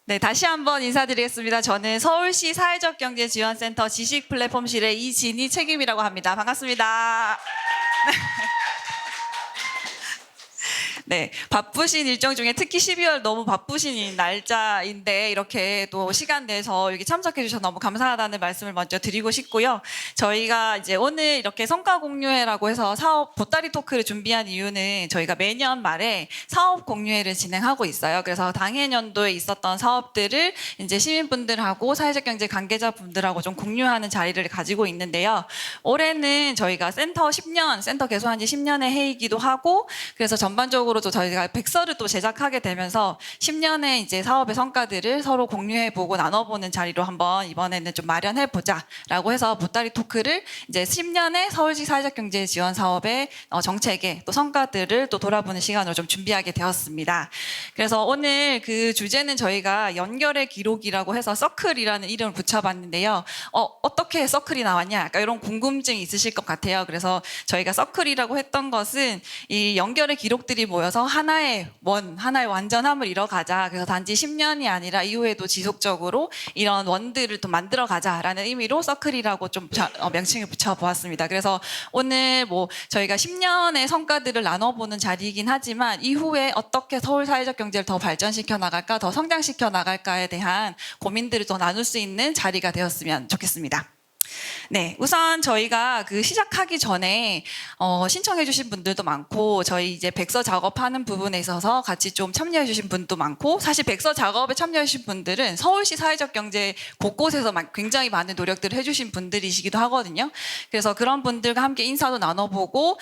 네, 다시 한번 인사드리겠습니다. 저는 서울시 사회적경제지원센터 지식플랫폼실의 이진희 책임이라고 합니다. 반갑습니다. 네, 바쁘신 일정 중에 특히 12월 너무 바쁘신 날짜인데 이렇게 또 시간 내서 여기 참석해 주셔서 너무 감사하다는 말씀을 먼저 드리고 싶고요. 저희가 이제 오늘 이렇게 성과 공유회라고 해서 사업 보따리 토크를 준비한 이유는 저희가 매년 말에 사업 공유회를 진행하고 있어요. 그래서 당해 연도에 있었던 사업들을 이제 시민분들하고 사회적 경제 관계자분들하고 좀 공유하는 자리를 가지고 있는데요. 올해는 저희가 센터 개소한 지 10년의 해이기도 하고 그래서 전반적으로 또 저희가 백서를 또 제작하게 되면서 10년의 이제 사업의 성과들을 서로 공유해보고 나눠보는 자리로 한번 이번에는 좀 마련해보자라고 해서 보따리 토크를 이제 10년의 서울시 사회적경제지원 사업의 정책의 또 성과들을 또 돌아보는 시간으로 좀 준비하게 되었습니다. 그래서 오늘 그 주제는 저희가 연결의 기록이라고 해서 서클이라는 이름을 붙여봤는데요. 어떻게 서클이 나왔냐? 약간 이런 궁금증이 있으실 것 같아요. 그래서 저희가 서클이라고 했던 것은 이 연결의 기록들이 모여서 하나의 완전함을 이뤄가자. 그래서 단지 10년이 아니라 이후에도 지속적으로 이런 원들을 또 만들어가자라는 의미로 서클이라고 좀 명칭을 붙여보았습니다. 그래서 오늘 뭐 저희가 10년의 성과들을 나눠보는 자리이긴 하지만 이후에 어떻게 서울 사회적 경제를 더 발전시켜 나갈까, 더 성장시켜 나갈까에 대한 고민들을 더 나눌 수 있는 자리가 되었으면 좋겠습니다. 네, 우선 저희가 그 시작하기 전에 신청해주신 분들도 많고 저희 이제 백서 작업하는 부분에 있어서 같이 좀 참여해주신 분도 많고 사실 백서 작업에 참여해주신 분들은 서울시 사회적 경제 곳곳에서 굉장히 많은 노력들을 해주신 분들이시기도 하거든요. 그래서 그런 분들과 함께 인사도 나눠보고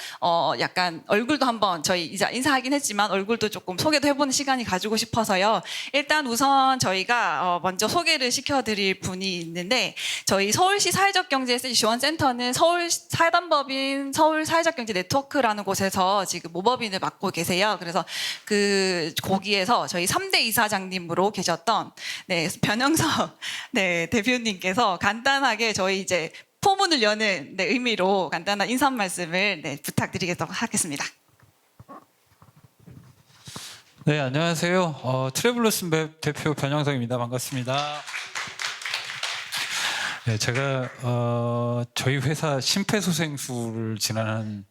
약간 얼굴도 한번 저희 이제 인사하긴 했지만 얼굴도 조금 소개도 해보는 시간이 가지고 싶어서요. 일단 우선 저희가 먼저 소개를 시켜드릴 분이 있는데 저희 서울시 사회적 경제 지원센터는 서울 사단법인 서울 사회적 경제 네트워크라는 곳에서 지금 모법인을 맡고 계세요. 그래서 거기에서 저희 3대 이사장님으로 계셨던 변영석 대표님께서 간단하게 저희 이제 포문을 여는 의미로 간단한 인사 말씀을 부탁드리도록 하겠습니다. 네, 안녕하세요. 트래블러스맵 대표 변영석입니다. 반갑습니다. 네, 제가 저희 회사 심폐소생술을 지난 한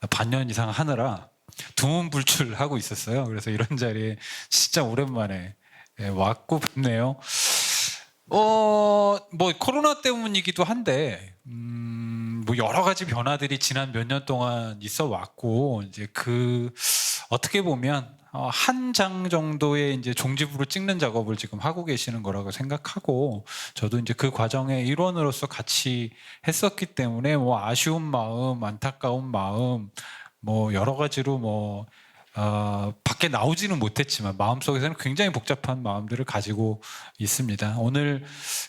반년 이상 하느라 두문불출하고 있었어요. 그래서 이런 자리에 진짜 오랜만에 왔고 뵙네요. 뭐 코로나 때문이기도 한데 뭐 여러 가지 변화들이 지난 몇 년 동안 있어 왔고 이제 어떻게 보면 한 장 정도의 이제 종지부를 찍는 작업을 지금 하고 계시는 거라고 생각하고 저도 이제 그 과정의 일원으로서 같이 했었기 때문에 뭐 아쉬운 마음, 안타까운 마음, 뭐 여러 가지로 밖에 나오지는 못했지만 마음속에서는 굉장히 복잡한 마음들을 가지고 있습니다. 오늘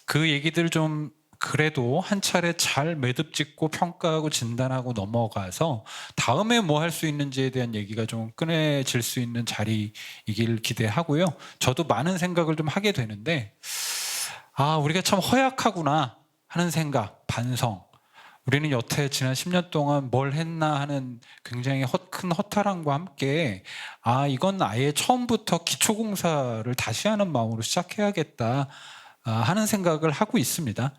그 얘기들 좀 그래도 한 차례 잘 매듭 짓고 평가하고 진단하고 넘어가서 다음에 뭐 할 수 있는지에 대한 얘기가 좀 꺼내질 수 있는 자리이길 기대하고요. 저도 많은 생각을 좀 하게 되는데 우리가 참 허약하구나 하는 생각, 반성. 우리는 여태 지난 10년 동안 뭘 했나 하는 굉장히 큰 허탈함과 함께 이건 아예 처음부터 기초공사를 다시 하는 마음으로 시작해야겠다 하는 생각을 하고 있습니다.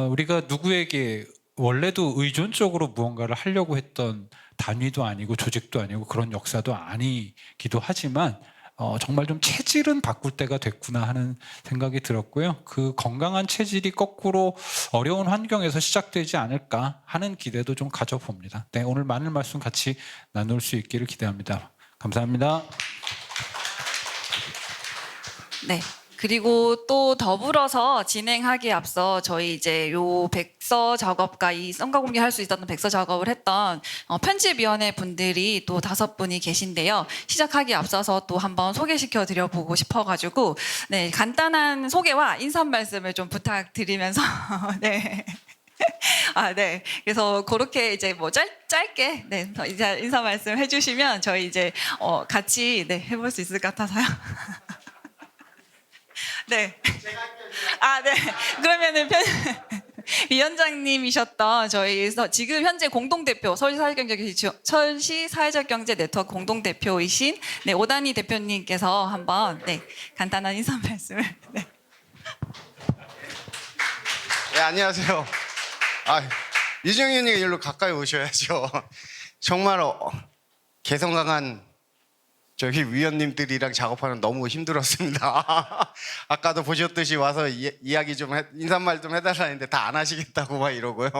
우리가 누구에게 원래도 의존적으로 무언가를 하려고 했던 단위도 아니고 조직도 아니고 그런 역사도 아니기도 하지만 정말 좀 체질은 바꿀 때가 됐구나 하는 생각이 들었고요. 그 건강한 체질이 거꾸로 어려운 환경에서 시작되지 않을까 하는 기대도 좀 가져봅니다. 네, 오늘 많은 말씀 같이 나눌 수 있기를 기대합니다. 감사합니다. 네. 그리고 또 더불어서 진행하기에 앞서 저희 이제 요 백서 작업과 이 성과 공개할 수 있었던 백서 작업을 했던 편집위원회 분들이 또 5분이 계신데요. 시작하기에 앞서서 또 한번 소개시켜 드려보고 싶어가지고 간단한 소개와 인사 말씀을 좀 부탁드리면서 네. 네. 그래서 그렇게 이제 뭐 짧게 이제 인사 말씀 해주시면 저희 이제 같이 해볼 수 있을 것 같아서요. 네. 네. 그러면은 위원장님이셨던 저희 지금 현재 공동대표 서울시 사회적 경제 네트워크 공동대표이신 네, 오단희 대표님께서 한번 네, 간단한 인사 말씀을. 네. 네, 안녕하세요. 유정희 의원님 일로 가까이 오셔야죠. 정말 개성 강한 저희 위원님들이랑 작업하는 너무 힘들었습니다. 아까도 보셨듯이 와서 이야기 좀 인사말 좀 해달라 했는데 다 안 하시겠다고 막 이러고요.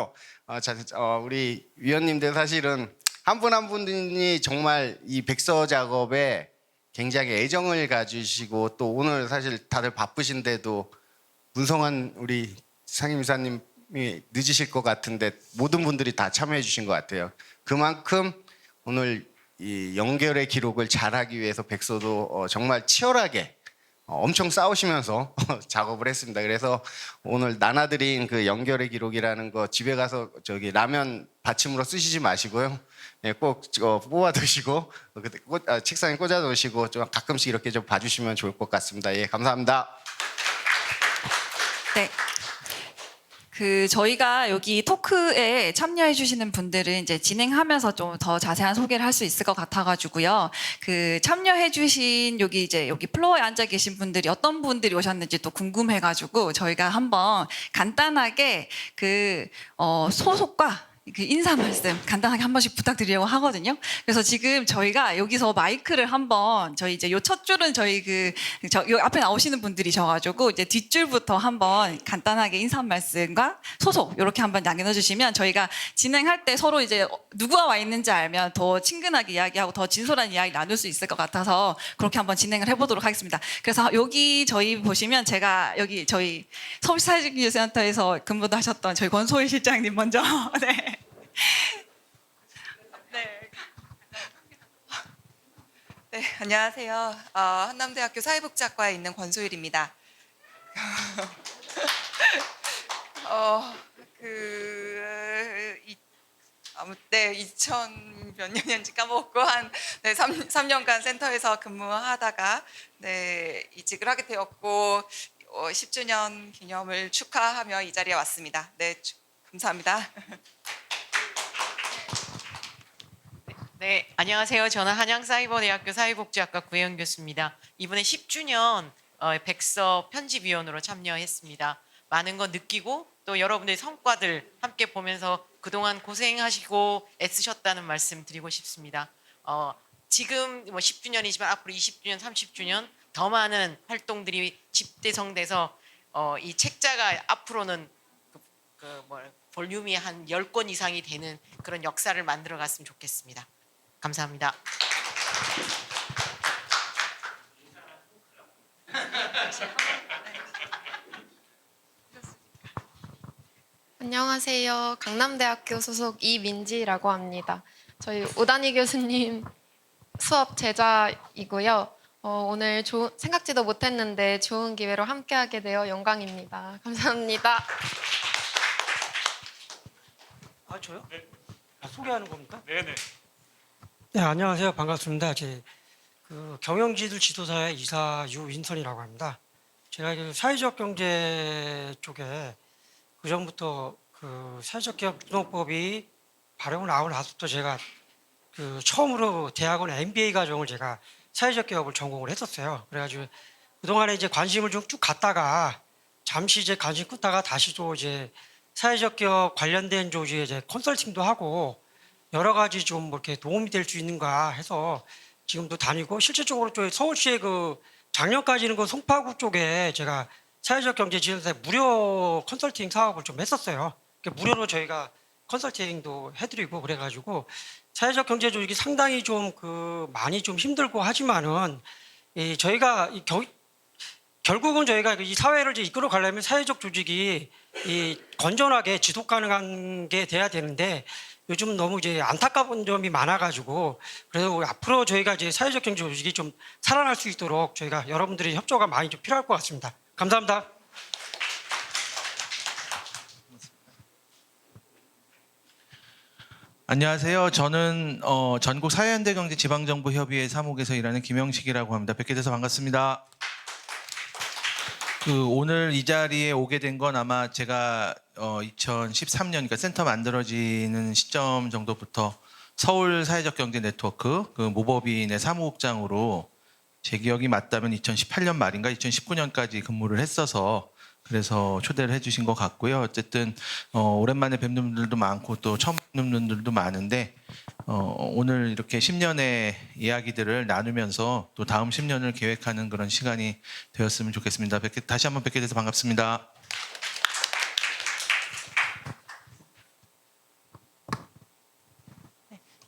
우리 위원님들 사실은 한 분 한 분이 정말 이 백서 작업에 굉장히 애정을 가지시고 또 오늘 사실 다들 바쁘신데도 문성한 우리 상임이사님이 늦으실 것 같은데 모든 분들이 다 참여해 주신 것 같아요. 그만큼 오늘 이 연결의 기록을 잘하기 위해서 백서도 정말 치열하게 엄청 싸우시면서 작업을 했습니다. 그래서 오늘 나눠드린 그 연결의 기록이라는 거 집에 가서 저기 라면 받침으로 쓰시지 마시고요. 예, 꼭 뽑아 두시고 책상에 꽂아 놓으시고 좀 가끔씩 이렇게 좀 봐주시면 좋을 것 같습니다. 예, 감사합니다. 네. 저희가 여기 토크에 참여해 주시는 분들은 이제 진행하면서 좀 더 자세한 소개를 할 수 있을 것 같아가지고요. 참여해 주신 여기 플로어에 앉아 계신 분들이 어떤 분들이 오셨는지 또 궁금해가지고 저희가 한번 간단하게 소속과 인사 말씀 간단하게 한 번씩 부탁드리려고 하거든요. 그래서 지금 저희가 여기서 마이크를 한번 저희 이제 요 첫 줄은 저희 요 앞에 나오시는 분들이셔가지고 이제 뒷줄부터 한번 간단하게 인사 말씀과 소속 이렇게 한번 남겨 주시면 저희가 진행할 때 서로 이제 누구가 와 있는지 알면 더 친근하게 이야기하고 더 진솔한 이야기 나눌 수 있을 것 같아서 그렇게 한번 진행을 해보도록 하겠습니다. 그래서 여기 저희 보시면 제가 여기 저희 서울시사회적기술센터에서 근무도 하셨던 저희 권소희 실장님 먼저 네. 네, 안녕하세요. 한남대학교 사회복지학과에 있는 권소일입니다. 네, 2000 몇 년인지 까먹었고 한 3년간 센터에서 근무하다가 이직을 하게 되었고 10주년 기념을 축하하며 이 자리에 왔습니다. 네, 감사합니다. 네, 안녕하세요. 저는 한양사이버대학교 사회복지학과 구혜영 교수입니다. 이번에 10주년 백서 편집위원으로 참여했습니다. 많은 거 느끼고 또 여러분들의 성과들 함께 보면서 그동안 고생하시고 애쓰셨다는 말씀 드리고 싶습니다. 지금 10주년이지만 앞으로 20주년, 30주년 더 많은 활동들이 집대성돼서 이 책자가 앞으로는 볼륨이 한 10권 이상이 되는 그런 역사를 만들어 갔으면 좋겠습니다. 감사합니다. 안녕하세요. 강남대학교 소속 이민지라고 합니다. 저희 오단희 교수님 수업 제자이고요. 오늘 생각지도 못했는데 좋은 기회로 함께하게 되어 영광입니다. 감사합니다. 저요? 네. 소개하는 겁니까? 네네. 네, 안녕하세요. 반갑습니다. 경영지들 지도사의 이사 유인선이라고 합니다. 제가 사회적 경제 쪽에 그전부터 사회적 기업 노동법이 발효가 나오고 나서부터 제가 처음으로 대학원 MBA 과정을 제가 사회적 기업을 전공을 했었어요. 그래가지고 그동안에 이제 관심을 좀 쭉 갖다가 잠시 이제 관심 끄다가 다시 또 이제 사회적 기업 관련된 조직에 이제 컨설팅도 하고 여러 가지 좀 이렇게 도움이 될 수 있는가 해서 지금도 다니고 실질적으로 서울시의 작년까지는 송파구 쪽에 제가 사회적 경제 지원사에 무료 컨설팅 사업을 좀 했었어요. 무료로 저희가 컨설팅도 해드리고 그래가지고 사회적 경제 조직이 상당히 좀 많이 좀 힘들고 하지만은 저희가 결국은 저희가 이 사회를 이제 이끌어 가려면 사회적 조직이 건전하게 지속 가능한 게 돼야 되는데 요즘 너무 이제 안타까운 점이 많아가지고 그래서 앞으로 저희가 이제 사회적 경제 조직이 좀 살아날 수 있도록 저희가 여러분들의 협조가 많이 좀 필요할 것 같습니다. 감사합니다. 안녕하세요. 저는 전국 사회현대경제지방정부협의회 사무국에서 일하는 김영식이라고 합니다. 뵙게 돼서 반갑습니다. 오늘 이 자리에 오게 된 건 아마 제가 2013년, 그러니까 센터 만들어지는 시점 정도부터 서울 사회적 경제 네트워크 그 모법인의 사무국장으로 제 기억이 맞다면 2018년 말인가 2019년까지 근무를 했어서 그래서 초대를 해주신 것 같고요. 어쨌든 오랜만에 뵙는 분들도 많고 또 처음 뵙는 분들도 많은데 오늘 이렇게 10년의 이야기들을 나누면서 또 다음 10년을 계획하는 그런 시간이 되었으면 좋겠습니다. 다시 한번 뵙게 돼서 반갑습니다.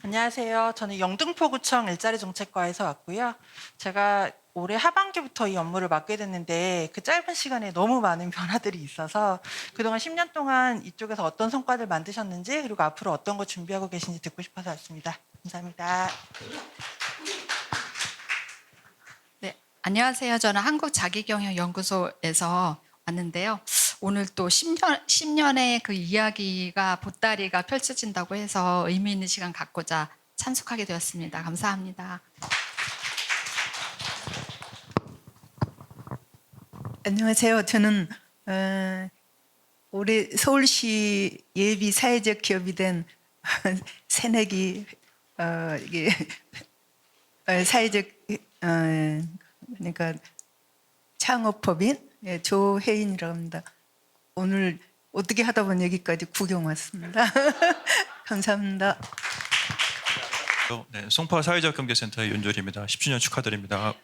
안녕하세요. 저는 영등포구청 일자리 정책과에서 왔고요. 제가 올해 하반기부터 이 업무를 맡게 됐는데 그 짧은 시간에 너무 많은 변화들이 있어서 그동안 10년 동안 이쪽에서 어떤 성과를 만드셨는지 그리고 앞으로 어떤 거 준비하고 계신지 듣고 싶어서 왔습니다. 감사합니다. 네, 안녕하세요. 저는 한국자기경영연구소에서 왔는데요. 오늘 또 10년의 그 이야기가 보따리가 펼쳐진다고 해서 의미 있는 시간 갖고자 참석하게 되었습니다. 감사합니다. 안녕하세요. 저는 올해 서울시 예비 사회적 기업이 된 새내기 이게 사회적 그러니까 창업법인 조혜인이라고 합니다. 오늘 어떻게 하다 보니 여기까지 구경 왔습니다. 감사합니다. 네, 송파 사회적 경제센터의 윤졸입니다. 10주년 축하드립니다.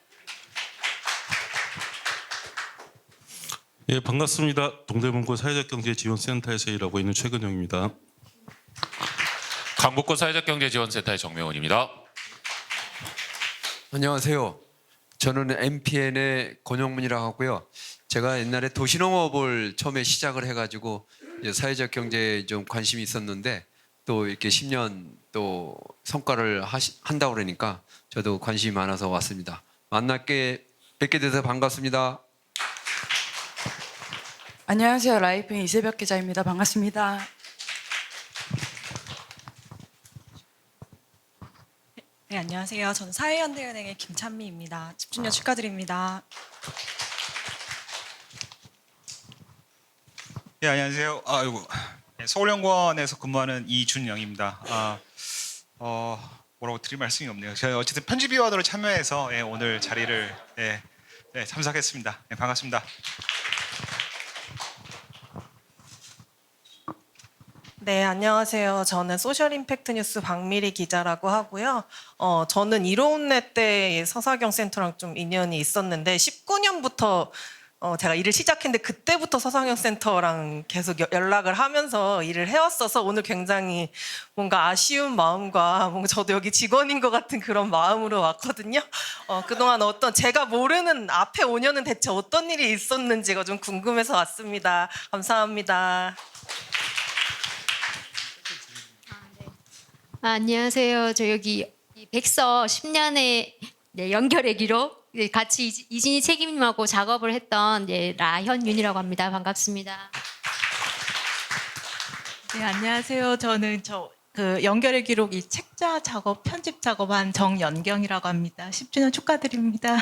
예, 반갑습니다. 동대문구 사회적경제지원센터에서 일하고 있는 최근영입니다. 강북구 사회적경제지원센터의 정명훈입니다. 안녕하세요. 저는 MPN의 권영문이라고 하고요. 제가 옛날에 도시농업을 처음에 시작을 해가지고 사회적 경제에 좀 관심이 있었는데 또 이렇게 10년 또 성과를 한다고 그러니까 저도 관심이 많아서 왔습니다. 뵙게 돼서 반갑습니다. 안녕하세요. 라이프인 이세벽 기자입니다. 반갑습니다. 네, 안녕하세요. 저는 사회현대은행의 김찬미입니다. 10주년 축하드립니다. 네, 안녕하세요. 서울연구원에서 근무하는 이준영입니다. 뭐라고 드릴 말씀이 없네요. 제가 어쨌든 편집위원으로 참여해서 오늘 자리를 참석했습니다. 반갑습니다. 네, 안녕하세요. 저는 소셜 임팩트 뉴스 박미리 기자라고 하고요. 저는 이로운내 때 서사경 센터랑 좀 인연이 있었는데 19년부터 제가 일을 시작했는데 그때부터 서사경 센터랑 계속 연락을 하면서 일을 해왔어서 오늘 굉장히 뭔가 아쉬운 마음과 뭔가 저도 여기 직원인 것 같은 그런 마음으로 왔거든요. 그동안 어떤 제가 모르는 앞에 5년은 대체 어떤 일이 있었는지가 좀 궁금해서 왔습니다. 감사합니다. 안녕하세요. 저 여기 백서 10년의 연결의 기록 같이 이진희 책임님하고 작업을 했던 라현윤이라고 합니다. 반갑습니다. 네, 안녕하세요. 저는 그 연결의 기록 이 책자 작업, 편집 작업한 정연경이라고 합니다. 10주년 축하드립니다.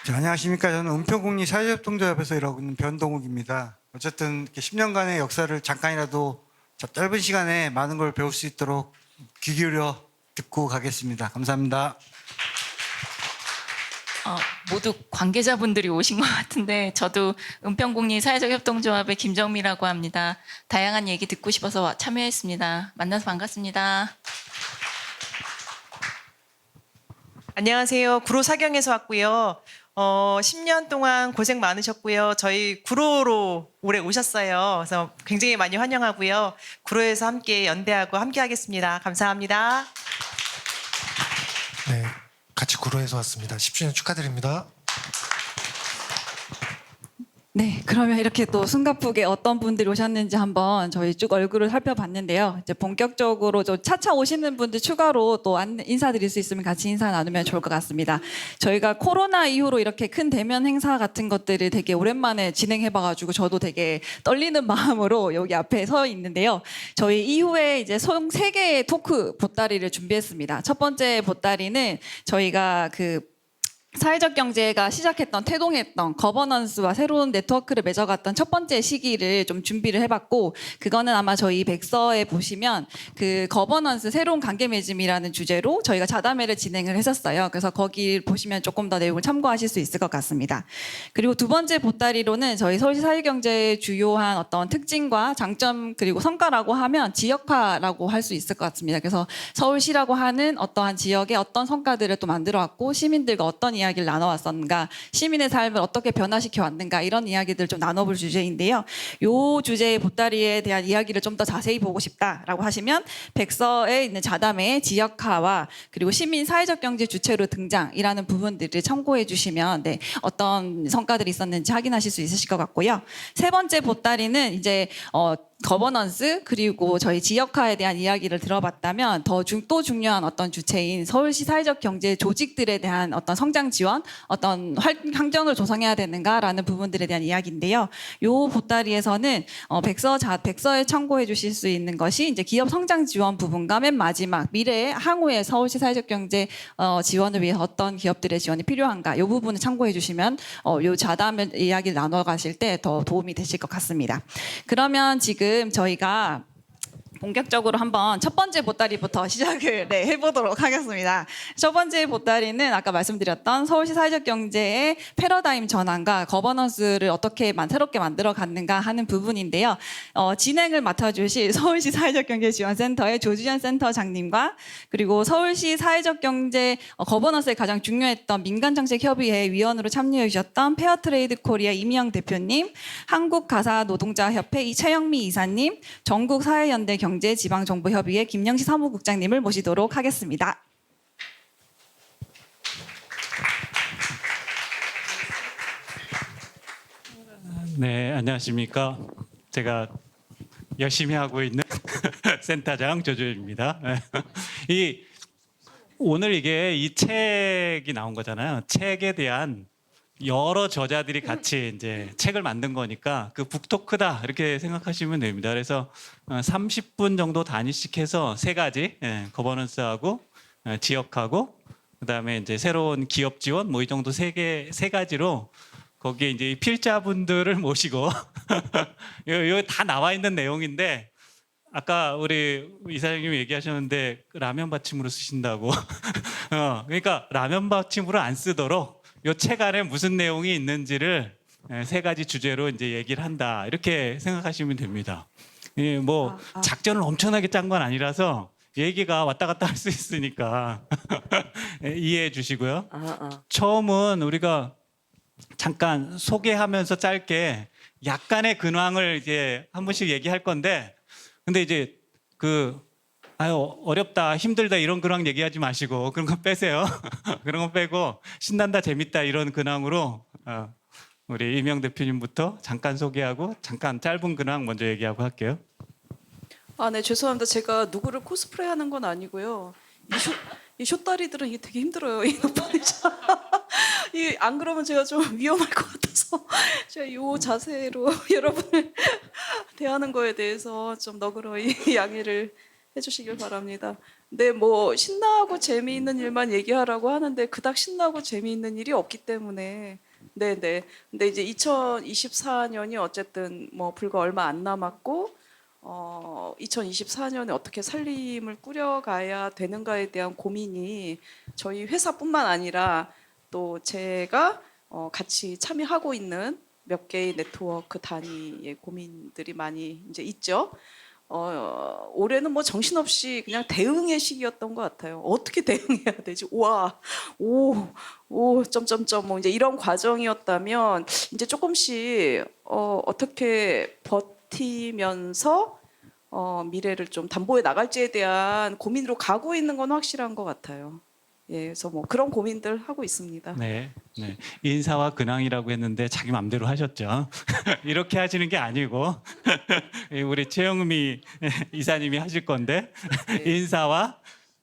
안녕하십니까. 저는 은평공리 사회협동조합에서 일하고 있는 변동욱입니다. 어쨌든 이렇게 10년간의 역사를 잠깐이라도 짧은 시간에 많은 걸 배울 수 있도록 귀 기울여 듣고 가겠습니다. 감사합니다. 모두 관계자분들이 오신 것 같은데 저도 은평공리 사회적협동조합의 김정미라고 합니다. 다양한 얘기 듣고 싶어서 참여했습니다. 만나서 반갑습니다. 안녕하세요. 구로 사경에서 왔고요. 10년 동안 고생 많으셨고요. 저희 구로로 올해 오셨어요. 그래서 굉장히 많이 환영하고요. 구로에서 함께 연대하고 함께 하겠습니다. 감사합니다. 네, 같이 구로에서 왔습니다. 10주년 축하드립니다. 네, 그러면 이렇게 또 숨가쁘게 어떤 분들이 오셨는지 한번 저희 쭉 얼굴을 살펴봤는데요. 이제 본격적으로 좀 차차 오시는 분들 추가로 또 인사드릴 수 있으면 같이 인사 나누면 좋을 것 같습니다. 저희가 코로나 이후로 이렇게 큰 대면 행사 같은 것들을 되게 오랜만에 진행해봐가지고 저도 되게 떨리는 마음으로 여기 앞에 서 있는데요. 저희 이후에 이제 총 3개의 토크 보따리를 준비했습니다. 첫 번째 보따리는 저희가 사회적 경제가 시작했던 태동했던 거버넌스와 새로운 네트워크를 맺어갔던 첫 번째 시기를 좀 준비를 해봤고, 그거는 아마 저희 백서에 보시면 그 거버넌스 새로운 관계 맺음이라는 주제로 저희가 자담회를 진행을 했었어요. 그래서 거기 보시면 조금 더 내용을 참고하실 수 있을 것 같습니다. 그리고 두 번째 보따리로는 저희 서울시 사회경제의 주요한 어떤 특징과 장점 그리고 성과라고 하면 지역화라고 할 수 있을 것 같습니다. 그래서 서울시라고 하는 어떠한 지역의 어떤 성과들을 또 만들어왔고 시민들과 어떤 이야기를 나눠왔었는가, 시민의 삶을 어떻게 변화시켜 왔는가, 이런 이야기들 좀 나눠볼 주제인데요. 이 주제의 보따리에 대한 이야기를 좀 더 자세히 보고 싶다라고 하시면 백서에 있는 자담회의 지역화와 그리고 시민 사회적 경제 주체로 등장이라는 부분들을 참고해 주시면 네, 어떤 성과들이 있었는지 확인하실 수 있으실 것 같고요. 세 번째 보따리는 이제 거버넌스 그리고 저희 지역화에 대한 이야기를 들어봤다면 또 중요한 어떤 주체인 서울시 사회적 경제 조직들에 대한 어떤 성장 지원, 어떤 환경을 조성해야 되는가라는 부분들에 대한 이야기인데요. 이 보따리에서는 백서에 참고해 주실 수 있는 것이 이제 기업 성장 지원 부분과 맨 마지막 미래의 향후의 서울시 사회적 경제 지원을 위해 어떤 기업들의 지원이 필요한가, 이 부분을 참고해 주시면 이 자담 이야기를 나눠 가실 때 더 도움이 되실 것 같습니다. 그러면 지금 저희가 본격적으로 한번 첫 번째 보따리부터 시작을 해보도록 하겠습니다. 첫 번째 보따리는 아까 말씀드렸던 서울시 사회적 경제의 패러다임 전환과 거버넌스를 어떻게 새롭게 만들어 갔는가 하는 부분인데요. 진행을 맡아주실 서울시 사회적 경제 지원센터의 조주현 센터장님과 그리고 서울시 사회적 경제 거버넌스에 가장 중요했던 민간정책협의회 위원으로 참여해 주셨던 페어트레이드 코리아 이미영 대표님, 한국가사노동자협회 최영미 이사님, 전국사회연대 경제지방정보협의회 김영시 사무국장님을 모시도록 하겠습니다. 네, 안녕하십니까. 제가 열심히 하고 있는 센터장 조주현입니다. 오늘 이 책이 나온 거잖아요. 책에 대한 여러 저자들이 같이 이제 책을 만든 거니까 그 북토크다 이렇게 생각하시면 됩니다. 그래서 30분 정도 단위씩 해서 세 가지, 거버넌스하고 지역하고 그다음에 이제 새로운 기업 지원 뭐 이 정도 세 가지로 거기에 이제 필자분들을 모시고 여기 다 나와 있는 내용인데 아까 우리 이사장님이 얘기하셨는데 라면 받침으로 쓰신다고. 그러니까 라면 받침으로 안 쓰도록 이 책 안에 무슨 내용이 있는지를 세 가지 주제로 이제 얘기를 한다 이렇게 생각하시면 됩니다. 뭐 작전을 엄청나게 짠 건 아니라서 얘기가 왔다 갔다 할 수 있으니까 이해해 주시고요. 처음은 우리가 잠깐 소개하면서 짧게 약간의 근황을 이제 한 번씩 얘기할 건데, 근데 이제 어렵다, 힘들다 이런 근황 얘기하지 마시고 그런 거 빼세요. 그런 거 빼고 신난다, 재밌다 이런 근황으로 우리 이명 대표님부터 잠깐 소개하고 잠깐 짧은 근황 먼저 얘기하고 할게요. 네, 죄송합니다. 제가 누구를 코스프레하는 건 아니고요. 이 쇼다리들은 이게 되게 힘들어요. 이 안 그러면 제가 좀 위험할 것 같아서 제가 이 자세로 여러분을 대하는 거에 대해서 좀 너그러이 양해를 해주시길 바랍니다. 네, 뭐 신나고 재미있는 일만 얘기하라고 하는데 그닥 신나고 재미있는 일이 없기 때문에 네네. 근데 이제 2024년이 어쨌든 뭐 불과 얼마 안 남았고 2024년에 어떻게 살림을 꾸려가야 되는가에 대한 고민이 저희 회사뿐만 아니라 또 제가 같이 참여하고 있는 몇 개의 네트워크 단위의 고민들이 많이 이제 있죠. 올해는 뭐 정신없이 그냥 대응의 시기였던 것 같아요. 어떻게 대응해야 되지? 점점점 뭐 이제 이런 과정이었다면 이제 조금씩 어떻게 버티면서 미래를 좀 담보해 나갈지에 대한 고민으로 가고 있는 건 확실한 것 같아요. 예, 그래서 뭐 그런 고민들 하고 있습니다. 네. 인사와 근황이라고 했는데 자기 맘대로 하셨죠. 이렇게 하시는 게 아니고 우리 최영미 이사님이 하실 건데 인사와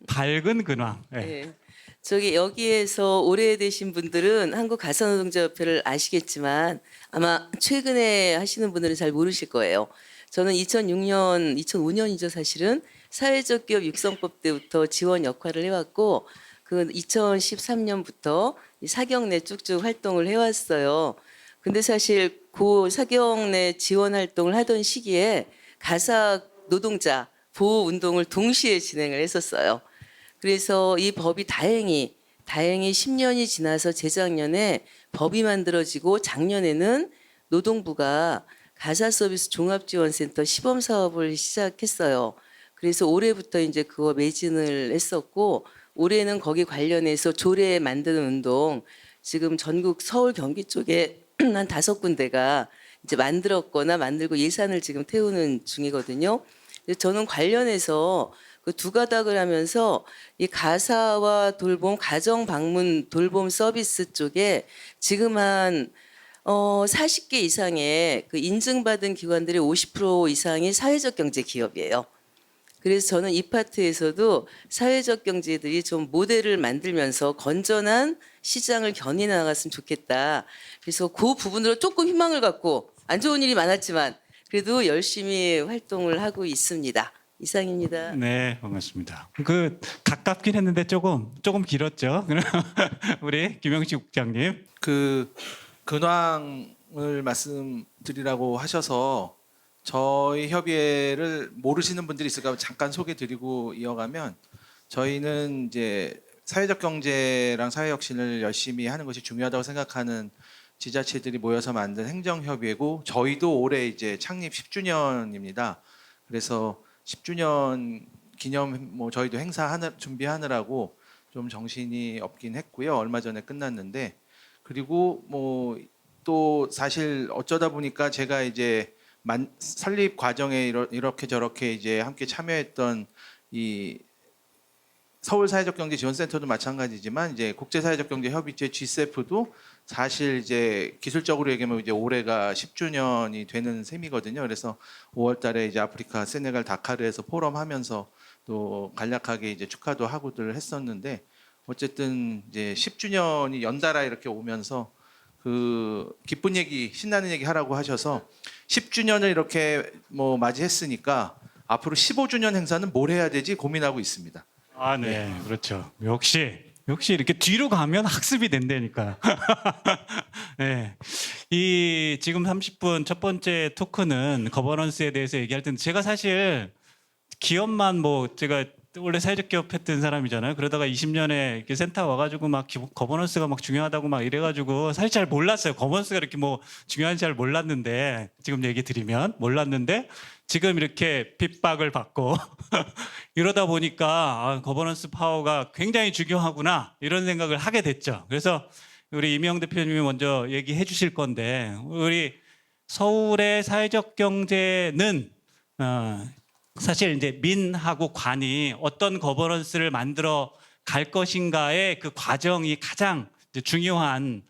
밝은 근황. 네. 저기 여기에서 오래되신 분들은 한국가사노동자협회를 아시겠지만 아마 최근에 하시는 분들은 잘 모르실 거예요. 저는 2005년이죠 사실은 사회적 기업 육성법 때부터 지원 역할을 해왔고 그 2013년부터 사경내 쭉쭉 활동을 해왔어요. 근데 사실 그 사경내 지원 활동을 하던 시기에 가사 노동자 보호 운동을 동시에 진행을 했었어요. 그래서 이 법이 다행히 10년이 지나서 재작년에 법이 만들어지고 작년에는 노동부가 가사서비스 종합지원센터 시범 사업을 시작했어요. 그래서 올해부터 이제 그거 매진을 했었고 올해는 거기 관련해서 조례 만드는 운동 지금 전국 서울 경기 쪽에 한 5군데가 이제 만들었거나 만들고 예산을 지금 태우는 중이거든요. 그래서 저는 관련해서 그 두 가닥을 하면서 이 가사와 돌봄, 가정 방문 돌봄 서비스 쪽에 지금 한 40개 이상의 그 인증받은 기관들의 50% 이상이 사회적 경제 기업이에요. 그래서 저는 이 파트에서도 사회적 경제들이 좀 모델을 만들면서 건전한 시장을 견인해 나갔으면 좋겠다. 그래서 그 부분으로 조금 희망을 갖고 안 좋은 일이 많았지만 그래도 열심히 활동을 하고 있습니다. 이상입니다. 네, 반갑습니다. 그 가깝긴 했는데 조금 길었죠. 그럼 우리 김영식 국장님. 그 근황을 말씀드리라고 하셔서 저희 협의회를 모르시는 분들이 있을까 잠깐 소개드리고 이어가면 저희는 이제 사회적 경제랑 사회 혁신을 열심히 하는 것이 중요하다고 생각하는 지자체들이 모여서 만든 행정협의회고 저희도 올해 이제 창립 10주년입니다. 그래서 10주년 기념 뭐 저희도 준비하느라고 좀 정신이 없긴 했고요. 얼마 전에 끝났는데 그리고 뭐 또 사실 어쩌다 보니까 제가 이제 설립 과정에 이렇게 저렇게 이제 함께 참여했던 이 서울 사회적 경제 지원센터도 마찬가지지만 이제 국제사회적 경제 협의체 GCEF도 사실 이제 기술적으로 얘기하면 이제 올해가 10주년이 되는 셈이거든요. 그래서 5월달에 이제 아프리카 세네갈 다카르에서 포럼 하면서 또 간략하게 이제 축하도 하고들 했었는데 어쨌든 이제 10주년이 연달아 이렇게 오면서 그 기쁜 얘기, 신나는 얘기 하라고 하셔서 10주년을 이렇게 뭐 맞이했으니까 앞으로 15주년 행사는 뭘 해야 되지 고민하고 있습니다. 아, 네, 그렇죠. 역시 이렇게 뒤로 가면 학습이 된다니까. 네, 이 지금 30분 첫 번째 토크는 거버넌스에 대해서 얘기할 텐데 제가 사실 기업만 뭐 제가 원래 사회적 기업 했던 사람이잖아요. 그러다가 20년에 이렇게 센터 와가지고 막 거버넌스가 막 중요하다고 막 이래가지고 사실 잘 몰랐어요. 거버넌스가 이렇게 뭐 중요한지 잘 몰랐는데 지금 얘기 드리면 몰랐는데 지금 이렇게 핍박을 받고 이러다 보니까 거버넌스 파워가 굉장히 중요하구나 이런 생각을 하게 됐죠. 그래서 우리 이명 대표님이 먼저 얘기해 주실 건데 우리 서울의 사회적 경제는 사실 이제 민하고 관이 어떤 거버넌스를 만들어 갈 것인가의 그 과정이 가장 이제 중요한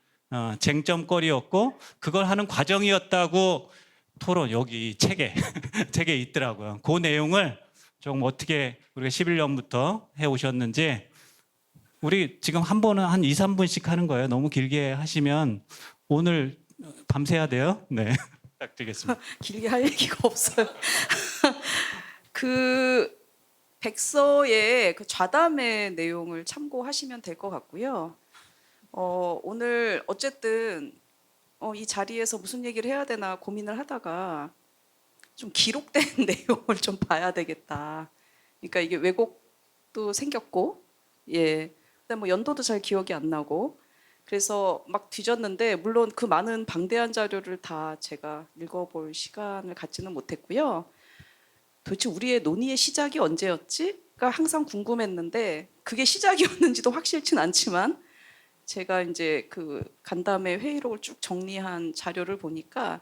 쟁점거리였고 그걸 하는 과정이었다고 토론 여기 책에 있더라고요. 그 내용을 좀 어떻게 우리가 11년부터 해 오셨는지 우리 지금 한 번은 한 2, 3분씩 하는 거예요. 너무 길게 하시면 오늘 밤새야 돼요. 네. 부탁드리겠습니다. 길게 할 얘기가 없어요. 그 백서의 그 좌담의 내용을 참고하시면 될 것 같고요. 오늘 어쨌든 이 자리에서 무슨 얘기를 해야 되나 고민을 하다가 좀 기록된 내용을 좀 봐야 되겠다. 그러니까 이게 왜곡도 생겼고, 예, 그다음 뭐 연도도 잘 기억이 안 나고, 그래서 막 뒤졌는데 물론 그 많은 방대한 자료를 다 제가 읽어볼 시간을 갖지는 못했고요. 도대체 우리의 논의의 시작이 언제였지?가 항상 궁금했는데 그게 시작이었는지도 확실치는 않지만 제가 이제 그 간담회 회의록을 쭉 정리한 자료를 보니까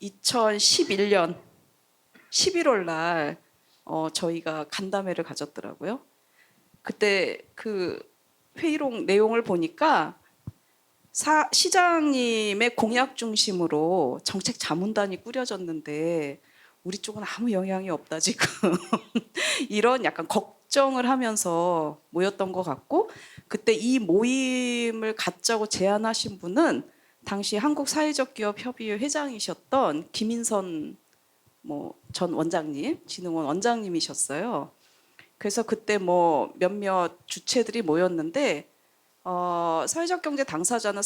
2011년 11월 날 저희가 간담회를 가졌더라고요. 그때 그 회의록 내용을 보니까 시장님의 공약 중심으로 정책 자문단이 꾸려졌는데 우리 쪽은 아무 영향이 없다 지금 이런 약간 걱정을 하면서 모였던 것 같고 그때 이 모임을 갖자고 제안하신 분은 당시 한국사회적기업협의회 회장이셨던 김인선 전 원장님, 진흥원 원장님이셨어요. 그래서 그때 뭐 몇몇 주체들이 모였는데 사회적 경제 당사자는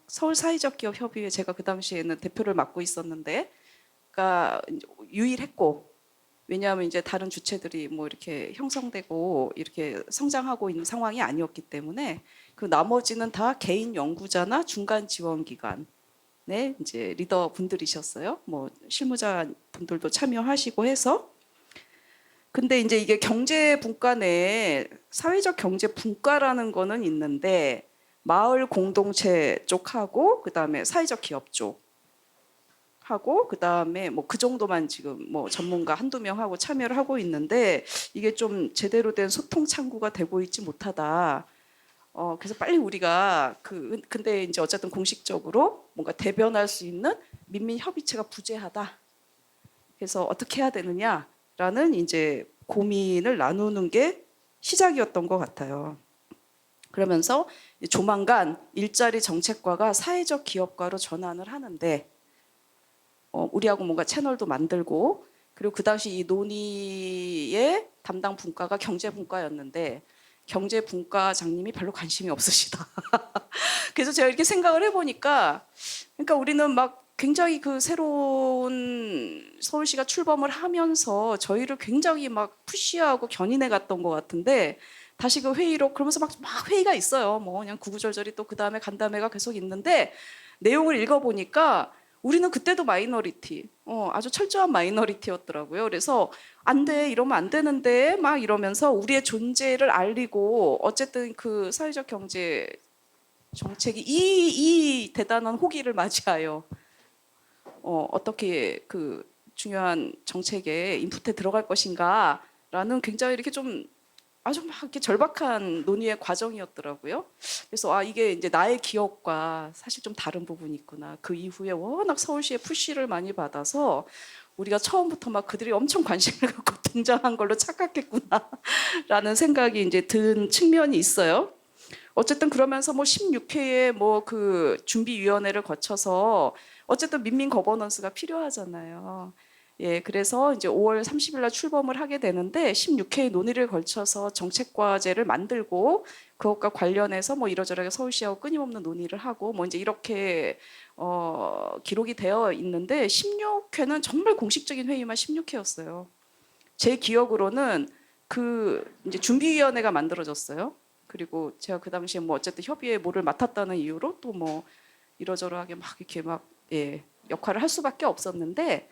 서울 사회적 기업 협의회 제가 그 당시에는 대표를 맡고 있었는데, 그러니까 유일했고, 왜냐하면 이제 다른 주체들이 뭐 이렇게 형성되고 이렇게 성장하고 있는 상황이 아니었기 때문에 그 나머지는 다 개인 연구자나 중간 지원 기관의 이제 리더 분들이셨어요. 뭐 실무자 분들도 참여하시고 해서. 근데 이제 이게 경제 분과 내에 사회적 경제 분과라는 거는 있는데 마을 공동체 쪽하고 그다음에 사회적 기업 쪽 하고 그다음에 뭐 그 정도만 지금 뭐 전문가 한두 명 하고 참여를 하고 있는데 이게 좀 제대로 된 소통 창구가 되고 있지 못하다. 그래서 빨리 우리가 근데 이제 어쨌든 공식적으로 뭔가 대변할 수 있는 민민 협의체가 부재하다. 그래서 어떻게 해야 되느냐라는 이제 고민을 나누는 게 시작이었던 것 같아요. 그러면서 조만간 일자리 정책과가 사회적 기업과로 전환을 하는데 우리하고 뭔가 채널도 만들고, 그리고 그 당시 이 논의의 담당 분과가 경제분과였는데 경제분과장님이 별로 관심이 없으시다. 그래서 제가 이렇게 생각을 해보니까, 그러니까 우리는 막 굉장히 그 새로운 서울시가 출범을 하면서 저희를 굉장히 막 푸시하고 견인해 갔던 것 같은데, 다시 그 회의로 그러면서 막 회의가 있어요. 뭐 그냥 구구절절이 또 그 다음에 간담회가 계속 있는데, 내용을 읽어보니까 우리는 그때도 마이너리티, 아주 철저한 마이너리티였더라고요. 그래서 안 돼, 이러면 안 되는데 막 이러면서 우리의 존재를 알리고, 어쨌든 그 사회적 경제 정책이 이 대단한 호기를 맞이하여 어떻게 그 중요한 정책에 인풋에 들어갈 것인가라는 굉장히 이렇게 좀 아주 막 이렇게 절박한 논의의 과정이었더라고요. 그래서 이게 이제 나의 기억과 사실 좀 다른 부분이 있구나. 그 이후에 워낙 서울시의 푸시를 많이 받아서 우리가 처음부터 막 그들이 엄청 관심을 갖고 등장한 걸로 착각했구나라는 생각이 이제 든 측면이 있어요. 어쨌든 그러면서 뭐 16회에 뭐 그 준비위원회를 거쳐서 어쨌든 민민 거버넌스가 필요하잖아요. 예, 그래서 이제 5월 30일 날 출범을 하게 되는데 16회 논의를 걸쳐서 정책과제를 만들고 그것과 관련해서 뭐 이러저러하게 서울시하고 끊임없는 논의를 하고 뭐 이제 이렇게 기록이 되어 있는데 16회는 정말 공식적인 회의만 16회였어요. 제 기억으로는 그 이제 준비위원회가 만들어졌어요. 그리고 제가 그 당시에 뭐 어쨌든 협의회 뭐를 맡았다는 이유로 또 뭐 이러저러하게 막 이렇게 막 역할을 할 수밖에 없었는데,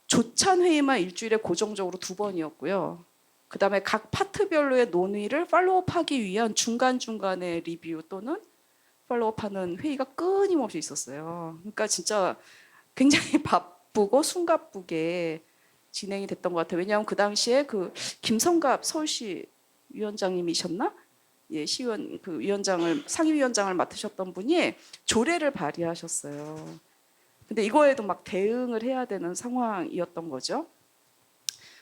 조찬 회의만 일주일에 고정적으로 2번이었고요. 그다음에 각 파트별로의 논의를 팔로우업하기 위한 중간중간의 리뷰 또는 팔로우업하는 회의가 끊임없이 있었어요. 그러니까 진짜 굉장히 바쁘고 숨가쁘게 진행이 됐던 것 같아요. 왜냐하면 그 당시에 그 김성갑 서울시 위원장님이셨나? 예, 시의원 그 위원장을 상임위원장을 맡으셨던 분이 조례를 발의하셨어요. 근데 이거에도 막 대응을 해야 되는 상황이었던 거죠.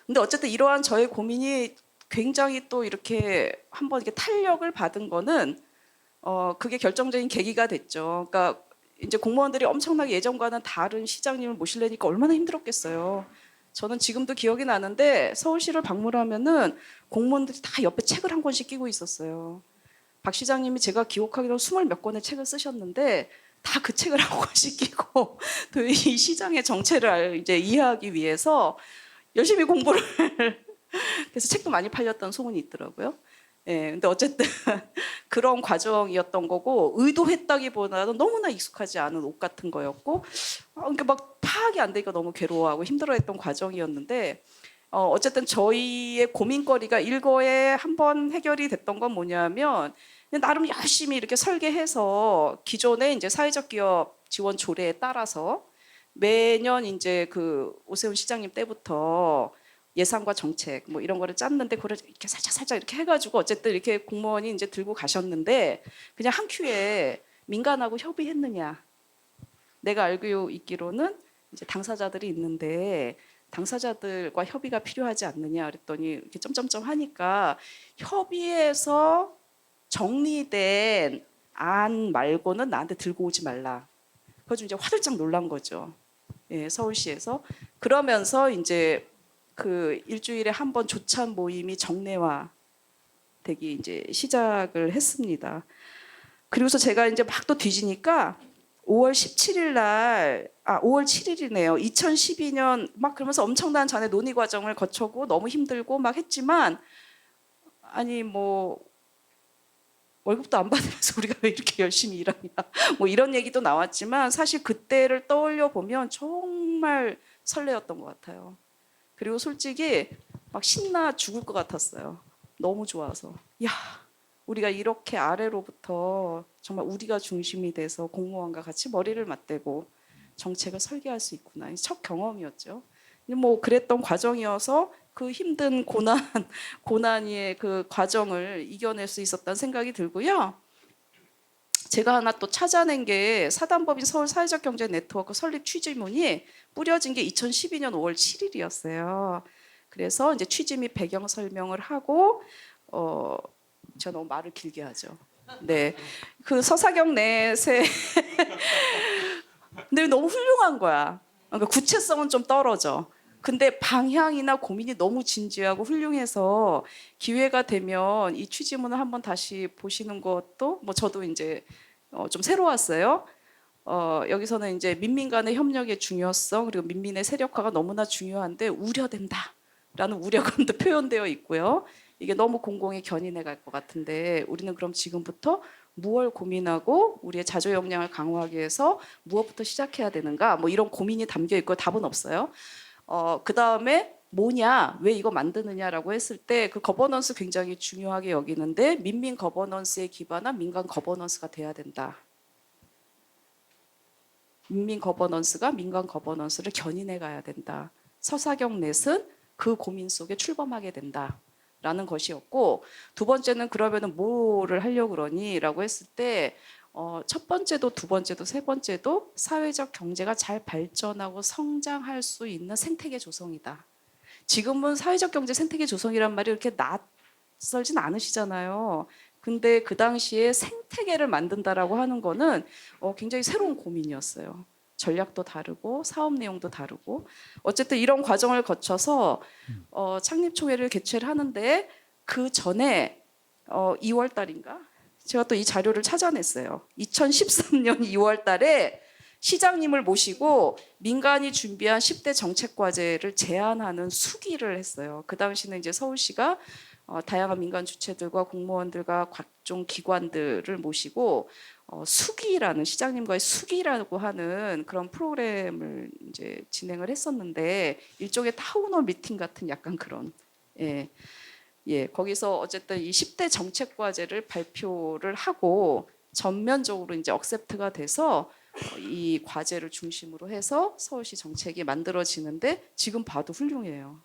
근데 어쨌든 이러한 저의 고민이 굉장히 또 이렇게 한번 이렇게 탄력을 받은 거는 그게 결정적인 계기가 됐죠. 그러니까 이제 공무원들이 엄청나게 예전과는 다른 시장님을 모시려니까 얼마나 힘들었겠어요. 저는 지금도 기억이 나는데 서울시를 방문하면은 공무원들이 다 옆에 책을 한 권씩 끼고 있었어요. 박 시장님이 제가 기억하기로 20 몇 권의 책을 쓰셨는데 다 그 책을 한 권씩 끼고 또 이 시장의 정체를 이제 이해하기 위해서 열심히 공부를 그래서 책도 많이 팔렸다는 소문이 있더라고요. 예, 근데 어쨌든 그런 과정이었던 거고, 의도했다기보다는 너무나 익숙하지 않은 옷 같은 거였고, 그러니까 막 파악이 안 되니까 너무 괴로워하고 힘들어했던 과정이었는데, 어쨌든 저희의 고민거리가 일거에 한번 해결이 됐던 건 뭐냐면, 나름 열심히 이렇게 설계해서 기존의 이제 사회적 기업 지원 조례에 따라서 매년 이제 그 오세훈 시장님 때부터 예산과 정책 뭐 이런 거를 짰는데, 그걸 이렇게 살짝 이렇게 해가지고 어쨌든 이렇게 공무원이 이제 들고 가셨는데, 그냥 한 큐에 민간하고 협의했느냐. 내가 알고 있기로는 이제 당사자들이 있는데 당사자들과 협의가 필요하지 않느냐 그랬더니 이렇게 점점점 하니까 협의해서 정리된 안 말고는 나한테 들고 오지 말라. 그거 좀 이제 화들짝 놀란 거죠. 예, 서울시에서. 그러면서 이제 그 일주일에 한 번 조찬 모임이 정례화 되기 이제 시작을 했습니다. 그리고서 제가 이제 막 또 뒤지니까 5월 17일 날, 5월 7일이네요. 2012년 막 그러면서 엄청난 잔해 논의 과정을 거쳤고 너무 힘들고 막 했지만 아니 뭐 월급도 안 받으면서 우리가 왜 이렇게 열심히 일하냐 뭐 이런 얘기도 나왔지만 사실 그때를 떠올려 보면 정말 설레었던 것 같아요. 그리고 솔직히 막 신나 죽을 것 같았어요. 너무 좋아서 야 우리가 이렇게 아래로부터 정말 우리가 중심이 돼서 공무원과 같이 머리를 맞대고 정책을 설계할 수 있구나. 첫 경험이었죠. 뭐 그랬던 과정이어서 그 힘든 고난의 그 과정을 이겨낼 수 있었다는 생각이 들고요. 제가 하나 또 찾아낸 게 사단법인 서울 사회적 경제 네트워크 설립 취지문이 뿌려진 게 2012년 5월 7일이었어요. 그래서 이제 취지 및 배경 설명을 하고 제가 너무 말을 길게 하죠. 네, 그 서사경 넷의 근데 너무 훌륭한 거야. 그러니까 구체성은 좀 떨어져. 근데 방향이나 고민이 너무 진지하고 훌륭해서 기회가 되면 이 취지문을 한번 다시 보시는 것도 뭐 저도 이제 좀 새로웠어요. 여기서는 이제 민민 간의 협력의 중요성 그리고 민민의 세력화가 너무나 중요한데 우려된다라는 우려감도 표현되어 있고요. 이게 너무 공공이 견인해 갈 것 같은데 우리는 그럼 지금부터 무엇을 고민하고 우리의 자조 역량을 강화하기 위해서 무엇부터 시작해야 되는가 뭐 이런 고민이 담겨 있고 답은 없어요. 그 다음에 뭐냐 왜 이거 만드느냐라고 했을 때 그 거버넌스 굉장히 중요하게 여기는데 민민 거버넌스에 기반한 민간 거버넌스가 돼야 된다. 민민 거버넌스가 민간 거버넌스를 견인해 가야 된다. 서사경 넷은 그 고민 속에 출범하게 된다. 라는 것이었고 두 번째는 그러면은 뭐를 하려고 그러니라고 했을 때 첫 번째도 두 번째도 세 번째도 사회적 경제가 잘 발전하고 성장할 수 있는 생태계 조성이다. 지금은 사회적 경제 생태계 조성이란 말이 이렇게 낯설진 않으시잖아요. 근데 그 당시에 생태계를 만든다라고 하는 거는 굉장히 새로운 고민이었어요. 전략도 다르고 사업 내용도 다르고 어쨌든 이런 과정을 거쳐서 창립총회를 개최를 하는데 그 전에 2월 달인가 제가 또 이 자료를 찾아냈어요. 2013년 2월 달에 시장님을 모시고 민간이 준비한 10대 정책 과제를 제안하는 수기를 했어요. 그 당시는 이제 서울시가 다양한 민간 주체들과 공무원들과 각종 기관들을 모시고 수기라는 시장님과의 수기라고 하는 그런 프로그램을 이제 진행을 했었는데 일종의 타운홀 미팅 같은 약간 그런 거기서 어쨌든 이 10대 정책 과제를 발표를 하고 전면적으로 이제 억셉트가 돼서 이 과제를 중심으로 해서 서울시 정책이 만들어지는데 지금 봐도 훌륭해요.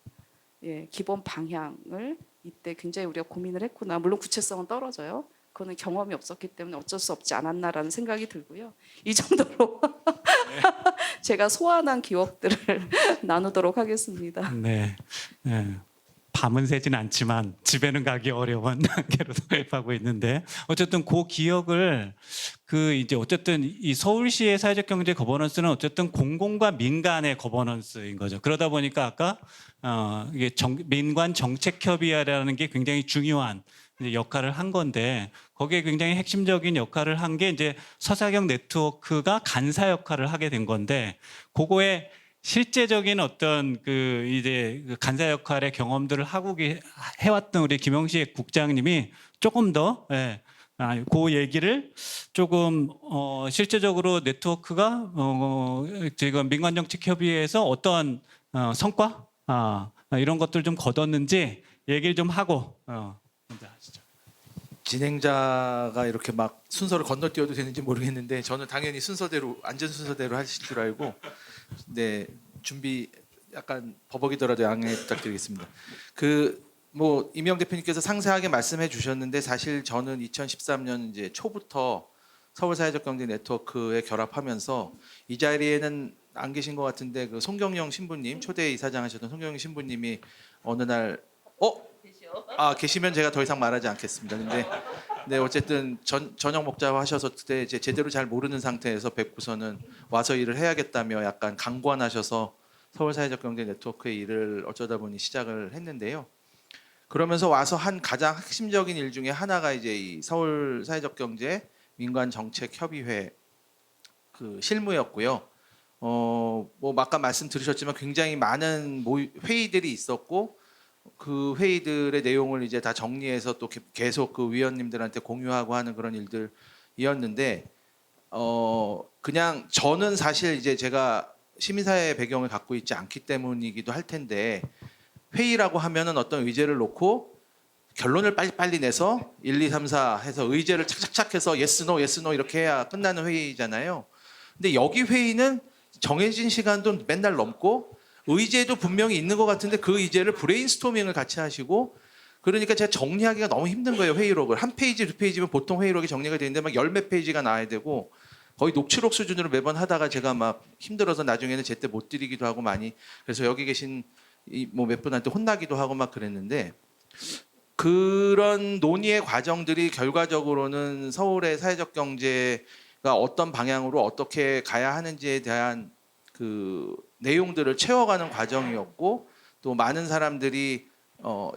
기본 방향을 이때 굉장히 우리가 고민을 했구나. 물론 구체성은 떨어져요. 그거는 경험이 없었기 때문에 어쩔 수 없지 않았나라는 생각이 들고요. 이 정도로 제가 소환한 기억들을 나누도록 하겠습니다. 네. 밤은 새진 않지만 집에는 가기 어려운 단계로 도입하고 있는데 어쨌든 그 기억을 이제 어쨌든 이 서울시의 사회적 경제 거버넌스는 어쨌든 공공과 민간의 거버넌스인 거죠. 그러다 보니까 아까 이게 민관 정책협의회라는 게 굉장히 중요한 이제 역할을 한 건데 거기에 굉장히 핵심적인 역할을 한 게 이제 서사경 네트워크가 간사 역할을 하게 된 건데 그거에 실제적인 어떤 이제 간사 역할의 경험들을 하고 해왔던 우리 김영식 국장님이 조금 더 그 얘기를 조금 실제적으로 네트워크가 지금 민관정책협의회에서 어떤 성과 이런 것들 좀 거뒀는지 얘기를 좀 하고 먼저 하시죠. 진행자가 이렇게 막 순서를 건너뛰어도 되는지 모르겠는데 저는 당연히 순서대로 앉은 순서대로 하실 줄 알고 네 준비 약간 버벅이더라도 양해 부탁드리겠습니다. 뭐 이명 대표님께서 상세하게 말씀해 주셨는데 사실 저는 2013년 이제 초부터 서울 사회적 경제 네트워크에 결합하면서 이 자리에는 안 계신 것 같은데 그 송경영 신부님 초대 이사장 하셨던 송경영 신부님이 어느 날 계시면 제가 더 이상 말하지 않겠습니다. 근데 네 어쨌든 저녁 먹자고 하셔서 그때 이제 제대로 잘 모르는 상태에서 뵙고서는 와서 일을 해야겠다며 약간 강권하셔서 서울 사회적 경제 네트워크의 일을 어쩌다 보니 시작을 했는데요. 그러면서 와서 한 가장 핵심적인 일 중에 하나가 이제 이 서울 사회적 경제 민관 정책 협의회 그 실무였고요. 뭐 아까 말씀 들으셨지만 굉장히 많은 회의들이 있었고 그 회의들의 내용을 이제 다 정리해서 또 계속 그 위원님들한테 공유하고 하는 그런 일들이었는데 그냥 저는 사실 이제 제가 시민사회 배경을 갖고 있지 않기 때문이기도 할 텐데 회의라고 하면은 어떤 의제를 놓고 결론을 빨리빨리 내서 1, 2, 3, 4 해서 의제를 착착착 해서 yes, no, yes, no 이렇게 해야 끝나는 회의잖아요. 근데 여기 회의는 정해진 시간도 맨날 넘고 의제도 분명히 있는 것 같은데 그 의제를 브레인스토밍을 같이 하시고 그러니까 제가 정리하기가 너무 힘든 거예요. 회의록을. 한 페이지, 두 페이지면 보통 회의록이 정리가 되는데 막 10몇 페이지가 나와야 되고 거의 녹취록 수준으로 매번 하다가 제가 막 힘들어서 나중에는 제때 못 드리기도 하고 많이 그래서 여기 계신 뭐 몇 분한테 혼나기도 하고 막 그랬는데 그런 논의의 과정들이 결과적으로는 서울의 사회적 경제가 어떤 방향으로 어떻게 가야 하는지에 대한 그 내용들을 채워가는 과정이었고 또 많은 사람들이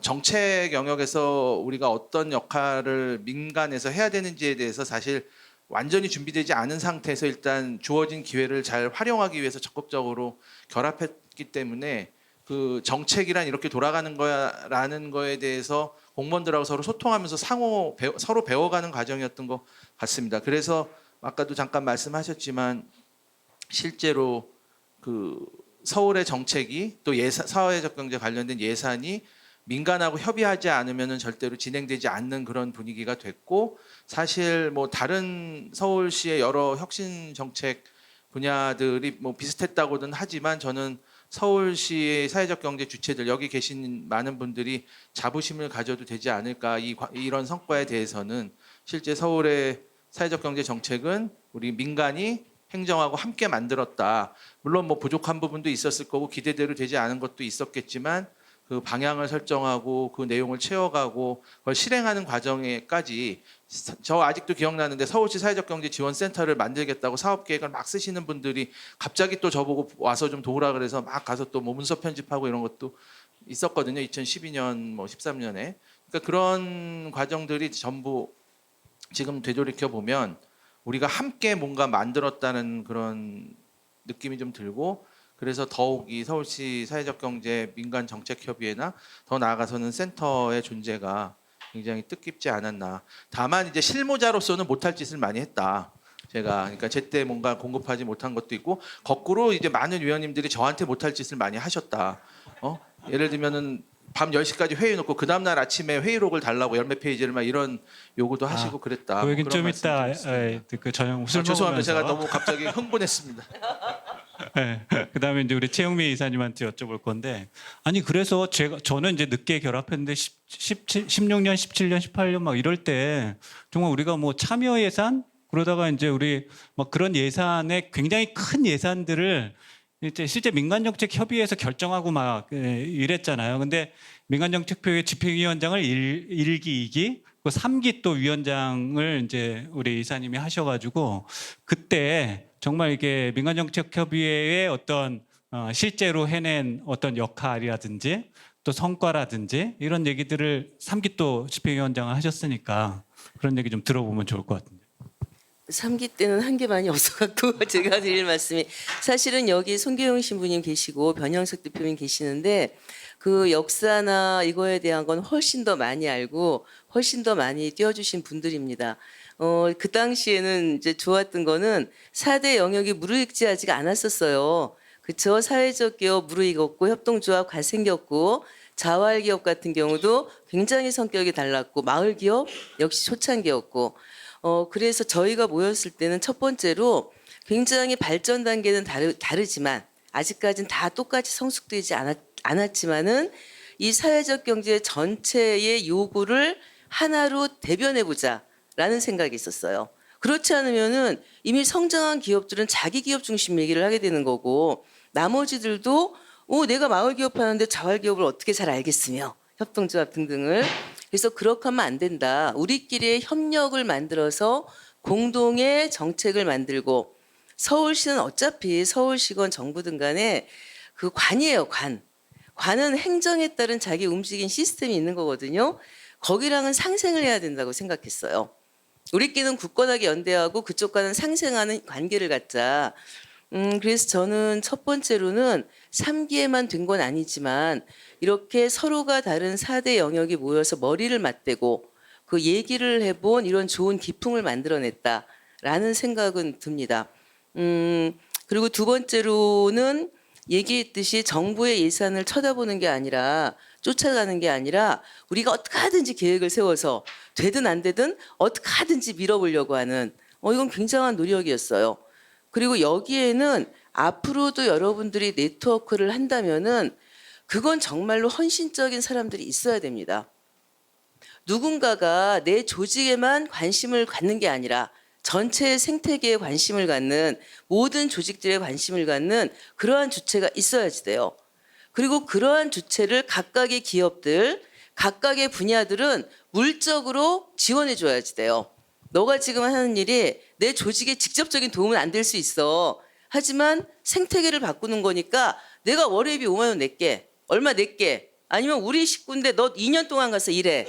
정책 영역에서 우리가 어떤 역할을 민간에서 해야 되는지에 대해서 사실 완전히 준비되지 않은 상태에서 일단 주어진 기회를 잘 활용하기 위해서 적극적으로 결합했기 때문에 그 정책이란 이렇게 돌아가는 거야라는 거에 대해서 공무원들하고 서로 소통하면서 서로 배워가는 과정이었던 것 같습니다. 그래서 아까도 잠깐 말씀하셨지만 실제로 그 서울의 정책이 또 사회적 경제 관련된 예산이 민간하고 협의하지 않으면 절대로 진행되지 않는 그런 분위기가 됐고 사실 뭐 다른 서울시의 여러 혁신 정책 분야들이 뭐 비슷했다고는 하지만 저는 서울시의 사회적 경제 주체들 여기 계신 많은 분들이 자부심을 가져도 되지 않을까 이런 성과에 대해서는 실제 서울의 사회적 경제 정책은 우리 민간이 행정하고 함께 만들었다. 물론 뭐 부족한 부분도 있었을 거고 기대대로 되지 않은 것도 있었겠지만 그 방향을 설정하고 그 내용을 채워가고 그걸 실행하는 과정에까지 저 아직도 기억나는데 서울시 사회적경제지원센터를 만들겠다고 사업계획을 막 쓰시는 분들이 갑자기 또 저보고 와서 좀 도우라 그래서 막 가서 또 뭐 문서 편집하고 이런 것도 있었거든요. 2012년 뭐 13년에. 그러니까 그런 과정들이 전부 지금 되돌이켜 보면 우리가 함께 뭔가 만들었다는 그런 느낌이 좀 들고 그래서 더욱 이 서울시 사회적경제 민간정책협의회나 더 나아가서는 센터의 존재가 굉장히 뜻깊지 않았나. 다만 이제 실무자로서는 못할 짓을 많이 했다. 제가 그러니까 제때 뭔가 공급하지 못한 것도 있고 거꾸로 이제 많은 위원님들이 저한테 못할 짓을 많이 하셨다. 예를 들면은 밤 10시까지 회의 놓고 그 다음 날 아침에 회의록을 달라고 열몇 페이지를 막 이런 요구도 하시고 그랬다. 그 얘기는 그런 좀 이따 말씀 그 저녁 술 죄송합니다. 먹으면서 제가 너무 갑자기 흥분했습니다. 네. 그다음에 이제 우리 최영미 이사님한테 여쭤볼 건데 아니 그래서 저는 이제 늦게 결합했는데 16년, 17년, 18년 막 이럴 때 정말 우리가 뭐 참여 예산 그러다가 이제 우리 막 그런 예산에 굉장히 큰 예산들을 이제 실제 민간정책협의회에서 결정하고 막 이랬잖아요. 근데 민간정책협의회 집행위원장을 1기, 2기, 3기 또 위원장을 이제 우리 이사님이 하셔가지고 그때 정말 이게 민간정책협의회의 어떤 실제로 해낸 어떤 역할이라든지 또 성과라든지 이런 얘기들을 3기 또 집행위원장을 하셨으니까 그런 얘기 좀 들어보면 좋을 것 같은데. 3기 때는 한 게 많이 없어갖고 제가 드릴 말씀이 사실은 여기 손계용 신부님 계시고 변형석 대표님 계시는데 그 역사나 이거에 대한 건 훨씬 더 많이 알고 훨씬 더 많이 띄워주신 분들입니다. 그 당시에는 이제 좋았던 거는 4대 영역이 무르익지하지가 않았었어요. 그쵸? 사회적 기업 무르익었고 협동조합 잘생겼고 자활기업 같은 경우도 굉장히 성격이 달랐고 마을기업 역시 초창기였고 그래서 저희가 모였을 때는 첫 번째로 굉장히 발전 단계는 다르지만 아직까지는 다 똑같이 성숙되지 않았지만은 이 사회적 경제 전체의 요구를 하나로 대변해보자라는 생각이 있었어요. 그렇지 않으면은 이미 성장한 기업들은 자기 기업 중심 얘기를 하게 되는 거고 나머지들도 내가 마을 기업 하는데 자활 기업을 어떻게 잘 알겠으며 협동조합 등등을 그래서 그렇게 하면 안 된다. 우리끼리의 협력을 만들어서 공동의 정책을 만들고 서울시는 어차피 서울시건 정부든 간에 그 관이에요, 관. 관은 행정에 따른 자기 움직인 시스템이 있는 거거든요. 거기랑은 상생을 해야 된다고 생각했어요. 우리끼리는 굳건하게 연대하고 그쪽과는 상생하는 관계를 갖자. 그래서 저는 첫 번째로는 3기에만 된 건 아니지만 이렇게 서로가 다른 4대 영역이 모여서 머리를 맞대고 그 얘기를 해본 이런 좋은 기풍을 만들어냈다라는 생각은 듭니다. 그리고 두 번째로는 얘기했듯이 정부의 예산을 쳐다보는 게 아니라 쫓아가는 게 아니라 우리가 어떻게 하든지 계획을 세워서 되든 안 되든 어떻게 하든지 밀어보려고 하는 이건 굉장한 노력이었어요. 그리고 여기에는 앞으로도 여러분들이 네트워크를 한다면은 그건 정말로 헌신적인 사람들이 있어야 됩니다. 누군가가 내 조직에만 관심을 갖는 게 아니라 전체 생태계에 관심을 갖는 모든 조직들에 관심을 갖는 그러한 주체가 있어야지 돼요. 그리고 그러한 주체를 각각의 기업들, 각각의 분야들은 물적으로 지원해 줘야지 돼요. 너가 지금 하는 일이 내 조직에 직접적인 도움은 안 될 수 있어. 하지만 생태계를 바꾸는 거니까 내가 월회비 5만 원 낼게. 얼마 낼게. 아니면 우리 식구인데 너 2년 동안 가서 일해.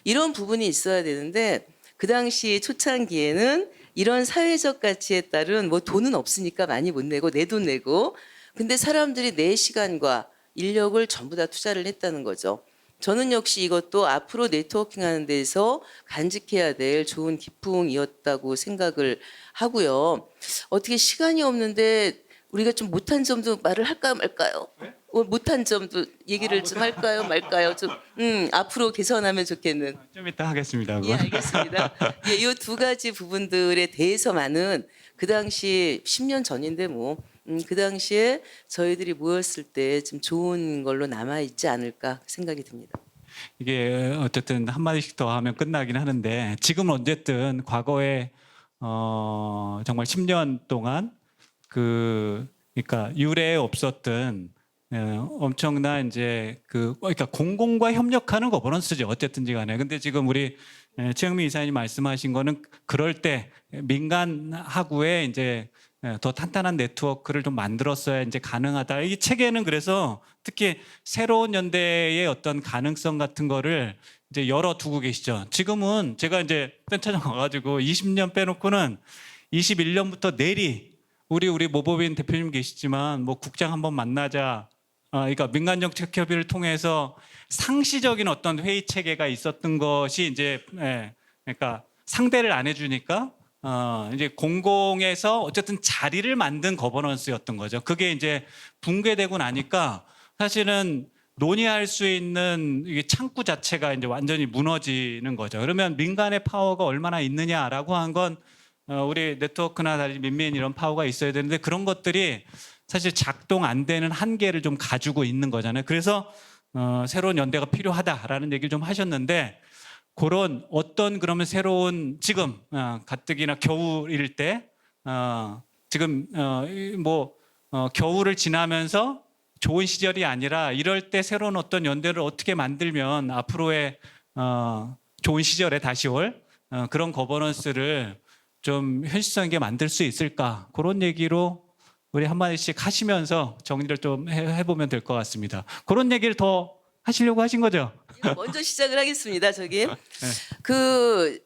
이런 부분이 있어야 되는데 그 당시 초창기에는 이런 사회적 가치에 따른 뭐 돈은 없으니까 많이 못 내고 내 돈 내고 근데 사람들이 내 시간과 인력을 전부 다 투자를 했다는 거죠. 저는 역시 이것도 앞으로 네트워킹 하는 데서 간직해야 될 좋은 기풍이었다고 생각을 하고요. 어떻게 시간이 없는데 우리가 좀 못한 점도 말을 할까요 말까요? 못한 점도 얘기를 좀 할까요 말까요? 좀 앞으로 개선하면 좋겠는. 좀 이따 하겠습니다. 예, 알겠습니다. 예, 이 두 가지 부분들에 대해서만은 그 당시 10년 전인데 뭐 그 당시에 저희들이 모였을 때 좀 좋은 걸로 남아 있지 않을까 생각이 듭니다. 이게 어쨌든 한 마디씩 더 하면 끝나긴 하는데 지금 어쨌든 과거에 정말 10년 동안 그러니까 유례 없었던 엄청난 이제 그러니까 공공과 협력하는 거버넌스죠. 어쨌든지 간에. 근데 지금 우리 최영민 이사님 말씀하신 거는 그럴 때 민간하고의 이제 더 탄탄한 네트워크를 좀 만들었어야 이제 가능하다. 이 책에는 그래서 특히 새로운 연대의 어떤 가능성 같은 거를 이제 열어두고 계시죠. 지금은 제가 이제 센터장 와가지고 20년 빼놓고는 21년부터 내리 우리 모법인 대표님 계시지만 뭐 국장 한번 만나자. 그러니까 민간정책협의를 통해서 상시적인 어떤 회의 체계가 있었던 것이 이제 그러니까 상대를 안 해주니까 이제 공공에서 어쨌든 자리를 만든 거버넌스였던 거죠. 그게 이제 붕괴되고 나니까 사실은 논의할 수 있는 이 창구 자체가 이제 완전히 무너지는 거죠. 그러면 민간의 파워가 얼마나 있느냐라고 한 건 우리 네트워크나 다른 민민 이런 파워가 있어야 되는데 그런 것들이 사실 작동 안 되는 한계를 좀 가지고 있는 거잖아요. 그래서 새로운 연대가 필요하다라는 얘기를 좀 하셨는데 그런 어떤 그러면 새로운 지금 가뜩이나 겨울일 때 지금 겨울을 지나면서 좋은 시절이 아니라 이럴 때 새로운 어떤 연대를 어떻게 만들면 앞으로의 좋은 시절에 다시 올 그런 거버넌스를 좀 현실성 있게 만들 수 있을까 그런 얘기로 우리 한마디씩 하시면서 정리를 좀 해보면 될 것 같습니다. 그런 얘기를 더 하시려고 하신 거죠? 먼저 시작을 하겠습니다. 저기 네. 그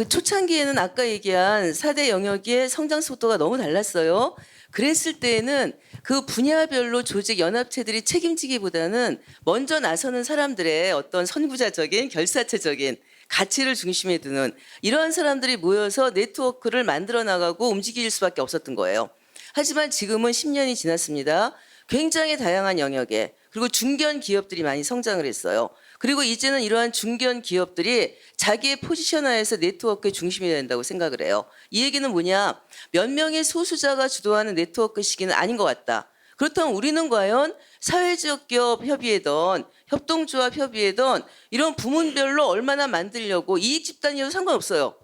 초창기에는 아까 얘기한 4대 영역의 성장 속도가 너무 달랐어요. 그랬을 때에는 그 분야별로 조직 연합체들이 책임지기보다는 먼저 나서는 사람들의 어떤 선구자적인 결사체적인 가치를 중심에 두는 이러한 사람들이 모여서 네트워크를 만들어 나가고 움직일 수밖에 없었던 거예요. 하지만 지금은 10년이 지났습니다. 굉장히 다양한 영역에 그리고 중견 기업들이 많이 성장을 했어요. 그리고 이제는 이러한 중견 기업들이 자기의 포지션화해서 네트워크의 중심이 된다고 생각을 해요. 이 얘기는 뭐냐? 몇 명의 소수자가 주도하는 네트워크 시기는 아닌 것 같다. 그렇다면 우리는 과연 사회적 기업 협의회든 협동조합 협의회든 이런 부문별로 얼마나 만들려고 이익 집단이어도 상관없어요.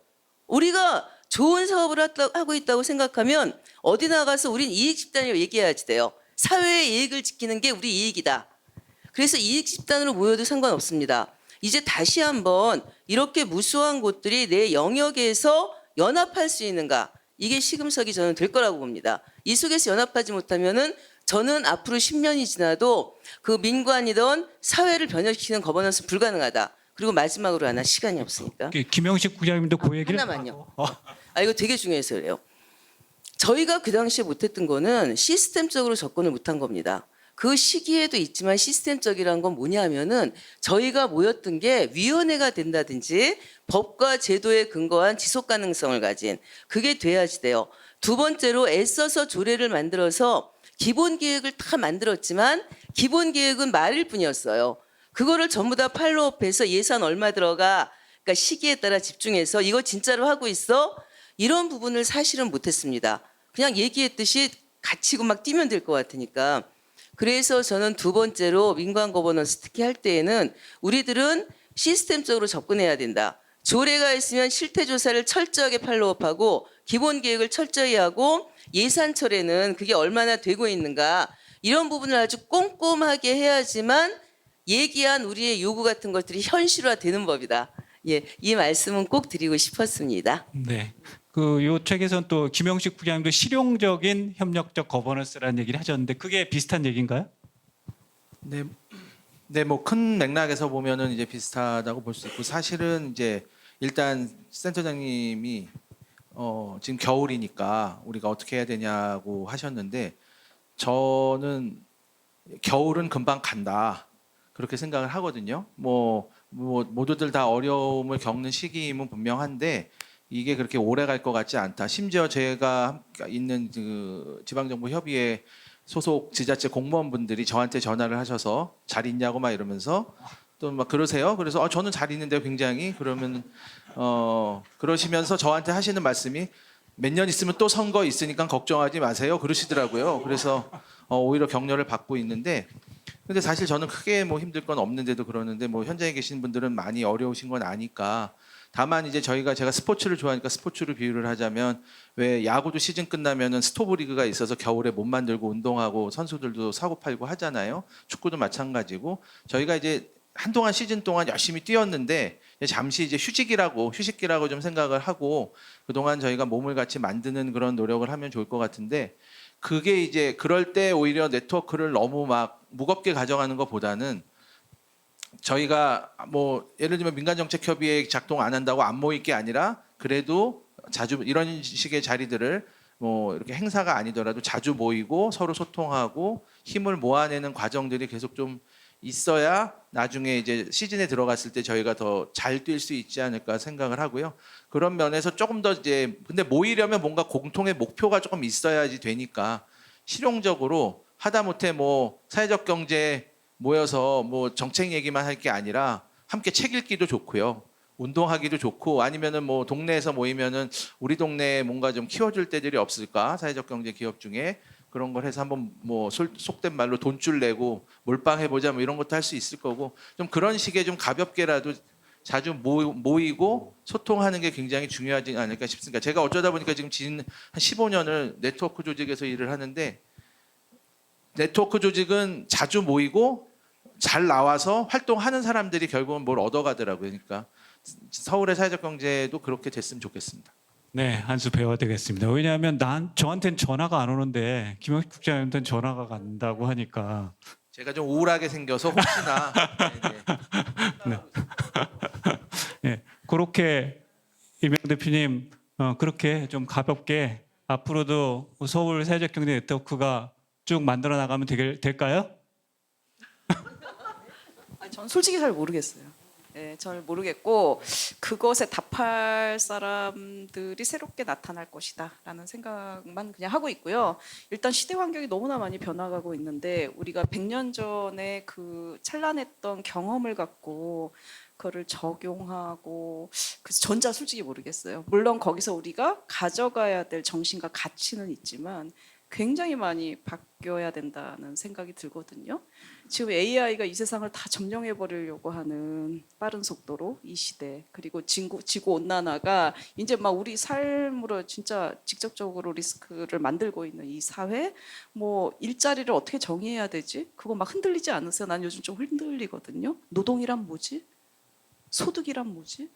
우리가 좋은 사업을 하고 있다고 생각하면 어디 나가서 우린 이익 집단이라고 얘기해야지 돼요. 사회의 이익을 지키는 게 우리 이익이다. 그래서 이익 집단으로 모여도 상관없습니다. 이제 다시 한번 이렇게 무수한 곳들이 내 영역에서 연합할 수 있는가 이게 시금석이 저는 될 거라고 봅니다. 이 속에서 연합하지 못하면은 저는 앞으로 10년이 지나도 그 민관이던 사회를 변혁시키는 거버넌스 불가능하다. 그리고 마지막으로 하나 시간이 없으니까 김영식 국장님도 그 얘기를 하나만요. 이거 되게 중요해서 그래요. 저희가 그 당시에 못했던 거는 시스템적으로 접근을 못한 겁니다. 그 시기에도 있지만 시스템적이라는 건 뭐냐면은 저희가 모였던 게 위원회가 된다든지 법과 제도에 근거한 지속 가능성을 가진 그게 돼야지 돼요. 두 번째로 애써서 조례를 만들어서 기본 계획을 다 만들었지만 기본 계획은 말일 뿐이었어요. 그거를 전부 다 팔로우업해서 예산 얼마 들어가 그러니까 시기에 따라 집중해서 이거 진짜로 하고 있어? 이런 부분을 사실은 못했습니다. 그냥 얘기했듯이 갇히고 막 뛰면 될 것 같으니까. 그래서 저는 두 번째로 민관 거버넌스 특히 할 때에는 우리들은 시스템적으로 접근해야 된다. 조례가 있으면 실태 조사를 철저하게 팔로우업하고 기본 계획을 철저히 하고 예산철에는 그게 얼마나 되고 있는가 이런 부분을 아주 꼼꼼하게 해야지만 얘기한 우리의 요구 같은 것들이 현실화되는 법이다. 예, 이 말씀은 꼭 드리고 싶었습니다. 네. 그 요 책에서는 또 김영식 국장님도 실용적인 협력적 거버넌스라는 얘기를 하셨는데 그게 비슷한 얘기인가요? 네, 뭐 큰 맥락에서 보면은 이제 비슷하다고 볼 수 있고 사실은 이제 일단 센터장님이 지금 겨울이니까 우리가 어떻게 해야 되냐고 하셨는데 저는 겨울은 금방 간다 그렇게 생각을 하거든요. 뭐 모두들 다 어려움을 겪는 시기임은 분명한데 이게 그렇게 오래 갈 것 같지 않다. 심지어 제가 있는 그 지방정부협의회 소속 지자체 공무원분들이 저한테 전화를 하셔서 잘 있냐고 막 이러면서 또 막 그러세요. 그래서 저는 잘 있는데 굉장히 그러면 그러시면서 저한테 하시는 말씀이 몇 년 있으면 또 선거 있으니까 걱정하지 마세요. 그러시더라고요. 그래서 오히려 격려를 받고 있는데 근데 사실 저는 크게 뭐 힘들 건 없는데도 그러는데 뭐 현장에 계신 분들은 많이 어려우신 건 아니까 다만 이제 제가 스포츠를 좋아하니까 스포츠를 비유를 하자면 왜 야구도 시즌 끝나면은 스토브 리그가 있어서 겨울에 못 만들고 운동하고 선수들도 사고 팔고 하잖아요. 축구도 마찬가지고 저희가 이제 한동안 시즌 동안 열심히 뛰었는데 잠시 이제 휴식기라고 좀 생각을 하고 그동안 저희가 몸을 같이 만드는 그런 노력을 하면 좋을 것 같은데 그게 이제 그럴 때 오히려 네트워크를 너무 막 무겁게 가져가는 것보다는 저희가 뭐 예를 들면 민간정책협의회 작동 안 한다고 안 모일 게 아니라 그래도 자주 이런 식의 자리들을 뭐 이렇게 행사가 아니더라도 자주 모이고 서로 소통하고 힘을 모아내는 과정들이 계속 좀 있어야 나중에 이제 시즌에 들어갔을 때 저희가 더 잘 뛸 수 있지 않을까 생각을 하고요. 그런 면에서 조금 더 이제 근데 모이려면 뭔가 공통의 목표가 조금 있어야지 되니까 실용적으로 하다못해 뭐 사회적 경제 모여서 뭐 정책 얘기만 할 게 아니라 함께 책 읽기도 좋고요. 운동하기도 좋고 아니면은 뭐 동네에서 모이면은 우리 동네에 뭔가 좀 키워줄 때들이 없을까? 사회적 경제 기업 중에 그런 걸 해서 한번 뭐 속된 말로 돈줄 내고 몰빵해 보자 뭐 이런 것도 할 수 있을 거고 좀 그런 식의 좀 가볍게라도 자주 모이고 소통하는 게 굉장히 중요하지 않을까 싶습니다. 제가 어쩌다 보니까 지금 한 15년을 네트워크 조직에서 일을 하는데 네트워크 조직은 자주 모이고 잘 나와서 활동하는 사람들이 결국은 뭘 얻어가더라고요. 그러니까 서울의 사회적 경제도 그렇게 됐으면 좋겠습니다. 네, 한 수 배워야 되겠습니다. 왜냐하면 저한테는 전화가 안 오는데 김영식 국장님한테는 전화가 간다고 하니까 제가 좀 우울하게 생겨서 혹시나 네. 네, 그렇게 이명 대표님 그렇게 좀 가볍게 앞으로도 서울 사회적 경제 네트워크가 쭉 만들어 나가면 될까요? 전 솔직히 잘 모르겠어요. 네, 잘 모르겠고 그것에 답할 사람들이 새롭게 나타날 것이다라는 생각만 그냥 하고 있고요. 일단 시대 환경이 너무나 많이 변화가고 있는데 우리가 100년 전에 그 찬란했던 경험을 갖고 그거를 적용하고 그래서 전자 솔직히 모르겠어요. 물론 거기서 우리가 가져가야 될 정신과 가치는 있지만 굉장히 많이 바뀌어야 된다는 생각이 들거든요. 지금 AI가 이 세상을 다 점령해 버리려고 하는 빠른 속도로 이 시대 그리고 지구 온난화가 이제 막 우리 삶으로 진짜 직접적으로 리스크를 만들고 있는 이 사회 뭐 일자리를 어떻게 정의해야 되지? 그거 막 흔들리지 않으세요? 난 요즘 좀 흔들리거든요. 노동이란 뭐지? 소득이란 뭐지?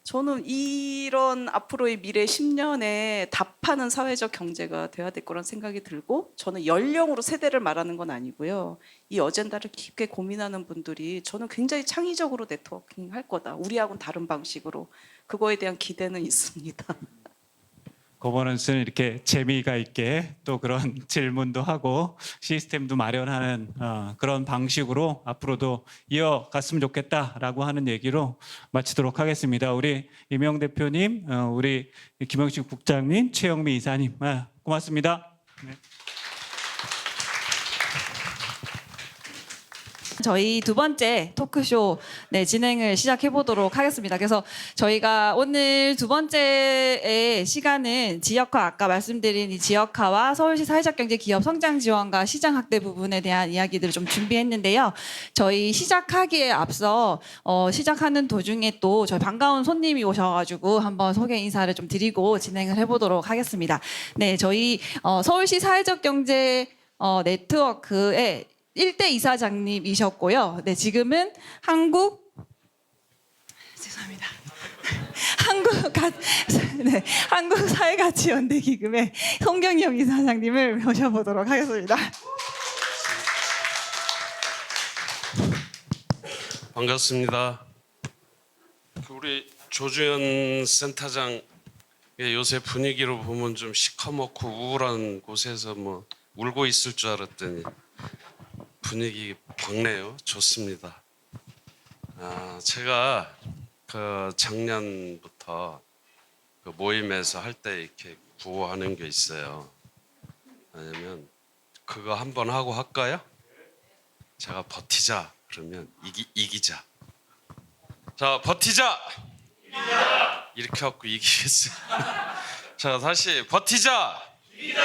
저는 이런 앞으로의 미래 10년에 답하는 사회적 경제가 돼야 될 거란 생각이 들고, 저는 연령으로 세대를 말하는 건 아니고요. 이 어젠다를 깊게 고민하는 분들이 저는 굉장히 창의적으로 네트워킹 할 거다. 우리하고는 다른 방식으로. 그거에 대한 기대는 있습니다. 거버넌스는 이렇게 재미가 있게 또 그런 질문도 하고 시스템도 마련하는 그런 방식으로 앞으로도 이어갔으면 좋겠다라고 하는 얘기로 마치도록 하겠습니다. 우리 이명 대표님, 우리 김영식 국장님, 최영미 이사님, 고맙습니다. 네. 저희 두 번째 토크쇼 진행을 시작해 보도록 하겠습니다. 그래서 저희가 오늘 두 번째의 시간은 지역화, 아까 말씀드린 이 지역화와 서울시 사회적 경제 기업 성장 지원과 시장 확대 부분에 대한 이야기들을 좀 준비했는데요. 저희 시작하기에 앞서 시작하는 도중에 또 저희 반가운 손님이 오셔가지고 한번 소개 인사를 좀 드리고 진행을 해보도록 하겠습니다. 네, 저희 서울시 사회적 경제 네트워크의 1대 이사장님이셨고요. 네, 지금은 한국사회가치연대기금의 송경영 이사장님을 모셔보도록 하겠습니다. 반갑습니다. 우리 조주현 센터장 요새 분위기로 보면 좀 시커멓고 우울한 곳에서 뭐 울고 있을 줄 알았더니 분위기 밝네요. 좋습니다. 제가 그 작년부터 그 모임에서 할 때 이렇게 구호하는 게 있어요. 왜냐면 그거 한번 하고 할까요? 제가 버티자 그러면 이기자. 자, 버티자. 이렇게 갖고 이기겠어요. 자, 다시 버티자. 네.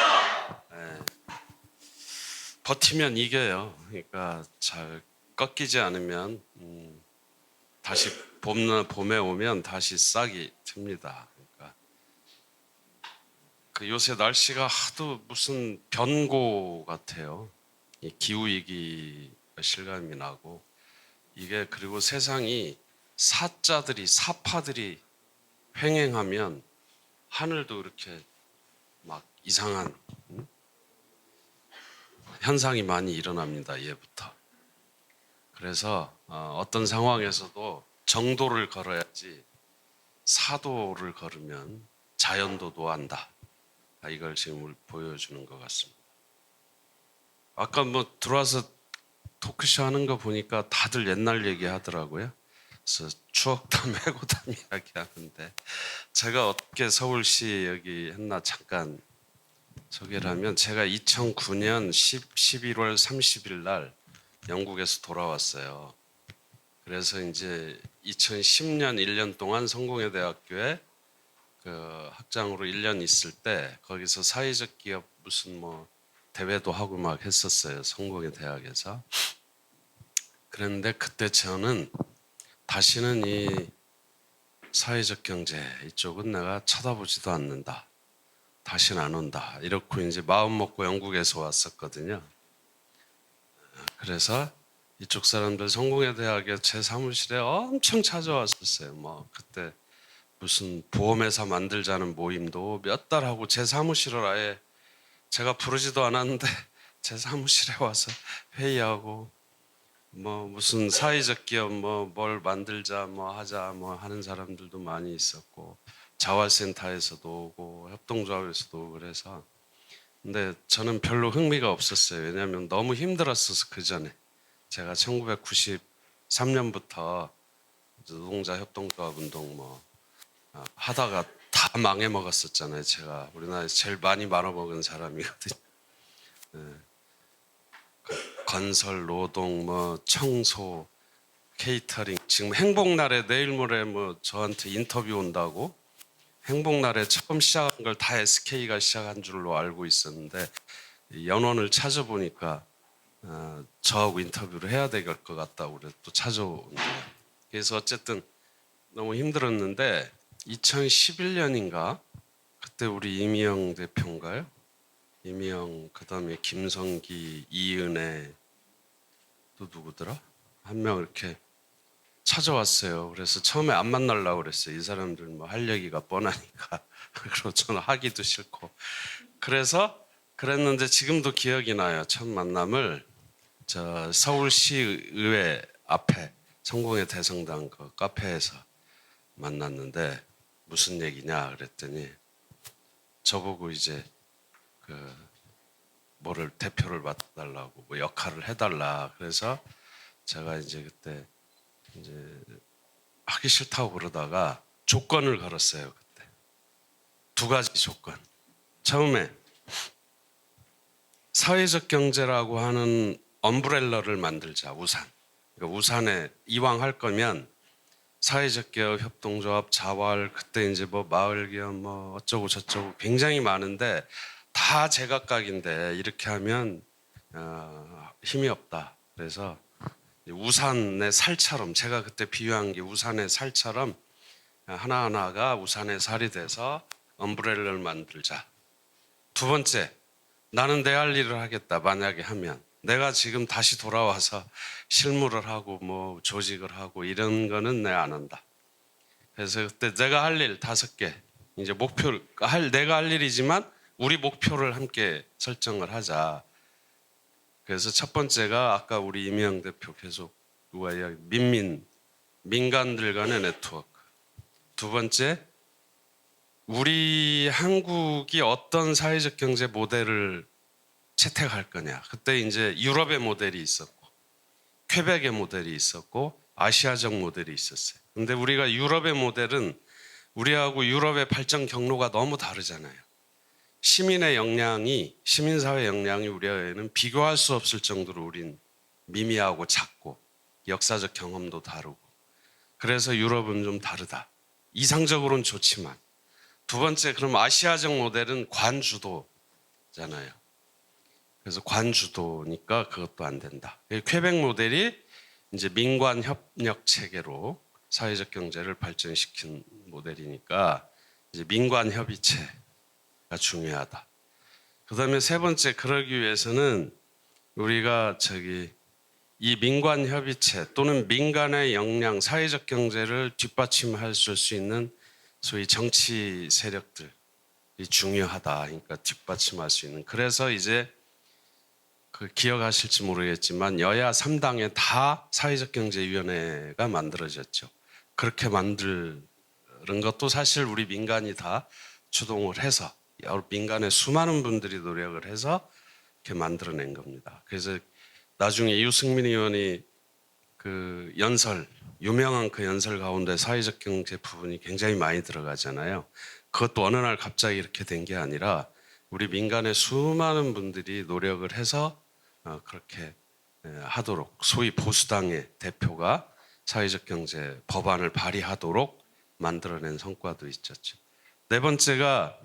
버티면 이겨요. 그러니까 잘 꺾이지 않으면 다시 봄에 오면 다시 싹이 듭니다. 그러니까 그 요새 날씨가 하도 무슨 변고 같아요. 이 기후 위기가 실감이 나고 이게 그리고 세상이 사파들이 횡행하면 하늘도 이렇게 막 이상한 현상이 많이 일어납니다. 예부터. 그래서 어떤 상황에서도 정도를 걸어야지 사도를 걸으면 자연도 노한다. 이걸 지금 보여주는 것 같습니다. 아까 뭐 들어와서 토크쇼 하는 거 보니까 다들 옛날 얘기 하더라고요. 그래서 추억담, 해고담 이야기 하는데 제가 어떻게 서울시 여기 했나 잠깐 소개를 하면 제가 2009년 11월 30일 날 영국에서 돌아왔어요. 그래서 이제 2010년 1년 동안 성공회대학교에 그 학장으로 1년 있을 때 거기서 사회적 기업 무슨 뭐 대회도 하고 막 했었어요. 성공회대학에서. 그런데 그때 저는 다시는 이 사회적 경제 이쪽은 내가 쳐다보지도 않는다. 다시는 안 온다. 이렇고 이제 마음 먹고 영국에서 왔었거든요. 그래서 이쪽 사람들 성공회대학에 제 사무실에 엄청 찾아왔었어요. 뭐 그때 무슨 보험회사 만들자는 모임도 몇 달 하고 제 사무실을 아예 제가 부르지도 않았는데 제 사무실에 와서 회의하고 뭐 무슨 사회적 기업 뭐 뭘 만들자 뭐 하자 뭐 하는 사람들도 많이 있었고 자활센터에서도 오고 협동조합에서도 오고 그래서 근데 저는 별로 흥미가 없었어요. 왜냐하면 너무 힘들었어서 그 전에 제가 1993년부터 노동자 협동조합 운동 뭐 하다가 다 망해 먹었었잖아요. 제가 우리나라에서 제일 많이 말아먹은 사람이거든요. 네. 건설, 노동, 뭐 청소, 케이터링. 지금 행복날에 내일 모레 뭐 저한테 인터뷰 온다고. 행복날에 처음 시작한 걸 다 SK가 시작한 줄로 알고 있었는데 연원을 찾아보니까 저하고 인터뷰를 해야 될 것 같다고 그래 또 찾아온대요. 그래서 어쨌든 너무 힘들었는데 2011년인가 그때 우리 이미영 대표인가요? 이미영 그다음에 김성기, 이은혜 또 누구더라? 한 명 이렇게 찾아왔어요. 그래서 처음에 안 만나려고 그랬어요. 이 사람들 뭐 할 얘기가 뻔하니까. 그리고 저는 하기도 싫고. 그래서 그랬는데 지금도 기억이 나요. 첫 만남을 저 서울시 의회 앞에 성공의 대성당 그 카페에서 만났는데 무슨 얘기냐 그랬더니 저보고 이제 그 뭐를 대표를 맡아달라고 뭐 역할을 해달라. 그래서 제가 이제 그때 이제 하기 싫다고 그러다가 조건을 걸었어요. 그때 2가지 조건. 처음에 사회적 경제라고 하는 엄브렐러를 만들자. 우산. 그러니까 우산에 이왕 할 거면 사회적 기업 협동조합 자활 그때 이제 뭐 마을 기업 뭐 어쩌고 저쩌고 굉장히 많은데 다 제각각인데 이렇게 하면 힘이 없다. 그래서 우산의 살처럼 제가 그때 비유한 게 우산의 살처럼 하나하나가 우산의 살이 돼서 엄브렐러를 만들자. 2번째, 나는 내 할 일을 하겠다. 만약에 하면 내가 지금 다시 돌아와서 실무를 하고 뭐 조직을 하고 이런 거는 내가 안 한다. 그래서 그때 내가 할 일 5개 이제 목표를 내가 할 일이지만 우리 목표를 함께 설정을 하자. 그래서 첫 번째가 아까 우리 이명 대표 계속 누가 이야기 민간들 간의 네트워크. 2번째, 우리 한국이 어떤 사회적 경제 모델을 채택할 거냐. 그때 이제 유럽의 모델이 있었고 퀘벡의 모델이 있었고 아시아적 모델이 있었어요. 근데 우리가 유럽의 모델은 우리하고 유럽의 발전 경로가 너무 다르잖아요. 시민의 역량이 시민사회 역량이 우리와는 비교할 수 없을 정도로 우린 미미하고 작고 역사적 경험도 다르고 그래서 유럽은 좀 다르다. 이상적으로는 좋지만 2번째 그럼 아시아적 모델은 관주도잖아요. 그래서 관주도니까 그것도 안 된다. 퀘벡 모델이 이제 민관 협력 체계로 사회적 경제를 발전시킨 모델이니까 이제 민관 협의체가 중요하다. 그다음에 3번째 그러기 위해서는 우리가 이 민관 협의체 또는 민간의 역량, 사회적 경제를 뒷받침할 수 있는 소위 정치 세력들이 중요하다. 그러니까 뒷받침할 수 있는. 그래서 이제 기억하실지 모르겠지만 여야 3당에 다 사회적경제위원회가 만들어졌죠. 그렇게 만드는 것도 사실 우리 민간이 다 주동을 해서 민간의 수많은 분들이 노력을 해서 이렇게 만들어낸 겁니다. 그래서 나중에 유승민 의원이 그 연설, 유명한 그 연설 가운데 사회적 경제 부분이 굉장히 많이 들어가잖아요. 그것도 어느 날 갑자기 이렇게 된 게 아니라 우리 민간의 수많은 분들이 노력을 해서 그렇게 하도록 소위 보수당의 대표가 사회적 경제 법안을 발의하도록 만들어낸 성과도 있었죠. 4번째가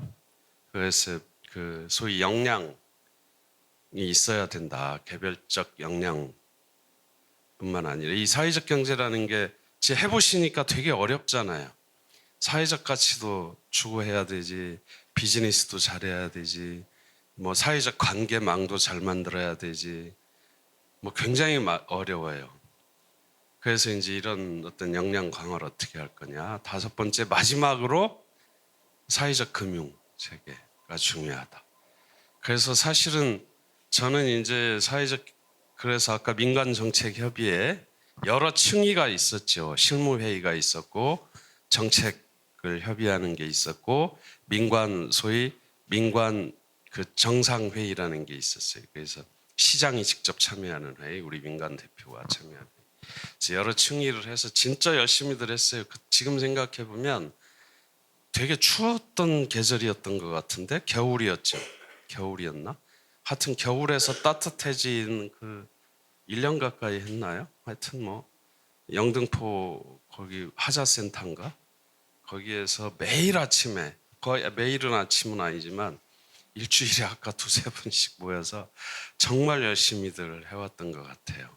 그래서 그 소위 역량이 있어야 된다. 개별적 역량뿐만 아니라 이 사회적 경제라는 게 해보시니까 되게 어렵잖아요. 사회적 가치도 추구해야 되지, 비즈니스도 잘해야 되지, 뭐 사회적 관계망도 잘 만들어야 되지, 뭐 굉장히 어려워요. 그래서 이제 이런 어떤 역량 강화를 어떻게 할 거냐. 5번째 마지막으로 사회적 금융 체계가 중요하다. 그래서 사실은 저는 이제 그래서 아까 민간정책협의회 여러 층위가 있었죠. 실무회의가 있었고 정책을 협의하는 게 있었고 소위 민관 그 정상회의라는 게 있었어요. 그래서 시장이 직접 참여하는 회의, 우리 민간 대표가 참여하는 회의. 그래서 여러 층위를 해서 진짜 열심히들 했어요. 지금 생각해 보면 되게 추웠던 계절이었던 것 같은데 겨울이었죠. 겨울이었나? 하여튼 겨울에서 따뜻해진 그 1년 가까이 했나요? 하여튼 뭐 영등포 거기 하자센터인가? 거기에서 매일 아침에 거의 매일은 아침은 아니지만 일주일에 아까 2-3번씩 모여서 정말 열심히들 해왔던 것 같아요.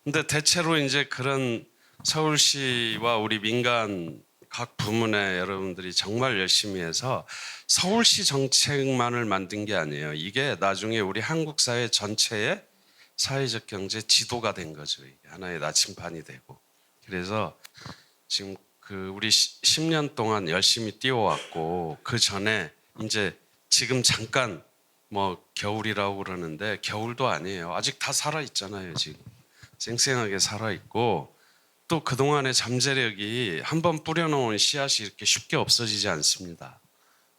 근데 대체로 이제 그런 서울시와 우리 민간 각 부문의 여러분들이 정말 열심히 해서 서울시 정책만을 만든 게 아니에요. 이게 나중에 우리 한국 사회 전체의 사회적 경제 지도가 된 거죠. 이게 하나의 나침반이 되고 그래서 지금 우리 10년 동안 열심히 뛰어왔고 그 전에 이제 지금 잠깐 뭐 겨울이라고 그러는데 겨울도 아니에요. 아직 다 살아 있잖아요. 지금 쌩쌩하게 살아 있고 또 그동안의 잠재력이 한번 뿌려놓은 씨앗이 이렇게 쉽게 없어지지 않습니다.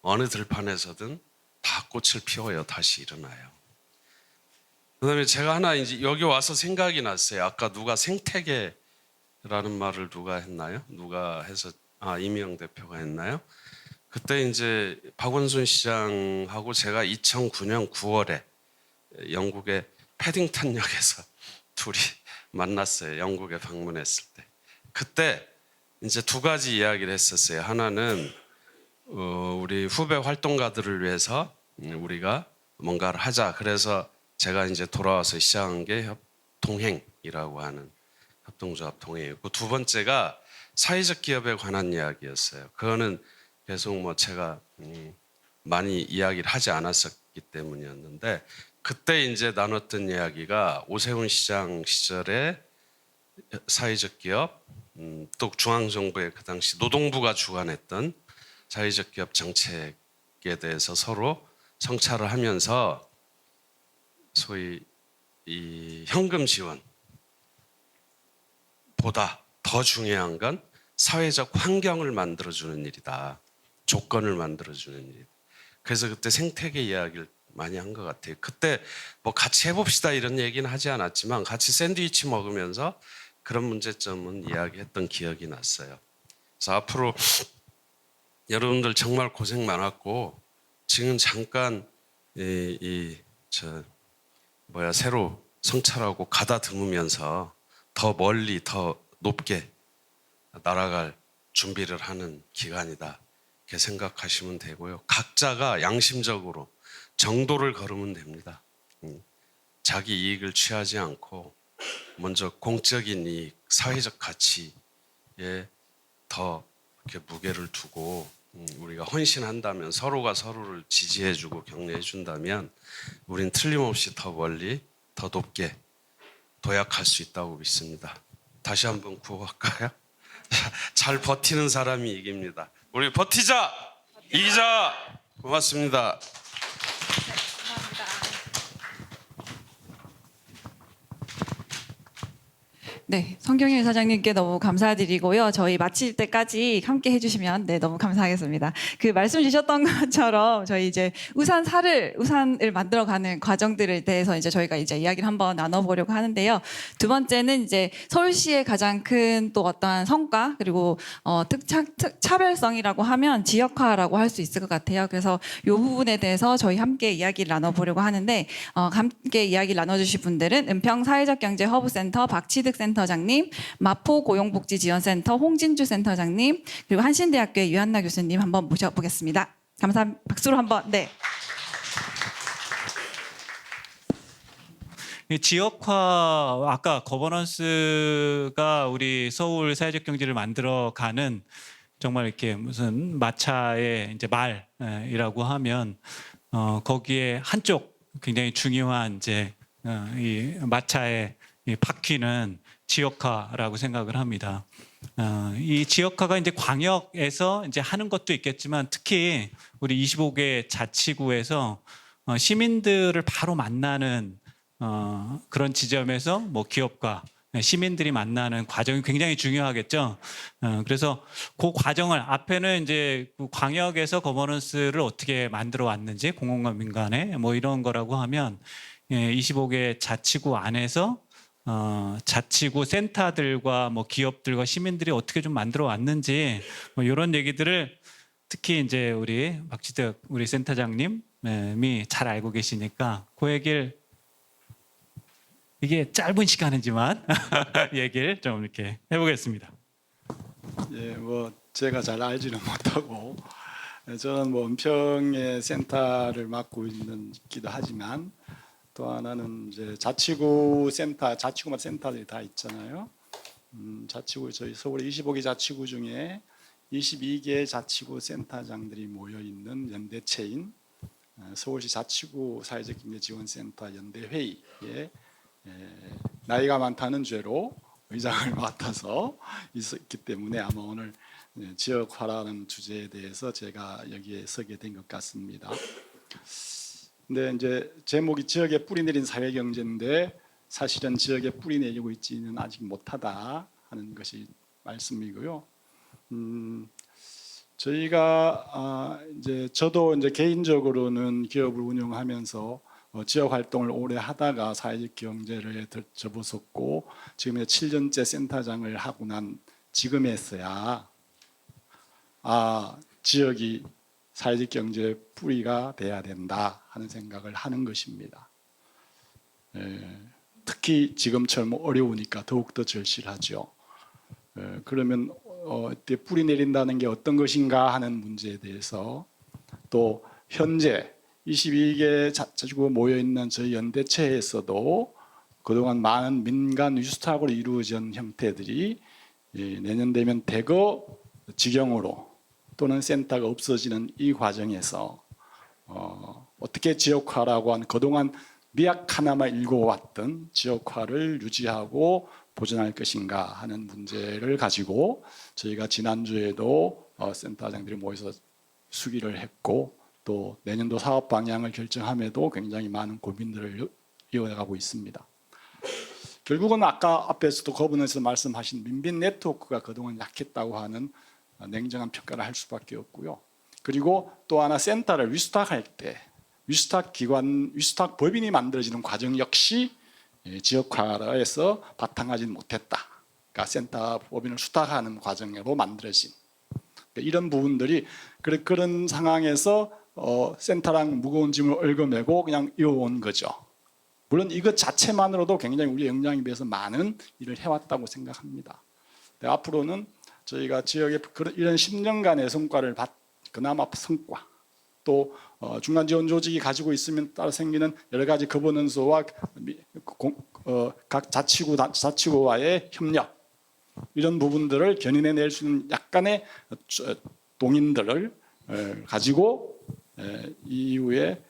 어느 들판에서든 다 꽃을 피워요. 다시 일어나요. 그다음에 제가 하나 이제 여기 와서 생각이 났어요. 아까 누가 생태계라는 말을 누가 했나요? 누가 해서 이미영 대표가 했나요? 그때 이제 박원순 시장하고 제가 2009년 9월에 영국의 패딩턴역에서 둘이 만났어요. 영국에 방문했을 때. 그때 이제 두 가지 이야기를 했었어요. 하나는 우리 후배 활동가들을 위해서 우리가 뭔가를 하자. 그래서 제가 이제 돌아와서 시작한 게 동행이라고 하는 협동조합 동행이었고 두 번째가 사회적 기업에 관한 이야기였어요. 그거는 계속 뭐 제가 많이 이야기를 하지 않았었기 때문이었는데 그때 이제 나눴던 이야기가 오세훈 시장 시절에 사회적 기업 또 중앙정부의 그 당시 노동부가 주관했던 사회적 기업 정책에 대해서 서로 성찰을 하면서 소위 이 현금 지원보다 더 중요한 건 사회적 환경을 만들어주는 일이다. 조건을 만들어주는 일. 그래서 그때 생태계 이야기를 많이 한 것 같아요. 그때 뭐 같이 해봅시다 이런 얘기는 하지 않았지만 같이 샌드위치 먹으면서 그런 문제점은 이야기했던 기억이 났어요. 그래서 앞으로 여러분들 정말 고생 많았고 지금 잠깐 새로 성찰하고 가다듬으면서 더 멀리 더 높게 날아갈 준비를 하는 기간이다. 이렇게 생각하시면 되고요. 각자가 양심적으로 정도를 걸으면 됩니다. 자기 이익을 취하지 않고 먼저 공적인 이익, 사회적 가치에 더 이렇게 무게를 두고 우리가 헌신한다면 서로가 서로를 지지해주고 격려해준다면 우린 틀림없이 더 멀리 더 높게 도약할 수 있다고 믿습니다. 다시 한번 구호할까요? 잘 버티는 사람이 이깁니다. 우리 버티자! 이기자! 고맙습니다. 네, 성경일 사장님께 너무 감사드리고요. 저희 마칠 때까지 함께 해주시면 너무 감사하겠습니다. 그 말씀 주셨던 것처럼 저희 이제 우산을 만들어가는 과정들에 대해서 이제 저희가 이제 이야기를 한번 나눠보려고 하는데요. 두 번째는 이제 서울시의 가장 큰 또 어떠한 성과 그리고 차별성이라고 하면 지역화라고 할 수 있을 것 같아요. 그래서 이 부분에 대해서 저희 함께 이야기를 나눠보려고 하는데 함께 이야기를 나눠주실 분들은 은평사회적경제허브센터 박치득 센터장님, 마포고용복지지원센터 홍진주 센터장님, 그리고 한신대학교의 유한나 교수님 한번 모셔보겠습니다. 감사합니다. 박수로 한번. 네. 지역화 아까 거버넌스가 우리 서울 사회적 경제를 만들어가는 정말 이렇게 무슨 마차의 이제 말이라고 하면 거기에 한쪽 굉장히 중요한 이제 이 마차의 이 바퀴는 지역화라고 생각을 합니다. 이 지역화가 이제 광역에서 이제 하는 것도 있겠지만 특히 우리 25개 자치구에서 시민들을 바로 만나는 그런 지점에서 뭐 기업과 시민들이 만나는 과정이 굉장히 중요하겠죠. 그래서 그 과정을 앞에는 이제 광역에서 거버넌스를 어떻게 만들어 왔는지 공공과 민간에 뭐 이런 거라고 하면 25개 자치구 안에서 자치구 센터들과 뭐 기업들과 시민들이 어떻게 좀 만들어 왔는지 뭐 이런 얘기들을 특히 이제 우리 박치득 우리 센터장님이 잘 알고 계시니까 그 얘기를 이게 짧은 시간이지만 얘기를 좀 이렇게 해보겠습니다. 예, 뭐 제가 잘 알지는 못하고 저는 뭐 은평의 센터를 맡고 있기도 하지만 또 하나는 이제 자치구 센터, 자치구마다 센터들이 다 있잖아요. 자치구 저희 서울 25개 자치구 중에 22개 자치구 센터장들이 모여 있는 연대체인 서울시 자치구 사회적 경제 지원센터 연대회의에 나이가 많다는 죄로 의장을 맡아서 있었기 때문에 아마 오늘 지역화라는 주제에 대해서 제가 여기에 서게 된 것 같습니다. 근데 이제 제목이 지역에 뿌리 내린 사회 경제인데 사실은 지역에 뿌리 내리고 있지는 아직 못하다 하는 것이 말씀이고요. 저희가 이제 저도 이제 개인적으로는 기업을 운영하면서 지역 활동을 오래 하다가 사회적 경제를 접어섰고 지금 7년째 센터장을 하고 난 지금에서야 지역이 사회적 경제의 뿌리가 돼야 된다 하는 생각을 하는 것입니다. 특히 지금처럼 어려우니까 더욱더 절실하죠. 그러면 뿌리 내린다는 게 어떤 것인가 하는 문제에 대해서 또 현재 22개 자치구가 모여있는 저희 연대체에서도 그동안 많은 민간 위수탁으로 이루어진 형태들이 내년 되면 대거 직영으로 또는 센터가 없어지는 이 과정에서 어떻게 지역화라고 한 그동안 미약 하나만 일궈왔던 지역화를 유지하고 보존할 것인가 하는 문제를 가지고 저희가 지난주에도 센터장들이 모여서 수기를 했고 또 내년도 사업 방향을 결정함에도 굉장히 많은 고민들을 이어가고 있습니다. 결국은 아까 앞에서도 거분에서 말씀하신 민빈 네트워크가 그동안 약했다고 하는 냉정한 평가를 할 수밖에 없고요. 그리고 또 하나 센터를 위수탁할 때 위수탁 법인이 만들어지는 과정 역시 지역화에서 바탕하지 못했다. 그러니까 센터 법인을 수탁하는 과정으로 만들어진 이런 부분들이 그런 상황에서 센터랑 무거운 짐을 얽어매고 그냥 이어온 거죠. 물론 이것 자체만으로도 굉장히 우리 역량에 비해서 많은 일을 해왔다고 생각합니다. 앞으로는 저희가 지역의 이런 10년간의 성과를 그나마 성과 또 중간 지원 조직이 가지고 있으면 따라 생기는 여러 가지 거버넌스와 각 자치구와의 협력 이런 부분들을 견인해낼 수 있는 약간의 동인들을 가지고 이후에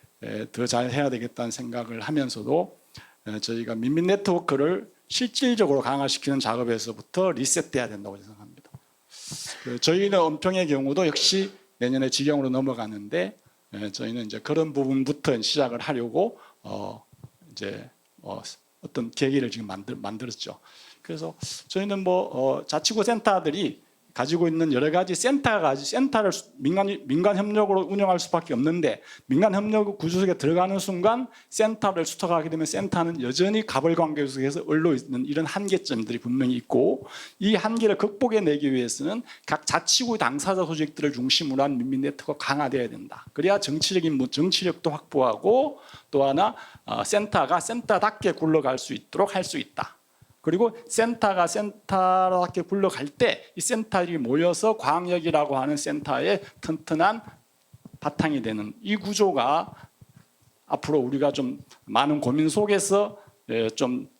더 잘 해야 되겠다는 생각을 하면서도 저희가 민민 네트워크를 실질적으로 강화시키는 작업에서부터 리셋돼야 된다고 생각합니다. 저희는 은평의 경우도 역시 내년에 직영으로 넘어가는데 저희는 이제 그런 부분부터 시작을 하려고 이제 어떤 계기를 지금 만들었죠. 그래서 저희는 자치구 센터들이 가지고 있는 여러 가지 센터를 민간 협력으로 운영할 수밖에 없는데 민간 협력 구조 속에 들어가는 순간 센터를 수탁하게 되면 센터는 여전히 가벌관계 속에서 얼려 있는 이런 한계점들이 분명히 있고 이 한계를 극복해내기 위해서는 각 자치구 당사자 조직들을 중심으로 한 민민 네트워크가 강화돼야 된다. 그래야 정치력도 확보하고 또 하나 센터가 센터답게 굴러갈 수 있도록 할 수 있다. 그리고 센터가 센터답게 굴러갈 때 이 센터들이 모여서 광역이라고 하는 센터의 튼튼한 바탕이 되는 이 구조가 앞으로 우리가 좀 많은 고민 속에서 좀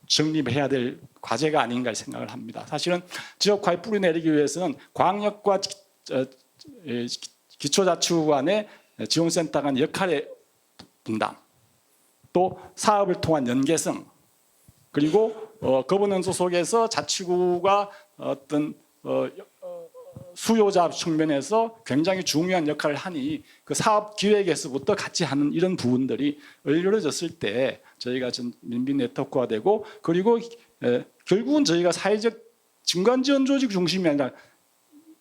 정립해야 될 과제가 아닌가 생각을 합니다. 사실은 지역화에 뿌리 내리기 위해서는 광역과 기초자치구 간의 지원센터 간 역할의 분담 또 사업을 통한 연계성 그리고 거버넌스 속에서 자치구가 어떤 수요자 측면에서 굉장히 중요한 역할을 하니 그 사업 기획에서부터 같이 하는 이런 부분들이 이루어졌을 때 저희가 민빈 네트워크가 되고 그리고 결국은 저희가 사회적 중간 지원 조직 중심이 아니라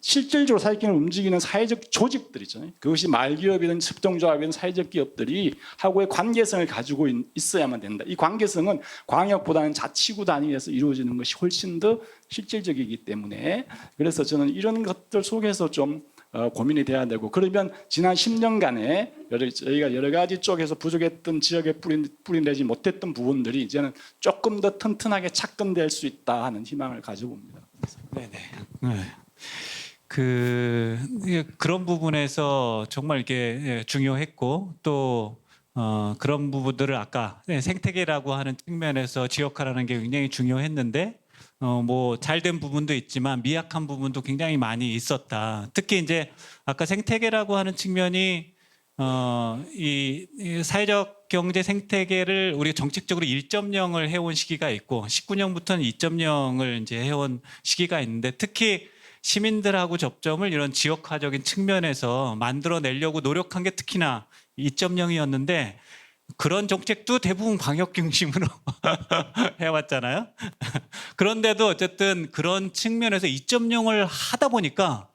실질적으로 사회경을 움직이는 사회적 조직들 있잖아요. 그것이 말기업이든 협동조합이든 사회적 기업들이 하고의 관계성을 가지고 있어야만 된다. 이 관계성은 광역보다는 자치구 단위에서 이루어지는 것이 훨씬 더 실질적이기 때문에 그래서 저는 이런 것들 속에서 좀 고민이 돼야 되고 그러면 지난 10년간에 저희가 여러 가지 쪽에서 부족했던 지역에 뿌리 내지 못했던 부분들이 이제는 조금 더 튼튼하게 착근될 수 있다 하는 희망을 가지고 옵니다. 네네. 네. 그런 부분에서 정말 이게 중요했고 또 그런 부분들을 아까 생태계라고 하는 측면에서 지역화라는 게 굉장히 중요했는데 뭐 잘된 부분도 있지만 미약한 부분도 굉장히 많이 있었다. 특히 이제 아까 생태계라고 하는 측면이 이 사회적 경제 생태계를 우리가 정책적으로 1.0을 해온 시기가 있고 19년부터는 2.0을 이제 해온 시기가 있는데 특히 시민들하고 접점을 이런 지역화적인 측면에서 만들어내려고 노력한 게 특히나 2.0이었는데 그런 정책도 대부분 방역 중심으로 해왔잖아요. 그런데도 어쨌든 그런 측면에서 2.0을 하다 보니까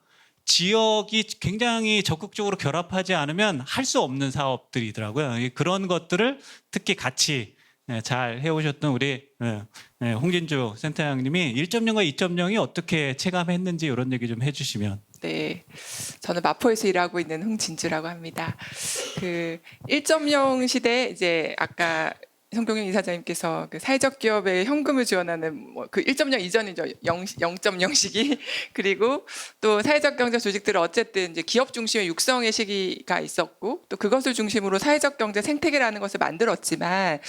지역이 굉장히 적극적으로 결합하지 않으면 할 수 없는 사업들이더라고요. 그런 것들을 특히 같이 잘 해오셨던 우리 홍진주 센터장님이 1.0과 2.0이 어떻게 체감했는지 이런 얘기 좀 해주시면. 네, 저는 마포에서 일하고 있는 홍진주라고 합니다. 그 1.0 시대 이제 아까 성동영 이사장님께서 그 사회적 기업에 현금을 지원하는 그 1.0 이전이죠. 0.0 시기. 그리고 또 사회적 경제 조직들은 어쨌든 이제 기업 중심의 육성의 시기가 있었고 또 그것을 중심으로 사회적 경제 생태계라는 것을 만들었지만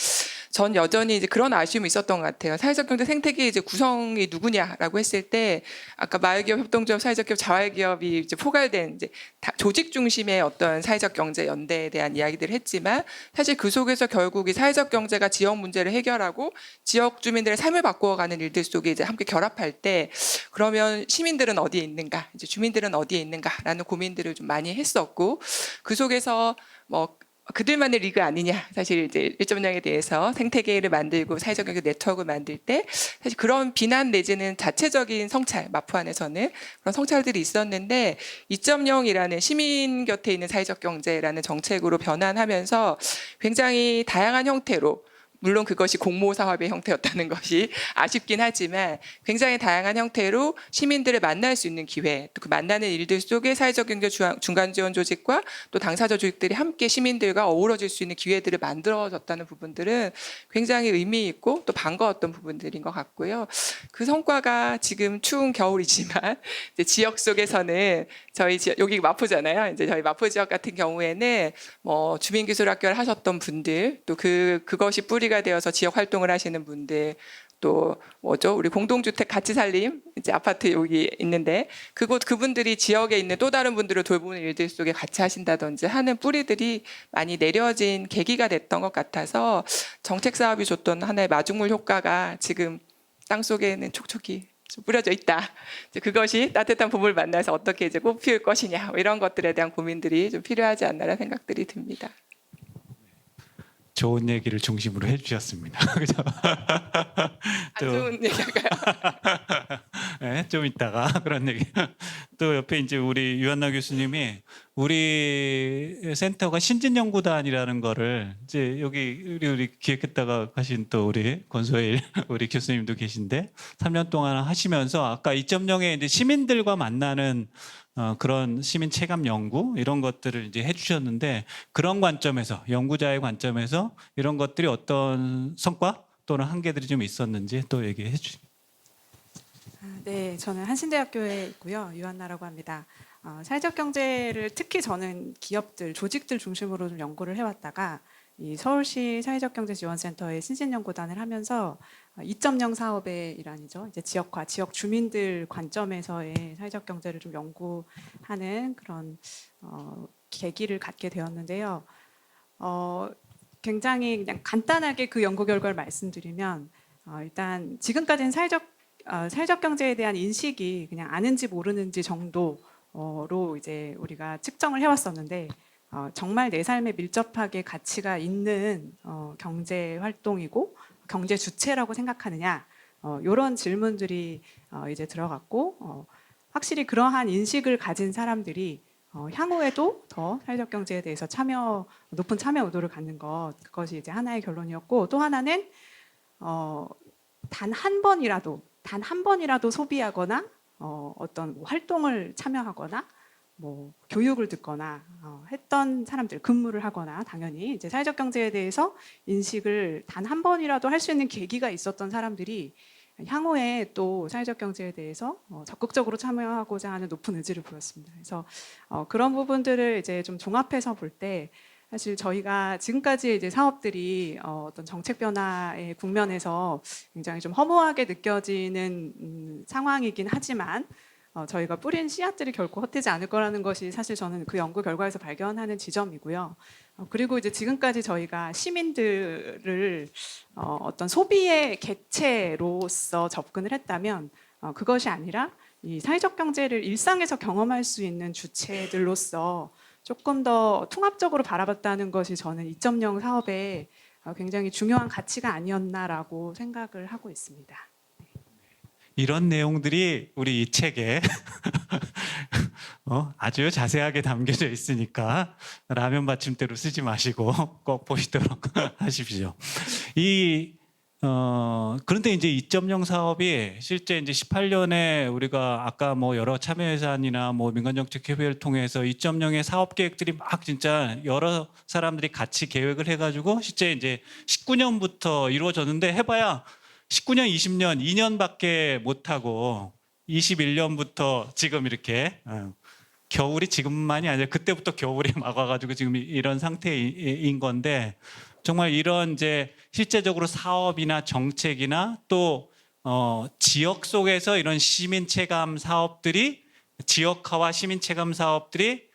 전 여전히 이제 그런 아쉬움이 있었던 것 같아요. 사회적 경제 생태계 이제 구성이 누구냐라고 했을 때 아까 마을기업, 협동조합, 사회적 기업, 자활기업이 이제 포괄된 이제 조직 중심의 어떤 사회적 경제 연대에 대한 이야기들을 했지만 사실 그 속에서 결국 이 사회적 경제가 지역 문제를 해결하고 지역 주민들의 삶을 바꾸어가는 일들 속에 이제 함께 결합할 때 그러면 시민들은 어디에 있는가, 이제 주민들은 어디에 있는가라는 고민들을 좀 많이 했었고 그 속에서 뭐 그들만의 리그 아니냐. 사실 이제 1.0에 대해서 생태계를 만들고 사회적 경제 네트워크를 만들 때 사실 그런 비난 내지는 자체적인 성찰, 마포 안에서는 그런 성찰들이 있었는데 2.0이라는 시민 곁에 있는 사회적 경제라는 정책으로 변환하면서 굉장히 다양한 형태로 물론 그것이 공모 사업의 형태였다는 것이 아쉽긴 하지만 굉장히 다양한 형태로 시민들을 만날 수 있는 기회, 또 그 만나는 일들 속에 사회적 경제 중간 지원 조직과 또 당사자 조직들이 함께 시민들과 어우러질 수 있는 기회들을 만들어졌다는 부분들은 굉장히 의미 있고 또 반가웠던 부분들인 것 같고요. 그 성과가 지금 추운 겨울이지만 이제 지역 속에서는 저희 지역, 여기 마포잖아요. 이제 저희 마포 지역 같은 경우에는 뭐 주민기술학교를 하셨던 분들, 또 그것이 뿌리가 되어서 지역 활동을 하시는 분들, 또 뭐죠? 우리 공동주택 같이 살림 이제 아파트 여기 있는데 그분들이 지역에 있는 또 다른 분들을 돌보는 일들 속에 같이 하신다든지 하는 뿌리들이 많이 내려진 계기가 됐던 것 같아서 정책 사업이 줬던 하나의 마중물 효과가 지금 땅 속에는 촉촉이 좀 뿌려져 있다. 이제 그것이 따뜻한 봄을 만나서 어떻게 이제 꽃피울 것이냐 이런 것들에 대한 고민들이 좀 필요하지 않나라는 생각들이 듭니다. 좋은 얘기를 중심으로 해주셨습니다. 그죠? 안 좋은 얘기할까요? 네, 좀 이따가 그런 얘기. 또 옆에 이제 우리 유한나 교수님이 우리 센터가 신진연구단이라는 거를 이제 여기 우리 기획했다가 가신 또 우리 권소일 우리 교수님도 계신데 3년 동안 하시면서 아까 2.0에 이제 시민들과 만나는 그런 시민 체감 연구 이런 것들을 이제 해주셨는데 그런 관점에서 연구자의 관점에서 이런 것들이 어떤 성과 또는 한계들이 좀 있었는지 또 얘기해 주시죠. 네, 저는 한신대학교에 있고요. 유한나라고 합니다. 사회적 경제를 특히 저는 기업들, 조직들 중심으로 좀 연구를 해왔다가 이 서울시 사회적경제지원센터의 신진연구단을 하면서 2.0 사업의 일환이죠. 이제 지역화, 지역 주민들 관점에서의 사회적 경제를 좀 연구하는 그런 계기를 갖게 되었는데요. 굉장히 그냥 간단하게 그 연구 결과를 말씀드리면 일단 지금까지는 사회적 경제에 대한 인식이 그냥 아는지 모르는지 정도로 이제 우리가 측정을 해왔었는데 정말 내 삶에 밀접하게 가치가 있는 경제 활동이고 경제 주체라고 생각하느냐 이런 질문들이 이제 들어갔고 확실히 그러한 인식을 가진 사람들이 향후에도 더 사회적 경제에 대해서 높은 참여 의도를 갖는 그것이 이제 하나의 결론이었고 또 하나는 단 한 번이라도 소비하거나 어떤 활동을 참여하거나 뭐 교육을 듣거나 했던 사람들, 근무를 하거나 당연히 이제 사회적 경제에 대해서 인식을 단 한 번이라도 할 수 있는 계기가 있었던 사람들이 향후에 또 사회적 경제에 대해서 적극적으로 참여하고자 하는 높은 의지를 보였습니다. 그래서 그런 부분들을 이제 좀 종합해서 볼 때 사실 저희가 지금까지 이제 사업들이 어떤 정책 변화의 국면에서 굉장히 좀 허무하게 느껴지는 상황이긴 하지만 저희가 뿌린 씨앗들이 결코 헛되지 않을 거라는 것이 사실 저는 그 연구 결과에서 발견하는 지점이고요. 그리고 이제 지금까지 저희가 시민들을 어떤 소비의 객체로서 접근을 했다면 그것이 아니라 이 사회적 경제를 일상에서 경험할 수 있는 주체들로서 조금 더 통합적으로 바라봤다는 것이 저는 2.0 사업의 굉장히 중요한 가치가 아니었나라고 생각을 하고 있습니다. 이런 내용들이 우리 이 책에 아주 자세하게 담겨져 있으니까 라면 받침대로 쓰지 마시고 꼭 보시도록 하십시오. 그런데 이제 2.0 사업이 실제 이제 18년에 우리가 아까 뭐 여러 참여예산이나 뭐 민간정책협의회를 통해서 2.0의 사업 계획들이 막 진짜 여러 사람들이 같이 계획을 해가지고 실제 이제 19년부터 이루어졌는데 해봐야 19년, 20년, 2년밖에 못하고 21년부터 지금 이렇게 겨울이 지금만이 아니라 그때부터 겨울이 막 와가지고 지금 이런 상태인 건데 정말 이런 이제 실제적으로 사업이나 정책이나 또 지역 속에서 이런 시민 체감 사업들이 지역화와 시민 체감 사업들이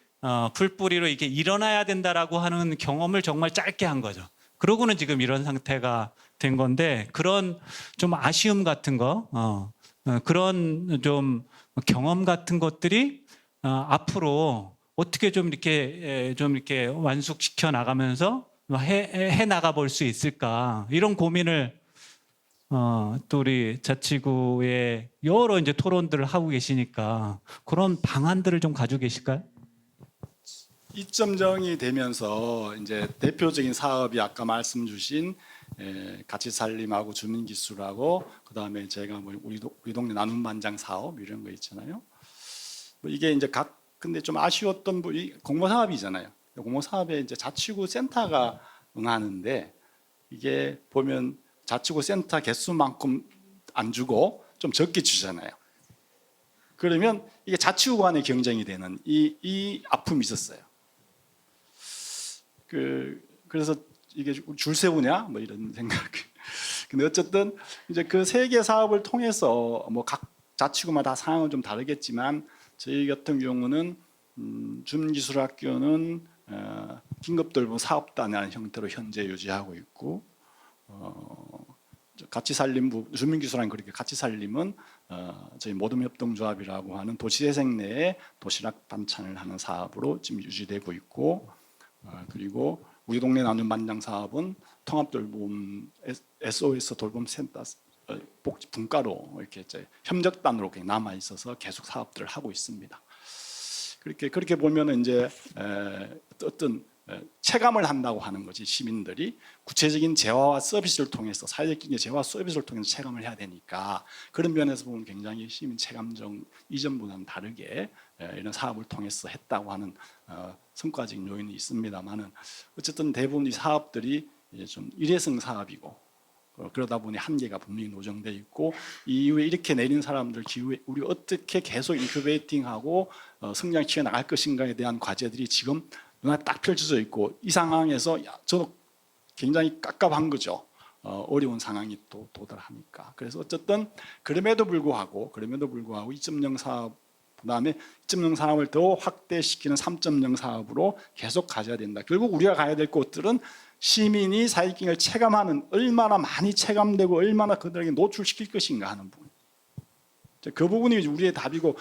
풀뿌리로 이게 일어나야 된다라고 하는 경험을 정말 짧게 한 거죠. 그러고는 지금 이런 상태가 된 건데 그런 좀 아쉬움 같은 거, 그런 좀 경험 같은 것들이 앞으로 어떻게 좀 이렇게 완숙시켜 나가면서 해 나가 볼 수 있을까 이런 고민을 또 우리 자치구의 여러 이제 토론들을 하고 계시니까 그런 방안들을 좀 가지고 계실까요? 2.0이 되면서 이제 대표적인 사업이 아까 말씀 주신 같이 살림하고 주민기술하고 그다음에 제가 뭐 우리 동네 나눔 반장 사업 이런 거 있잖아요. 뭐 이게 이제 근데 좀 아쉬웠던 부분이 공모 사업이잖아요. 공모 사업에 이제 자치구 센터가 응하는데 이게 보면 자치구 센터 개수만큼 안 주고 좀 적게 주잖아요. 그러면 이게 자치구 간의 경쟁이 되는 이 아픔이 있었어요. 그래서 이게 줄 세우냐 뭐 이런 생각. 근데 어쨌든 이제 그 세 개 사업을 통해서 뭐 각 자치구마다 상황은 좀 다르겠지만 저희 같은 경우는 주민기술학교는 긴급돌봄 사업단이라는 형태로 현재 유지하고 있고 같이살림부 주민기술학교 그렇게 같이살림은 저희 모둠협동조합이라고 하는 도시재생 내에 도시락 반찬을 하는 사업으로 지금 유지되고 있고 그리고 우리 동네 나눔 반장 사업은 통합돌봄 SOS 돌봄센터 복지 분과로 이렇게 이제 협력단으로 남아 있어서 계속 사업들을 하고 있습니다. 그렇게 보면은 이제 어떤 체감을 한다고 하는 거지 시민들이 구체적인 재화와 서비스를 통해서 사회적인 재화 서비스를 통해서 체감을 해야 되니까 그런 면에서 보면 굉장히 시민 체감적 이전보다는 다르게 이런 사업을 통해서 했다고 하는 성과적인 요인이 있습니다만은 어쨌든 대부분 이 사업들이 이제 좀 일회성 사업이고 그러다 보니 한계가 분명히 노정돼 있고 이후에 이렇게 내린 사람들 기후에 우리 어떻게 계속 인큐베이팅하고 성장시켜 나갈 것인가에 대한 과제들이 지금 눈에 딱 펼쳐져 있고 이 상황에서 저도 굉장히 깝깝한 거죠. 어려운 상황이 또 도달하니까. 그래서 어쨌든 그럼에도 불구하고 2.0 사업 그다음에 2.0 사업을 더 확대시키는 3.0 사업으로 계속 가져야 된다. 결국 우리가 가야 될 곳들은 시민이 사회기능을 체감하는 얼마나 많이 체감되고 얼마나 그들에게 노출시킬 것인가 하는 부분. 그 부분이 우리의 답이고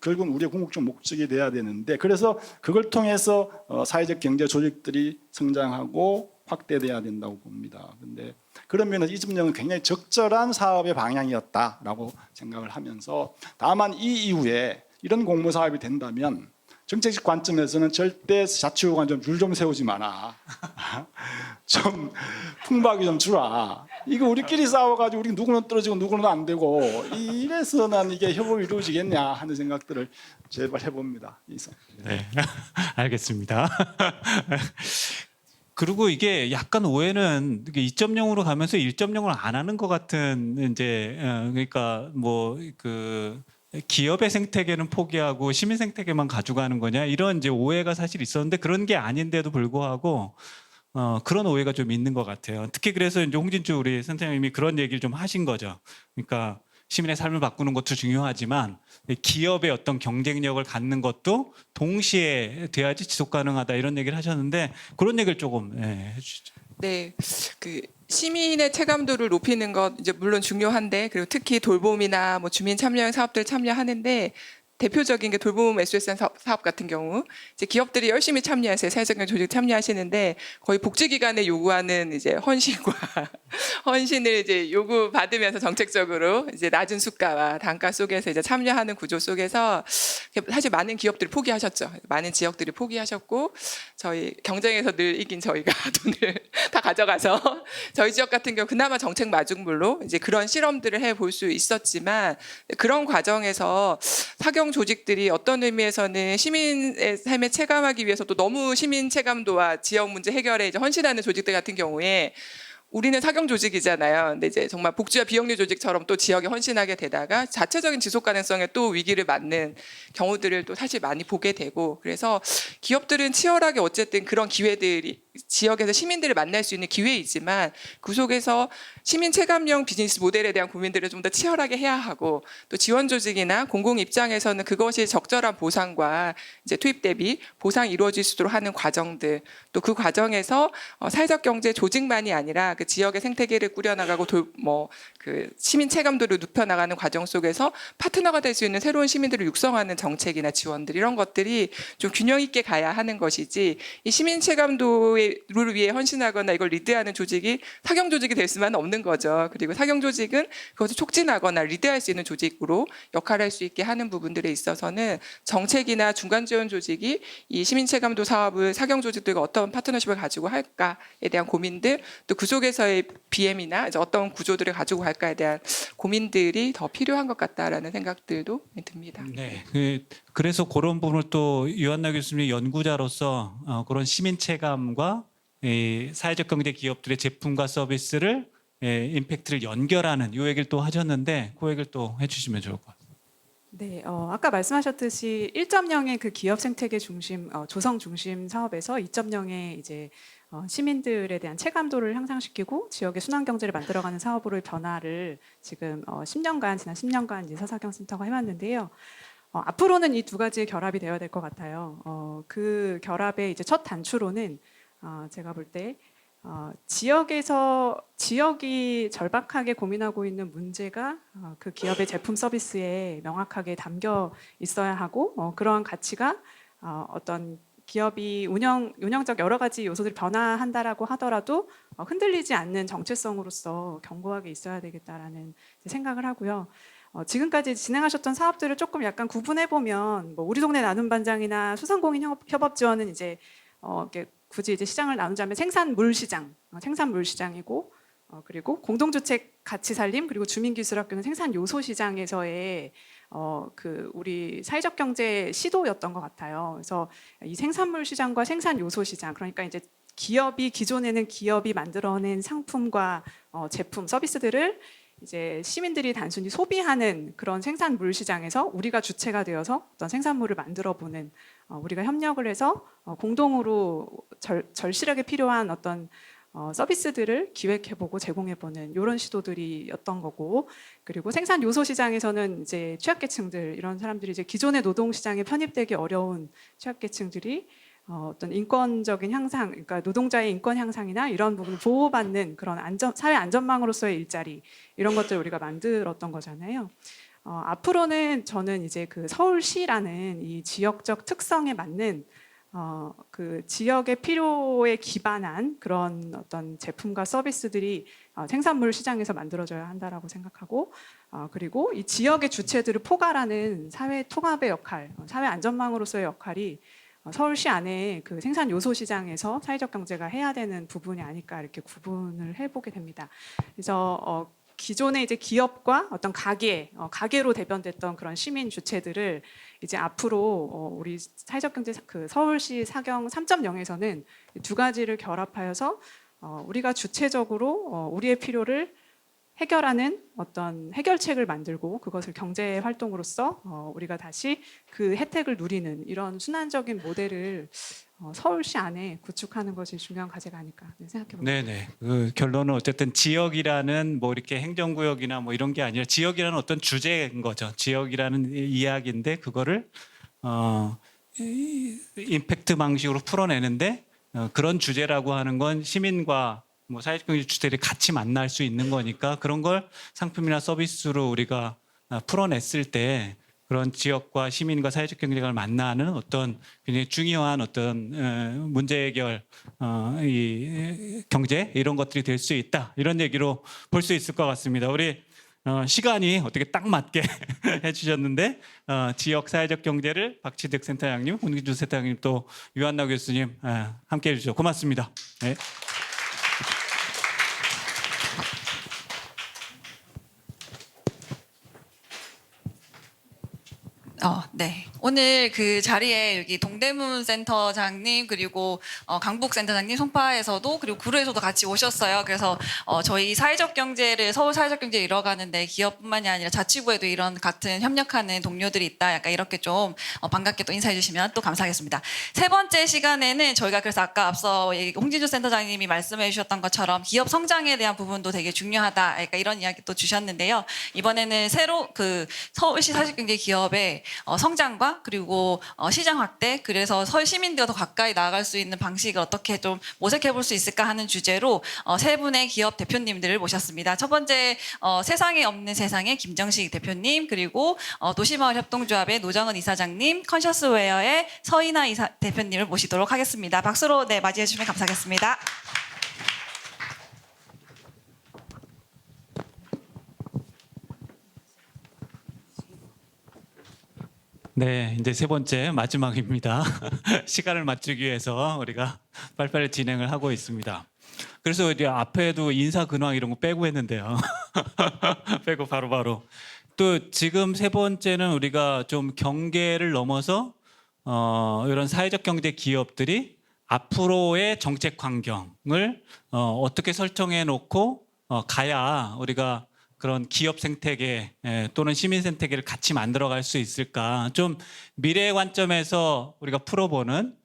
결국은 우리의 궁극적 목적이 돼야 되는데 그래서 그걸 통해서 사회적 경제 조직들이 성장하고 확대돼야 된다고 봅니다. 그런데 그런 면에서 2.0은 굉장히 적절한 사업의 방향이었다라고 생각을 하면서 다만 이 이후에 이런 공모 사업이 된다면 정책적 관점에서는 절대 자치구가 좀 줄 좀 세우지 마라. 좀 풍박이 좀 주라. 이거 우리끼리 싸워가지고 우리 누구는 떨어지고 누구는 안 되고 이래서는 이게 협업이 이루어지겠냐 하는 생각들을 제발 해봅니다. 네, 알겠습니다. 그리고 이게 약간 오해는 2.0으로 가면서 1.0을 안 하는 것 같은 이제 그러니까 뭐 그 기업의 생태계는 포기하고 시민 생태계만 가져가는 거냐 이런 이제 오해가 사실 있었는데 그런 게 아닌데도 불구하고 그런 오해가 좀 있는 것 같아요. 특히 그래서 이제 홍진주 우리 선생님이 그런 얘기를 좀 하신 거죠. 그러니까 시민의 삶을 바꾸는 것도 중요하지만 기업의 어떤 경쟁력을 갖는 것도 동시에 돼야지 지속 가능하다 이런 얘기를 하셨는데 그런 얘기를 조금 해주시죠. 네, 그 시민의 체감도를 높이는 것 이제 물론 중요한데 그리고 특히 돌봄이나 뭐 주민 참여형 사업들 참여하는데 대표적인 게 돌봄 SSN 사업 같은 경우 이제 기업들이 열심히 참여하세요. 사회적 조직 참여하시는데 거의 복지기관에 요구하는 이제 헌신과 헌신을 이제 요구받으면서 정책적으로 이제 낮은 수가와 단가 속에서 이제 참여하는 구조 속에서 사실 많은 기업들이 포기하셨죠. 많은 지역들이 포기하셨고 저희 경쟁에서 늘 이긴 저희가 돈을 다 가져가서 저희 지역 같은 경우 그나마 정책 마중물로 이제 그런 실험들을 해볼 수 있었지만 그런 과정에서 사경 조직들이 어떤 의미에서는 시민의 삶에 체감하기 위해서 또 너무 시민 체감도와 지역 문제 해결에 이제 헌신하는 조직들 같은 경우에 우리는 사경 조직이잖아요. 근데 이제 정말 복지와 비영리 조직처럼 또 지역에 헌신하게 되다가 자체적인 지속 가능성에 또 위기를 맞는 경우들을 또 사실 많이 보게 되고 그래서 기업들은 치열하게 어쨌든 그런 기회들이 지역에서 시민들을 만날 수 있는 기회이지만 그 속에서 시민 체감형 비즈니스 모델에 대한 고민들을 좀 더 치열하게 해야 하고 또 지원 조직이나 공공 입장에서는 그것이 적절한 보상과 이제 투입 대비 보상이 이루어질 수 있도록 하는 과정들 또 그 과정에서 사회적 경제 조직만이 아니라 그 지역의 생태계를 꾸려나가고 그 시민 체감도를 눕혀나가는 과정 속에서 파트너가 될 수 있는 새로운 시민들을 육성하는 정책이나 지원들 이런 것들이 좀 균형 있게 가야 하는 것이지 이 시민 체감도를 위해 헌신하거나 이걸 리드하는 조직이 사경 조직이 될 수만 없는 거죠. 그리고 사경 조직은 그것을 촉진하거나 리드할 수 있는 조직으로 역할을 할 수 있게 하는 부분들에 있어서는 정책이나 중간 지원 조직이 이 시민 체감도 사업을 사경 조직들과 어떤 파트너십을 가지고 할까에 대한 고민들 또 그 속에서의 BM이나 이제 어떤 구조들을 가지고 갈까에 대한 고민들이 더 필요한 것 같다라는 생각들도 듭니다. 네. 그래서 그런 부분을 또 유한나 교수님의 연구자로서 그런 시민 체감과 사회적 경제 기업들의 제품과 서비스를 임팩트를 연결하는 이 얘기를 또 하셨는데 그 얘기를 또 해주시면 좋을 것 같아요. 네, 아까 말씀하셨듯이 1.0의 그 기업 생태계 중심, 조성 중심 사업에서 2.0의 이제 시민들에 대한 체감도를 향상시키고 지역의 순환 경제를 만들어가는 사업으로의 변화를 지금 지난 10년간 이제 서사경 센터가 해왔는데요. 앞으로는 이 두 가지의 결합이 되어야 될 것 같아요. 그 결합의 이제 첫 단추로는 제가 볼 때 지역이 절박하게 고민하고 있는 문제가 그 기업의 제품 서비스에 명확하게 담겨 있어야 하고 그러한 가치가 어떤 기업이 운영적 여러 가지 요소들이 변화한다라고 하더라도 흔들리지 않는 정체성으로서 견고하게 있어야 되겠다라는 생각을 하고요. 지금까지 진행하셨던 사업들을 조금 약간 구분해 보면 뭐 우리 동네 나눔 반장이나 소상공인 협업 지원은 이제 이렇게 굳이 이제 시장을 나누자면 생산물 시장이고 그리고 공동주택 가치 살림 그리고 주민기술학교는 생산 요소 시장에서의 그 우리 사회적 경제 시도였던 것 같아요. 그래서 이 생산물 시장과 생산 요소 시장 그러니까 이제 기존에는 기업이 만들어낸 상품과 제품 서비스들을 이제 시민들이 단순히 소비하는 그런 생산물 시장에서 우리가 주체가 되어서 어떤 생산물을 만들어 보는 우리가 협력을 해서 공동으로 절실하게 필요한 어떤 서비스들을 기획해보고 제공해보는 이런 시도들이었던 거고 그리고 생산 요소 시장에서는 이제 취약계층들 이런 사람들이 이제 기존의 노동 시장에 편입되기 어려운 취약계층들이 어떤 인권적인 향상, 그러니까 노동자의 인권 향상이나 이런 부분을 보호받는 그런 사회 안전망으로서의 일자리 이런 것들 우리가 만들었던 거잖아요. 앞으로는 저는 이제 그 서울시라는 이 지역적 특성에 맞는 그 지역의 필요에 기반한 그런 어떤 제품과 서비스들이 생산물 시장에서 만들어져야 한다라고 생각하고 그리고 이 지역의 주체들을 포괄하는 사회 통합의 역할, 사회 안전망으로서의 역할이 서울시 안에 그 생산 요소 시장에서 사회적 경제가 해야 되는 부분이 아닐까 이렇게 구분을 해보게 됩니다. 그래서 기존의 이제 기업과 어떤 가게로 대변됐던 그런 시민 주체들을 이제 앞으로 우리 사회적 경제 그 서울시 사경 3.0에서는 두 가지를 결합하여서 우리가 주체적으로 우리의 필요를 해결하는 어떤 해결책을 만들고 그것을 경제 활동으로서 우리가 다시 그 혜택을 누리는 이런 순환적인 모델을 서울시 안에 구축하는 것이 중요한 과제가 아닐까 생각해 봅니다. 네네. 그 결론은 어쨌든 지역이라는 뭐 이렇게 행정구역이나 뭐 이런 게 아니라 지역이라는 어떤 주제인 거죠. 지역이라는 이야기인데 그거를 임팩트 방식으로 풀어내는데 그런 주제라고 하는 건 시민과 뭐 사회적 주체들이 같이 만날 수 있는 거니까 그런 걸 상품이나 서비스로 우리가 풀어냈을 때 그런 지역과 시민과 사회적 경제가 만나는 어떤 굉장히 중요한 어떤 문제 해결, 이 경제 이런 것들이 될 수 있다 이런 얘기로 볼 수 있을 것 같습니다. 우리 시간이 어떻게 딱 맞게 해주셨는데 지역 사회적 경제를 박치득 센터장님, 홍진주 센터장님 또 유한나 교수님 함께해 주셔서 고맙습니다. 네. 네. 오늘 그 자리에 여기 동대문 센터장님 그리고 강북 센터장님 송파에서도 그리고 구로에서도 같이 오셨어요. 그래서 저희 사회적 경제를 서울 사회적 경제를 이뤄가는데 기업뿐만이 아니라 자치구에도 이런 같은 협력하는 동료들이 있다. 약간 이렇게 좀 반갑게 또 인사해 주시면 또 감사하겠습니다. 세 번째 시간에는 저희가 그래서 아까 앞서 홍진주 센터장님이 말씀해 주셨던 것처럼 기업 성장에 대한 부분도 되게 중요하다. 그러니까 이런 이야기 또 주셨는데요. 이번에는 새로 그 서울시 사회적 경제 기업의 성장과 그리고 시장 확대 그래서 서울 시민들과 더 가까이 나아갈 수 있는 방식을 어떻게 좀 모색해 볼 수 있을까 하는 주제로 세 분의 기업 대표님들을 모셨습니다. 첫 번째 세상에 없는 세상의 김정식 대표님 그리고 도시마을 협동조합의 노정은 이사장님 컨셔스웨어의 서인아 대표님을 모시도록 하겠습니다. 박수로 맞이해 주시면 감사하겠습니다. 네, 이제 세 번째 마지막입니다. 시간을 맞추기 위해서 우리가 빨리빨리 진행을 하고 있습니다. 그래서 이제 앞에도 인사 근황 이런 거 빼고 했는데요. 빼고 바로바로. 또 지금 세 번째는 우리가 좀 경계를 넘어서 이런 사회적 경제 기업들이 앞으로의 정책 환경을 어떻게 설정해 놓고 가야 우리가 그런 기업 생태계 또는 시민 생태계를 같이 만들어갈 수 있을까? 좀 미래의 관점에서 우리가 풀어보는.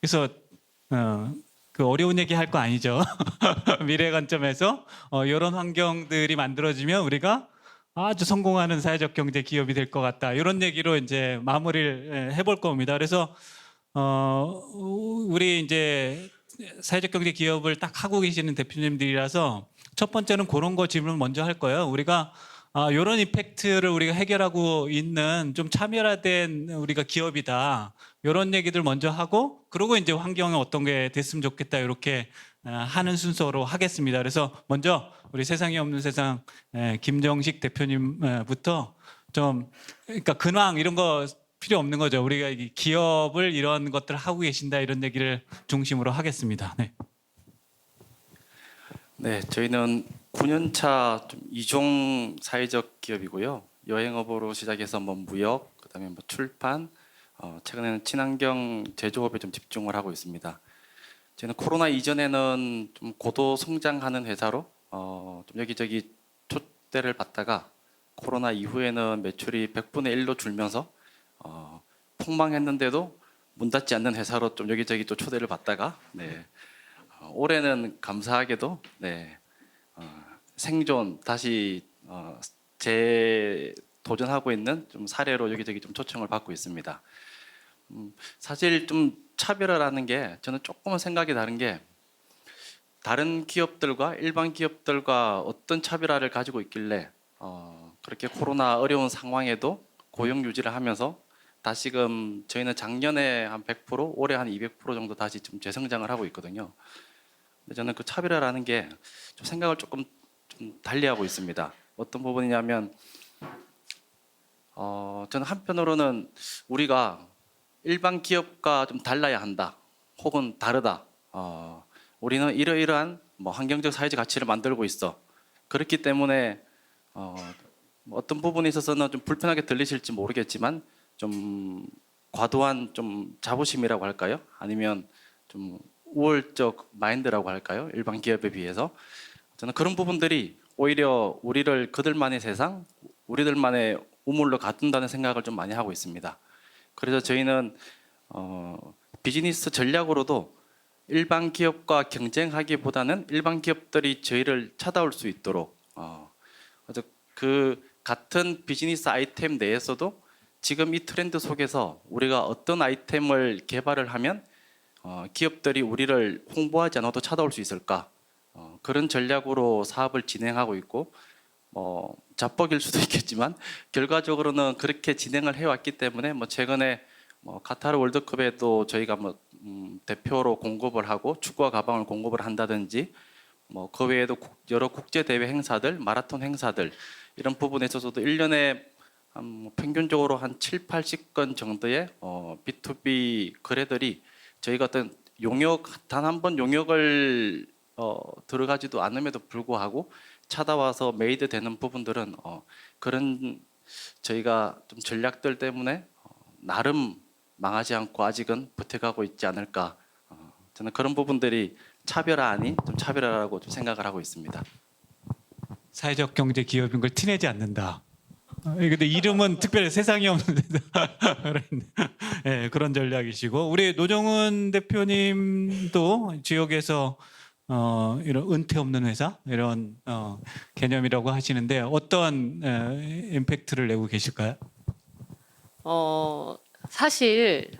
그래서 그 어려운 얘기 할 거 아니죠. 미래의 관점에서 이런 환경들이 만들어지면 우리가 아주 성공하는 사회적 경제 기업이 될 것 같다. 이런 얘기로 이제 마무리를 해볼 겁니다. 그래서 우리 이제 사회적 경제 기업을 딱 하고 계시는 대표님들이라서 첫 번째는 그런 거 질문 먼저 할 거예요. 우리가 이런 임팩트를 우리가 해결하고 있는 좀 차별화된 우리가 기업이다. 이런 얘기들 먼저 하고 그리고 이제 환경이 어떤 게 됐으면 좋겠다. 이렇게 하는 순서로 하겠습니다. 그래서 먼저 우리 세상에 없는 세상 김정식 대표님부터 좀 그러니까 근황 이런 거 필요 없는 거죠. 우리가 이 기업을 이런 것들을 하고 계신다 이런 얘기를 중심으로 하겠습니다. 네. 네, 저희는 9년차 좀 이종 사회적 기업이고요. 여행업으로 시작해서 뭐 무역, 그다음에 뭐 출판, 최근에는 친환경 제조업에 좀 집중을 하고 있습니다. 저희는 코로나 이전에는 좀 고도 성장하는 회사로 좀 여기저기 초대를 받다가 코로나 이후에는 매출이 100분의 1로 줄면서 폭망했는데도 문 닫지 않는 회사로 좀 여기저기 또 초대를 받다가 네. 올해는 감사하게도 네, 생존 다시 재도전하고 있는 좀 사례로 여기저기 좀 초청을 받고 있습니다. 사실 좀 차별화라는 게 저는 조금은 생각이 다른 게 다른 기업들과 일반 기업들과 어떤 차별화를 가지고 있길래 그렇게 코로나 어려운 상황에도 고용 유지를 하면서 다시금 저희는 작년에 한 100%, 올해 한 200% 정도 다시 좀 재성장을 하고 있거든요. 근데 저는 그 차별화라는 게 좀 생각을 조금 좀 달리하고 있습니다. 어떤 부분이냐면 저는 한편으로는 우리가 일반 기업과 좀 달라야 한다, 혹은 다르다. 우리는 이러이러한 뭐 환경적 사회적 가치를 만들고 있어. 그렇기 때문에 어떤 부분에 있어서는 좀 불편하게 들리실지 모르겠지만 좀 과도한 좀 자부심이라고 할까요? 아니면 좀 우월적 마인드라고 할까요? 일반 기업에 비해서 저는 그런 부분들이 오히려 우리를 그들만의 세상, 우리들만의 우물로 가둔다는 생각을 좀 많이 하고 있습니다. 그래서 저희는 비즈니스 전략으로도 일반 기업과 경쟁하기보다는 일반 기업들이 저희를 찾아올 수 있도록 그래서 그 같은 비즈니스 아이템 내에서도 지금 이 트렌드 속에서 우리가 어떤 아이템을 개발을 하면 기업들이 우리를 홍보하지 않아도 찾아올 수 있을까 그런 전략으로 사업을 진행하고 있고 자뻑일 수도 있겠지만 결과적으로는 그렇게 진행을 해왔기 때문에 최근에 카타르 월드컵에도 저희가 대표로 공급을 하고 축구화 가방을 공급을 한다든지 그 외에도 여러 국제 대회 행사들, 마라톤 행사들 이런 부분에 있어서도 1년에 평균적으로 한 7, 80건 정도의 B2B 거래들이 저희가 어떤 용역 단 한 번 용역을 들어가지도 않음에도 불구하고 찾아와서 메이드 되는 부분들은 그런 저희가 좀 전략들 때문에 나름 망하지 않고 아직은 버텨가고 있지 않을까. 저는 그런 부분들이 차별화 아닌 좀 차별화라고 좀 생각을 하고 있습니다. 사회적 경제 기업인 걸 티내지 않는다. 근데 이름은 특별히 세상에 없는 네, 그런 전략이시고 우리 노정은 대표님도 지역에서 이런 은퇴 없는 회사 이런 개념이라고 하시는데 어떤 임팩트를 내고 계실까요? 사실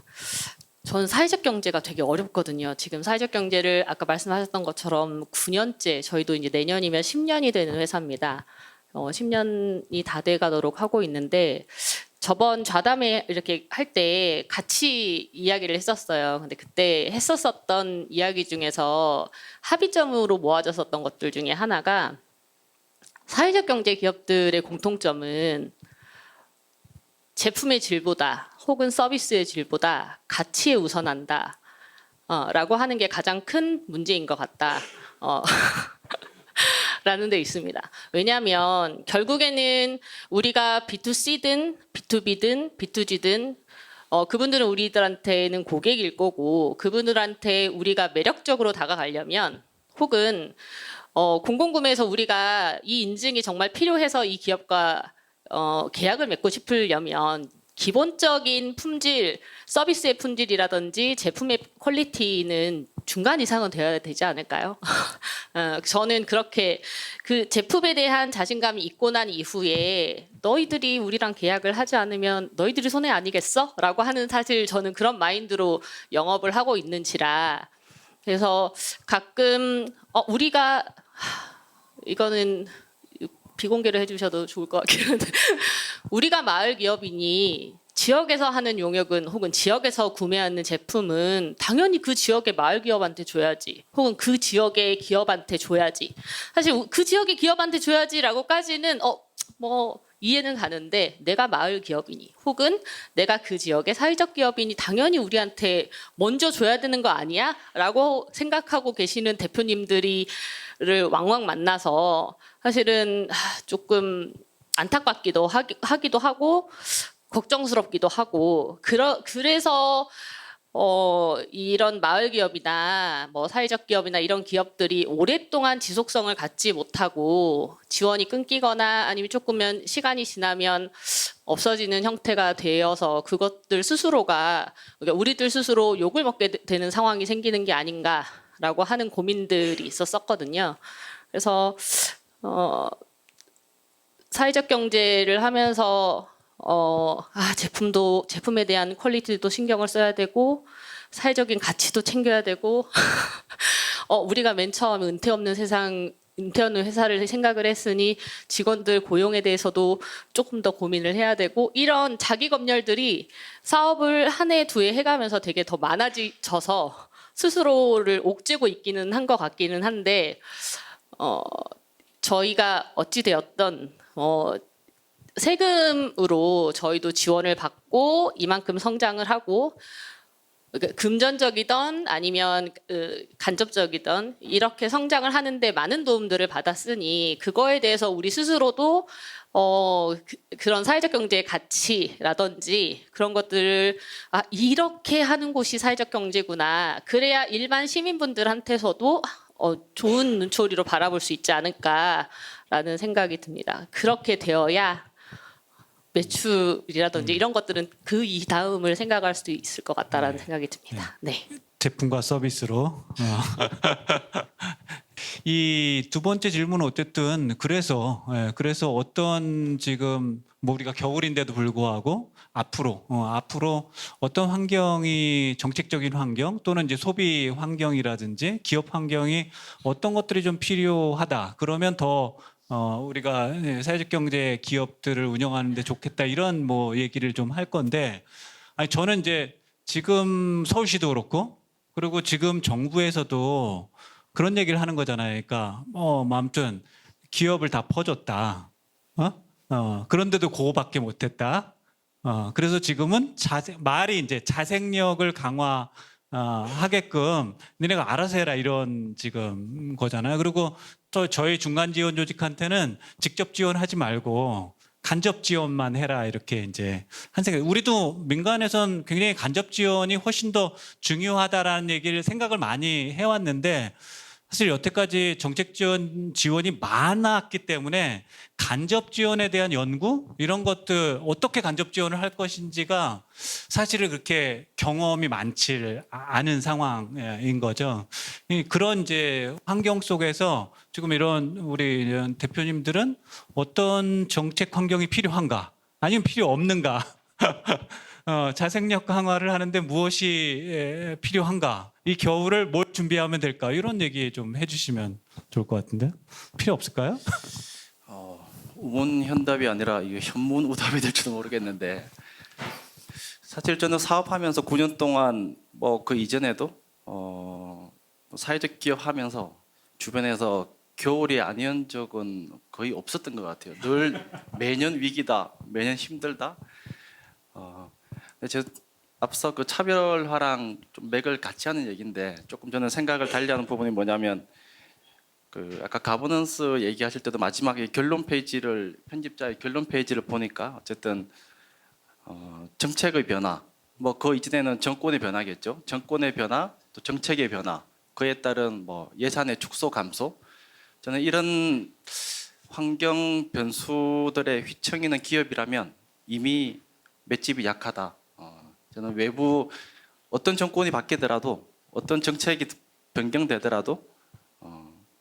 전 사회적 경제가 되게 어렵거든요. 지금 사회적 경제를 아까 말씀하셨던 것처럼 9년째 저희도 이제 내년이면 10년이 되는 회사입니다. 10년이 다 돼가도록 하고 있는데 저번 좌담회 이렇게 할 때 같이 이야기를 했었어요. 근데 그때 했었던 이야기 중에서 합의점으로 모아졌었던 것들 중에 하나가 사회적 경제 기업들의 공통점은 제품의 질보다 혹은 서비스의 질보다 가치에 우선한다 라고 하는 게 가장 큰 문제인 것 같다 라는 데 있습니다. 왜냐하면 결국에는 우리가 B2C든 B2B든 B2G든 그분들은 우리들한테는 고객일 거고 그분들한테 우리가 매력적으로 다가가려면 혹은 공공구매에서 우리가 이 인증이 정말 필요해서 이 기업과 계약을 맺고 싶으려면 기본적인 품질, 서비스의 품질이라든지 제품의 퀄리티는 중간 이상은 되어야 되지 않을까요? 저는 그렇게 그 제품에 대한 자신감이 있고 난 이후에 너희들이 우리랑 계약을 하지 않으면 너희들이 손해 아니겠어? 라고 하는 사실 저는 그런 마인드로 영업을 하고 있는지라 그래서 가끔 우리가 이거는 비공개를 해주셔도 좋을 것 같긴 한데 우리가 마을 기업이니 지역에서 하는 용역은 혹은 지역에서 구매하는 제품은 당연히 그 지역의 마을 기업한테 줘야지 혹은 그 지역의 기업한테 줘야지 사실 그 지역의 기업한테 줘야지라고까지는 이해는 가는데 내가 마을 기업이니 혹은 내가 그 지역의 사회적 기업이니 당연히 우리한테 먼저 줘야 되는 거 아니야? 라고 생각하고 계시는 대표님들을 왕왕 만나서 사실은 조금 안타깝기도 하기도 하고 걱정스럽기도 하고 그래서 이런 마을 기업이나 사회적 기업이나 이런 기업들이 오랫동안 지속성을 갖지 못하고 지원이 끊기거나 아니면 조금은 시간이 지나면 없어지는 형태가 되어서 그것들 스스로가 그러니까 우리들 스스로 욕을 먹게 되는 상황이 생기는 게 아닌가라고 하는 고민들이 있었거든요. 그래서 사회적 경제를 하면서 제품에 대한 퀄리티도 신경을 써야 되고 사회적인 가치도 챙겨야 되고 우리가 맨 처음 은퇴 없는 회사를 생각을 했으니 직원들 고용에 대해서도 조금 더 고민을 해야 되고 이런 자기 검열들이 사업을 한 해 두 해 해가면서 되게 더 많아져서 스스로를 옥죄고 있기는 한 것 같기는 한데 저희가 어찌 되었던 세금으로 저희도 지원을 받고 이만큼 성장을 하고 금전적이든 아니면 간접적이든 이렇게 성장을 하는데 많은 도움들을 받았으니 그거에 대해서 우리 스스로도 그런 사회적 경제의 가치라든지 그런 것들을 이렇게 하는 곳이 사회적 경제구나 그래야 일반 시민분들한테서도 좋은 눈초리로 바라볼 수 있지 않을까라는 생각이 듭니다. 그렇게 되어야 매출이라든지 이런 것들은 그 이다음을 생각할 수도 있을 것 같다라는 생각이 듭니다. 네. 제품과 서비스로. 이 두 번째 질문은 어쨌든 그래서 어떤 지금 뭐 우리가 겨울인데도 불구하고 앞으로 어떤 환경이 정책적인 환경 또는 이제 소비 환경이라든지 기업 환경이 어떤 것들이 좀 필요하다. 그러면 더 우리가 사회적 경제 기업들을 운영하는데 좋겠다 이런 뭐 얘기를 좀 할 건데, 아니 저는 이제 지금 서울시도 그렇고 그리고 지금 정부에서도 그런 얘기를 하는 거잖아요. 그러니까 아무튼 기업을 다 퍼줬다. 그런데도 그거밖에 못했다. 그래서 지금은 말이 이제 자생력을 강화 하게끔 너네가 알아서 해라 이런 지금 거잖아요. 그리고 또 저희 중간 지원 조직한테는 직접 지원하지 말고 간접 지원만 해라 이렇게 이제 한 생각. 우리도 민간에선 굉장히 간접 지원이 훨씬 더 중요하다라는 얘기를 생각을 많이 해왔는데 사실 여태까지 정책 지원이 많았기 때문에 간접 지원에 대한 연구 이런 것들 어떻게 간접 지원을 할 것인지가 사실은 그렇게 경험이 많지 않은 상황인 거죠. 그런 이제 환경 속에서 지금 이런 우리 이런 대표님들은 어떤 정책 환경이 필요한가 아니면 필요 없는가 자생력 강화를 하는데 무엇이 필요한가 이 겨울을 뭘 준비하면 될까 이런 얘기 좀 해주시면 좋을 것 같은데 필요 없을까요? 우문현답이 아니라 이게 현문우답이 될지도 모르겠는데 사실 저는 사업하면서 9년 동안 뭐 그 이전에도 사회적 기업 하면서 주변에서 겨울이 아니었던 적은 거의 없었던 것 같아요. 늘 매년 위기다, 매년 힘들다. 제가 앞서 그 차별화랑 좀 맥을 같이 하는 얘기인데 조금 저는 생각을 달리하는 부분이 뭐냐면 그 아까 가버넌스 얘기하실 때도 마지막에 결론 페이지를 편집자의 결론 페이지를 보니까 어쨌든 정책의 변화 뭐 그 이전에는 정권의 변화겠죠. 정권의 변화 또 정책의 변화 그에 따른 뭐 예산의 축소 감소 저는 이런 환경 변수들의 휘청이는 기업이라면 이미 맷집이 약하다. 저는 외부 어떤 정권이 바뀌더라도 어떤 정책이 변경되더라도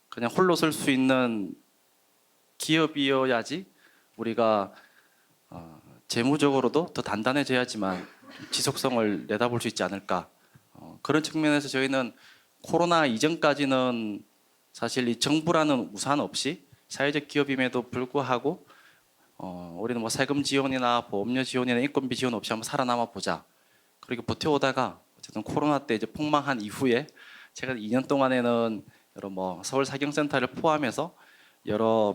그냥 홀로 설 수 있는 기업이어야지 우리가 재무적으로도 더 단단해져야지만 지속성을 내다볼 수 있지 않을까. 그런 측면에서 저희는 코로나 이전까지는 사실 이 정부라는 우산 없이 사회적 기업임에도 불구하고 우리는 뭐 세금 지원이나 보험료 지원이나 인건비 지원 없이 한번 살아남아 보자. 그렇게 버텨오다가 어쨌든 코로나 때 이제 폭망한 이후에 제가 2년 동안에는 여러 뭐 서울 사경센터를 포함해서 여러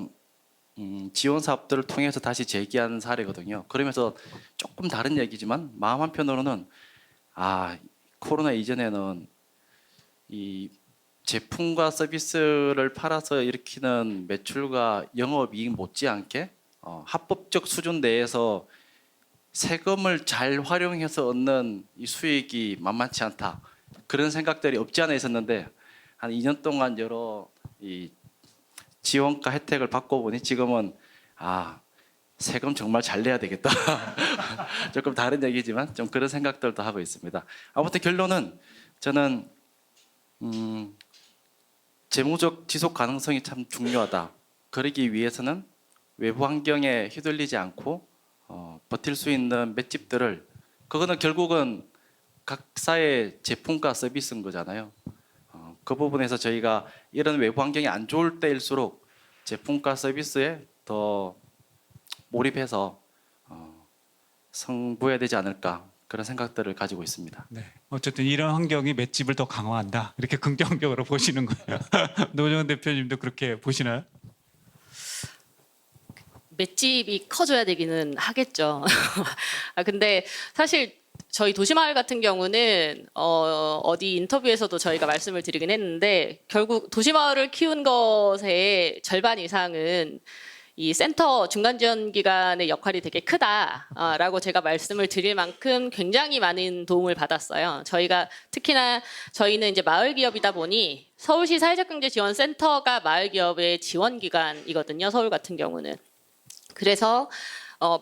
지원 사업들을 통해서 다시 재기한 사례거든요. 그러면서 조금 다른 얘기지만 마음 한편으로는 코로나 이전에는 이 제품과 서비스를 팔아서 일으키는 매출과 영업이익 못지않게 합법적 수준 내에서 세금을 잘 활용해서 얻는 이 수익이 만만치 않다. 그런 생각들이 없지 않아 있었는데 한 2년 동안 여러 이 지원과 혜택을 받고 보니 지금은 세금 정말 잘 내야 되겠다. 조금 다른 얘기지만 좀 그런 생각들도 하고 있습니다. 아무튼 결론은 저는 재무적 지속 가능성이 참 중요하다. 그러기 위해서는 외부 환경에 휘둘리지 않고 버틸 수 있는 맷집들을 그거는 결국은 각사의 제품과 서비스인 거잖아요. 그 부분에서 저희가 이런 외부 환경이 안 좋을 때일수록 제품과 서비스에 더 몰입해서 승부해야 되지 않을까 그런 생각들을 가지고 있습니다. 네. 어쨌든 이런 환경이 맷집을 더 강화한다. 이렇게 긍정적으로 보시는 거예요. 노정은 대표님도 그렇게 보시나요? 맷집이 커져야 되기는 하겠죠. 근데 사실 저희 도시마을 같은 경우는 어디 인터뷰에서도 저희가 말씀을 드리긴 했는데 결국 도시마을을 키운 것의 절반 이상은 이 센터 중간지원기관의 역할이 되게 크다라고 제가 말씀을 드릴 만큼 굉장히 많은 도움을 받았어요. 저희가 특히나 저희는 이제 마을기업이다 보니 서울시 사회적경제지원센터가 마을기업의 지원기관이거든요. 서울 같은 경우는. 그래서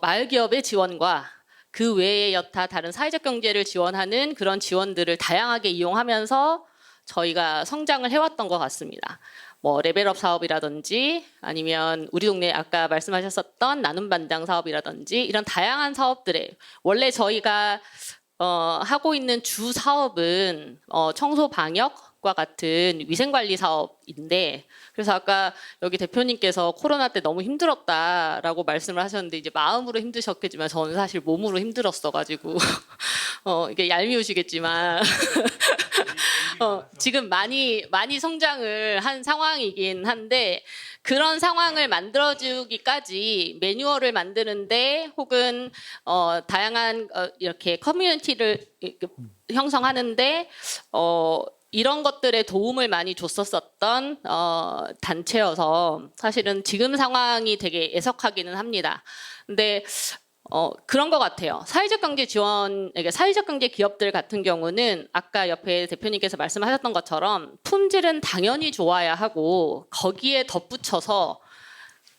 마을 기업의 지원과 그 외에 여타 다른 사회적 경제를 지원하는 그런 지원들을 다양하게 이용하면서 저희가 성장을 해왔던 것 같습니다. 뭐 레벨업 사업이라든지 아니면 우리 동네 아까 말씀하셨었던 나눔 반장 사업이라든지 이런 다양한 사업들에 원래 저희가 하고 있는 주 사업은 청소 방역과 같은 위생관리 사업인데 그래서 아까 여기 대표님께서 코로나 때 너무 힘들었다라고 말씀을 하셨는데 이제 마음으로 힘드셨겠지만 저는 사실 몸으로 힘들었어가지고 이게 얄미우시겠지만 지금 많이 성장을 한 상황이긴 한데 그런 상황을 만들어주기까지 매뉴얼을 만드는데 혹은 다양한 이렇게 커뮤니티를 형성하는데 이런 것들에 도움을 많이 줬었던 단체여서 사실은 지금 상황이 되게 애석하기는 합니다. 근데 그런 것 같아요. 사회적 경제 지원, 그러니까 사회적 경제 기업들 같은 경우는 아까 옆에 대표님께서 말씀하셨던 것처럼 품질은 당연히 좋아야 하고 거기에 덧붙여서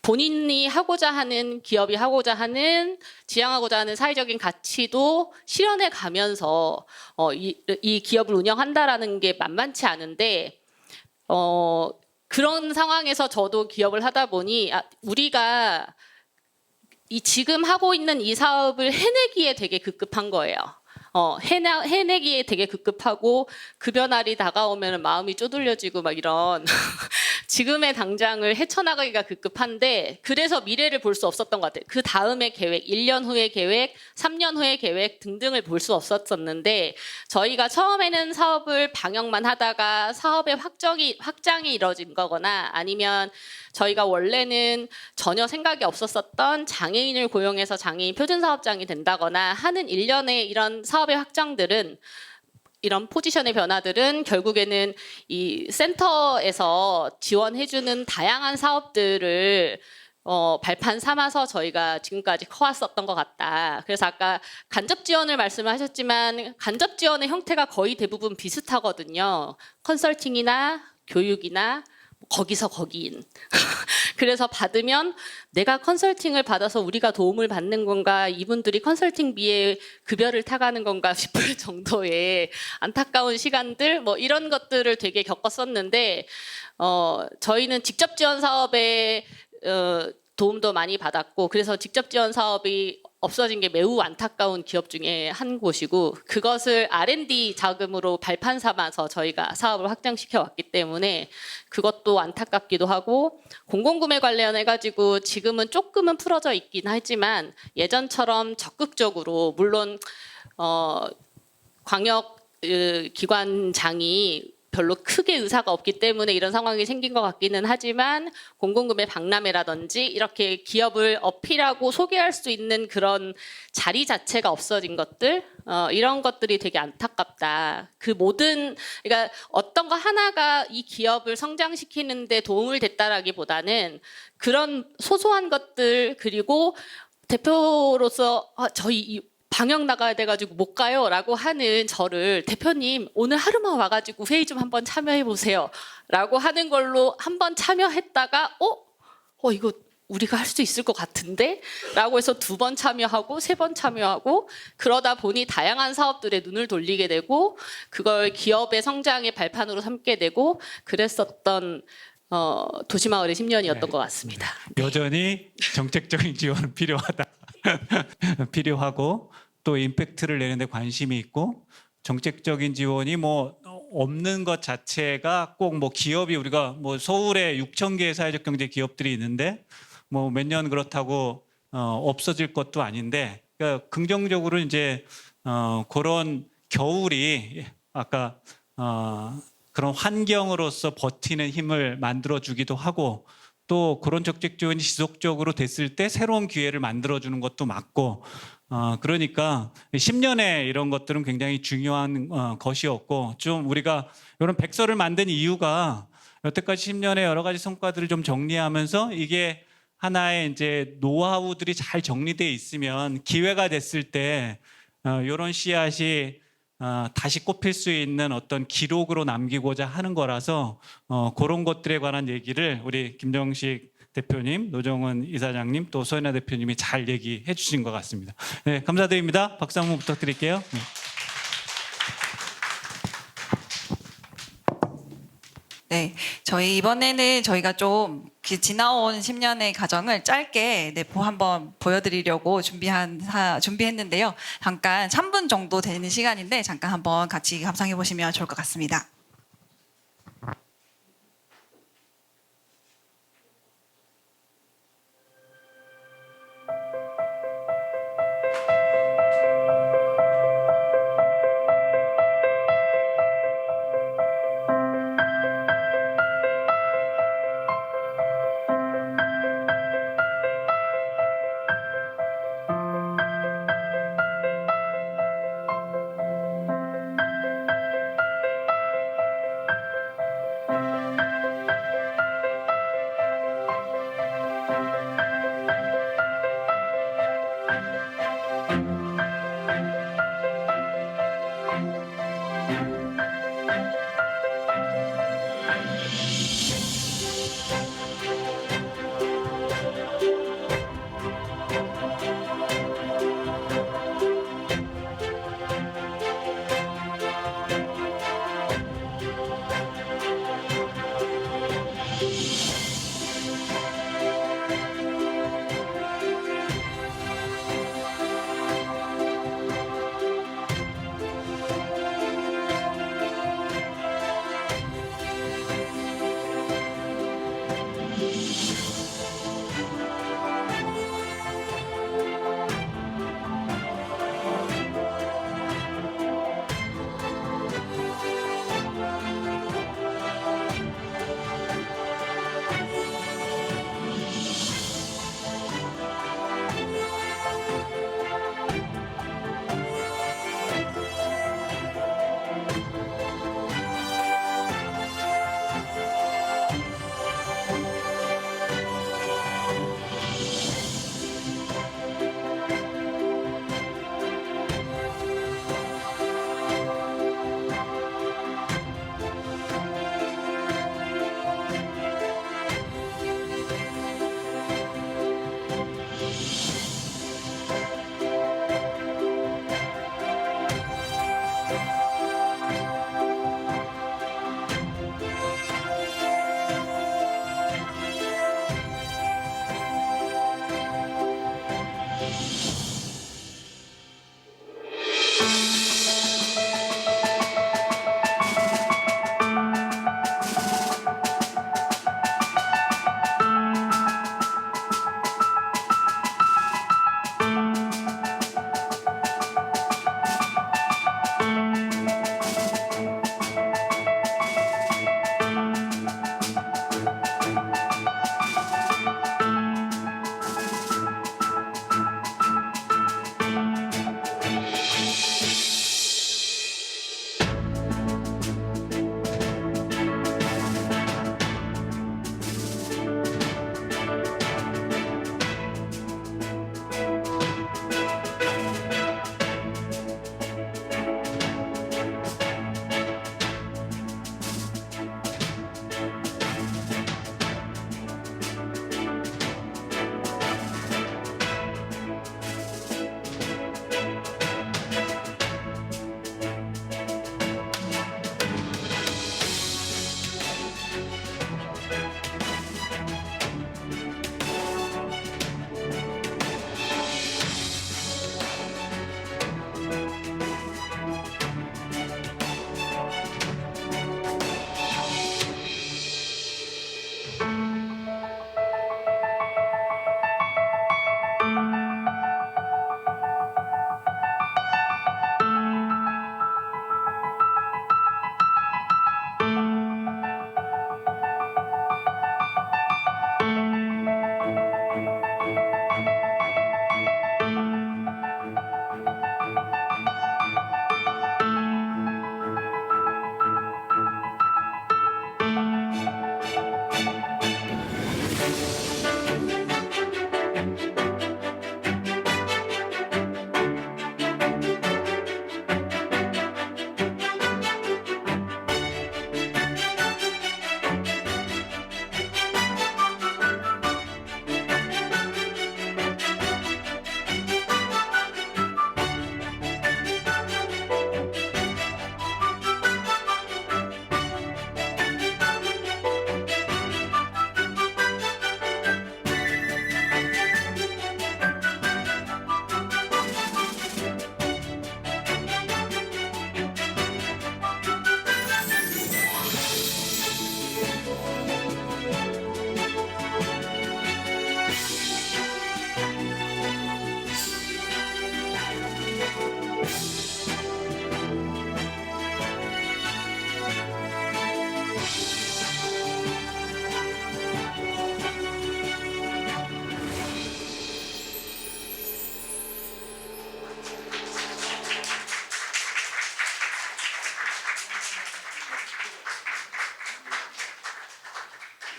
본인이 하고자 하는 기업이 하고자 하는 지향하고자 하는 사회적인 가치도 실현해 가면서 이 기업을 운영한다라는 게 만만치 않은데 그런 상황에서 저도 기업을 하다 보니 우리가 이 지금 하고 있는 이 사업을 해내기에 되게 급급한 거예요. 해내기에 되게 급급하고 급여날이 다가오면 마음이 쪼들려지고 막 이런 지금의 당장을 헤쳐나가기가 급급한데 그래서 미래를 볼 수 없었던 것 같아요. 그 다음의 계획, 1년 후의 계획, 3년 후의 계획 등등을 볼 수 없었었는데 저희가 처음에는 사업을 방역만 하다가 사업의 확장이 이뤄진 거거나 아니면 저희가 원래는 전혀 생각이 없었었던 장애인을 고용해서 장애인 표준사업장이 된다거나 하는 일련의 이런 사업의 확장들은 이런 포지션의 변화들은 결국에는 이 센터에서 지원해주는 다양한 사업들을 발판 삼아서 저희가 지금까지 커왔었던 것 같다. 그래서 아까 간접 지원을 말씀을 하셨지만 간접 지원의 형태가 거의 대부분 비슷하거든요. 컨설팅이나 교육이나 거기서 거기인. 그래서 받으면 내가 컨설팅을 받아서 우리가 도움을 받는 건가 이분들이 컨설팅비에 급여를 타가는 건가 싶을 정도의 안타까운 시간들 뭐 이런 것들을 되게 겪었었는데 저희는 직접 지원 사업에 도움도 많이 받았고 그래서 직접 지원 사업이 없어진 게 매우 안타까운 기업 중에 한 곳이고 그것을 R&D 자금으로 발판 삼아서 저희가 사업을 확장시켜 왔기 때문에 그것도 안타깝기도 하고 공공구매 관련해가지고 지금은 조금은 풀어져 있긴 하지만 예전처럼 적극적으로 물론 광역 기관장이 별로 크게 의사가 없기 때문에 이런 상황이 생긴 것 같기는 하지만 공공구매 박람회라든지 이렇게 기업을 어필하고 소개할 수 있는 그런 자리 자체가 없어진 것들 이런 것들이 되게 안타깝다. 그 모든 그러니까 어떤 거 하나가 이 기업을 성장시키는 데 도움을 됐다라기보다는 그런 소소한 것들 그리고 대표로서 저희 방역 나가야 돼가지고 못 가요 라고 하는 저를 대표님 오늘 하루만 와가지고 회의 좀 한번 참여해 보세요 라고 하는 걸로 한번 참여했다가 이거 우리가 할 수 있을 것 같은데 라고 해서 2번 참여하고 3번 참여하고 그러다 보니 다양한 사업들에 눈을 돌리게 되고 그걸 기업의 성장의 발판으로 삼게 되고 그랬었던 도시마을의 10년이었던 것 같습니다. 여전히 정책적인 지원은 필요하다. 필요하고 또 임팩트를 내는데 관심이 있고 정책적인 지원이 뭐 없는 것 자체가 꼭 뭐 기업이 우리가 뭐 서울에 6천 개의 사회적 경제 기업들이 있는데 뭐 몇 년 그렇다고 없어질 것도 아닌데 그러니까 긍정적으로 이제 그런 겨울이 아까 그런 환경으로서 버티는 힘을 만들어 주기도 하고 또 그런 정책 지원이 지속적으로 됐을 때 새로운 기회를 만들어주는 것도 맞고 그러니까 10년에 이런 것들은 굉장히 중요한 것이었고 좀 우리가 이런 백서를 만든 이유가 여태까지 10년의 여러 가지 성과들을 좀 정리하면서 이게 하나의 이제 노하우들이 잘 정리되어 있으면 기회가 됐을 때 이런 씨앗이 다시 꼽힐 수 있는 어떤 기록으로 남기고자 하는 거라서 그런 것들에 관한 얘기를 우리 김정식 대표님, 노정은 이사장님, 또 소연아 대표님이 잘 얘기해 주신 것 같습니다. 네, 감사드립니다. 박수 한번 부탁드릴게요. 네. 네, 저희 이번에는 저희가 좀 지나온 10년의 과정을 짧게 한번 보여드리려고 준비했는데요. 잠깐 3분 정도 되는 시간인데 잠깐 한번 같이 감상해 보시면 좋을 것 같습니다.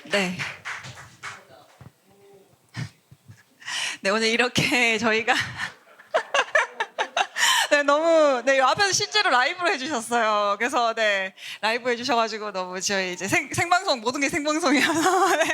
네. 네, 오늘 이렇게 저희가 네, 너무 네, 앞에서 실제로 라이브로 해주셨어요. 그래서 네, 라이브 해주셔가지고 너무 저희 이제 생방송 모든 게 생방송이어서 네.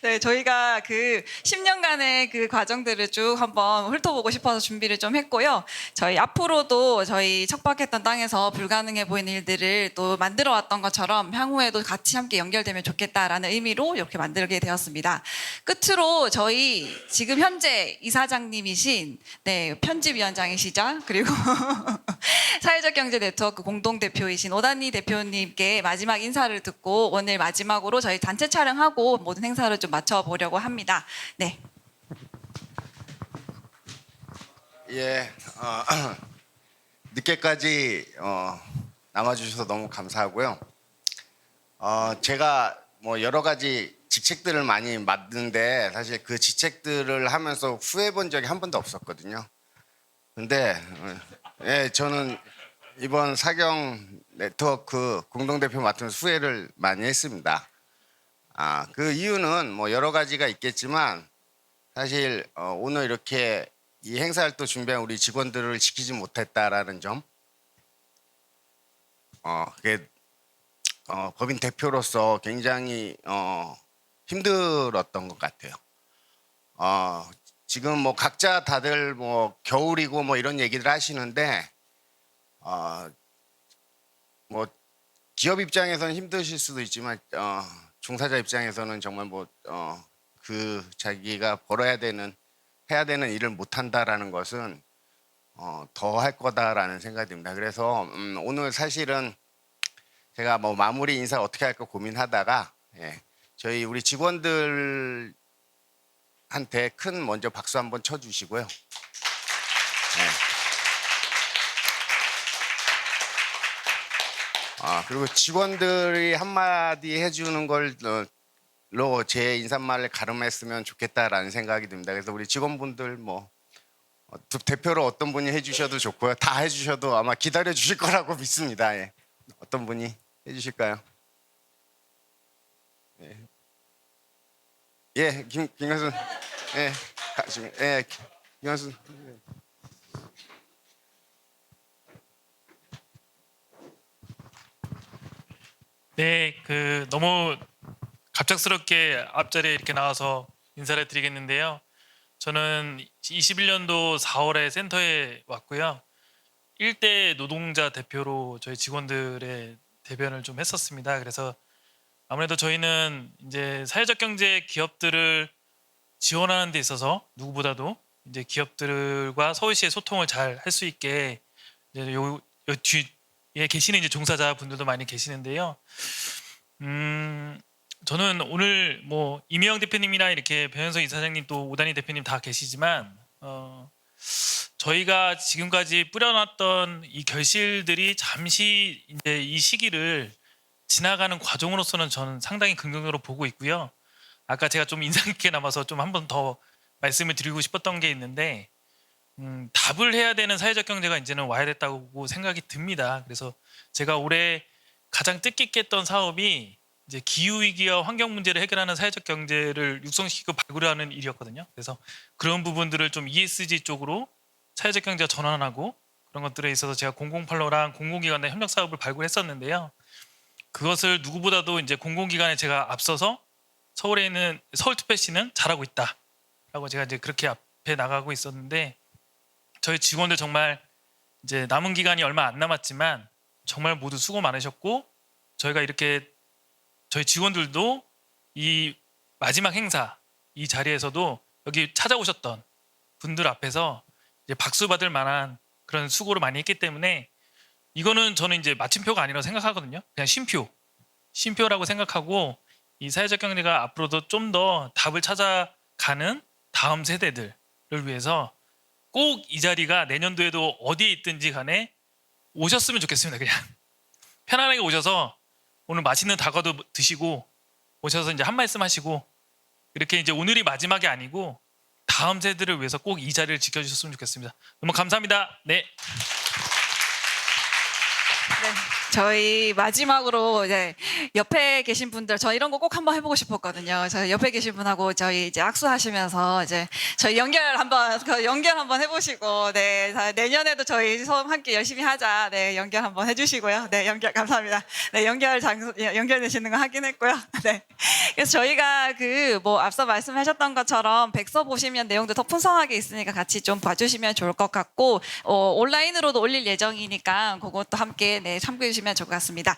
네, 저희가 그 10년간의 그 과정들을 쭉 한번 훑어보고 싶어서 준비를 좀 했고요. 저희 앞으로도 저희 척박했던 땅에서 불가능해 보이는 일들을 또 만들어 왔던 것처럼 향후에도 같이 함께 연결되면 좋겠다라는 의미로 이렇게 만들게 되었습니다. 끝으로 저희 지금 현재 이사장님이신 네, 편집위원장이시죠. 그리고 사회적 경제 네트워크 공동대표이신 오단니 대표님께 마지막 인사를 듣고 오늘 마지막으로 저희 단체 촬영하고 모든 행사를 좀 맞춰보려고 합니다. 네. 예, 늦게까지 남아주셔서 너무 감사하고요. 제가 뭐 여러 가지 직책들을 많이 맡는데 사실 그 직책들을 하면서 후회본 적이 한 번도 없었거든요. 근데 예, 저는 이번 사경 네트워크 공동대표 맡으면서 후회를 많이 했습니다. 그 이유는 뭐 여러 가지가 있겠지만 사실 오늘 이렇게 이 행사를 또 준비한 우리 직원들을 지키지 못했다라는 점, 그게 법인 대표로서 굉장히 힘들었던 것 같아요. 지금 뭐 각자 다들 뭐 겨울이고 뭐 이런 얘기들 하시는데 뭐 기업 입장에서는 힘드실 수도 있지만 종사자 입장에서는 정말 뭐 그 자기가 벌어야 되는 해야 되는 일을 못 한다라는 것은 더 할 거다라는 생각이 듭니다. 그래서 오늘 사실은 제가 뭐 마무리 인사 어떻게 할까 고민하다가 예, 저희 우리 직원들한테 큰 먼저 박수 한번 쳐주시고요. 예. 그리고 직원들이 한마디 해주는 걸로 제 인사말을 가름했으면 좋겠다라는 생각이 듭니다. 그래서 우리 직원분들 뭐 대표로 어떤 분이 해주셔도 좋고요. 다 해주셔도 아마 기다려 주실 거라고 믿습니다. 예. 어떤 분이 해주실까요? 예, 김현순. 예, 예, 김현순. 네, 너무 갑작스럽게 앞자리에 이렇게 나와서 인사를 드리겠는데요. 저는 21년도 4월에 센터에 왔고요. 1대 노동자 대표로 저희 직원들의 대변을 좀 했었습니다. 그래서 아무래도 저희는 이제 사회적 경제 기업들을 지원하는 데 있어서 누구보다도 이제 기업들과 서울시의 소통을 잘 할 수 있게 이제 요 뒤에 계시는 이제 종사자분들도 많이 계시는데요. 저는 오늘 뭐 이미영 대표님이나 이렇게 변현석 이사장님 또 오단니 대표님 다 계시지만 저희가 지금까지 뿌려놨던 이 결실들이 잠시 이제 이 시기를 지나가는 과정으로서는 저는 상당히 긍정적으로 보고 있고요. 아까 제가 좀 인상 깊게 남아서 좀 한 번 더 말씀을 드리고 싶었던 게 있는데 답을 해야 되는 사회적 경제가 이제는 와야 됐다고 생각이 듭니다. 그래서 제가 올해 가장 뜻깊게 했던 사업이 이제 기후 위기와 환경 문제를 해결하는 사회적 경제를 육성시키고 발굴하는 일이었거든요. 그래서 그런 부분들을 좀 ESG 쪽으로 사회적 경제가 전환하고 그런 것들에 있어서 제가 공공팔로랑 공공기관의 협력 사업을 발굴했었는데요. 그것을 누구보다도 이제 공공기관에 제가 앞서서 서울에 있는 서울특별시는 잘하고 있다라고 제가 이제 그렇게 앞에 나가고 있었는데 저희 직원들 정말 이제 남은 기간이 얼마 안 남았지만 정말 모두 수고 많으셨고 저희가 이렇게 저희 직원들도 이 마지막 행사 이 자리에서도 여기 찾아오셨던 분들 앞에서 이제 박수 받을 만한 그런 수고를 많이 했기 때문에 이거는 저는 이제 마침표가 아니라고 생각하거든요. 그냥 쉼표라고 생각하고 이 사회적 경제가 앞으로도 좀 더 답을 찾아가는 다음 세대들을 위해서 꼭 이 자리가 내년도에도 어디에 있든지 간에 오셨으면 좋겠습니다. 그냥 편안하게 오셔서 오늘 맛있는 다과도 드시고 오셔서 이제 한 말씀 하시고 이렇게 이제 오늘이 마지막이 아니고 다음 세대를 위해서 꼭 이 자리를 지켜주셨으면 좋겠습니다. 너무 감사합니다. 네. 네. 저희 마지막으로 이제 옆에 계신 분들 저 이런 거 꼭 한번 해보고 싶었거든요. 저희 옆에 계신 분하고 저희 이제 악수하시면서 이제 저희 연결 한번 해보시고 네 내년에도 저희 소음 함께 열심히 하자. 네 연결 한번 해주시고요. 네 연결 감사합니다. 네 연결되시는 거 확인했고요. 네 그래서 저희가 그 뭐 앞서 말씀하셨던 것처럼 백서 보시면 내용도 더 풍성하게 있으니까 같이 좀 봐주시면 좋을 것 같고 온라인으로도 올릴 예정이니까 그것도 함께 네 참고해 주시면 좋을 것 같습니다.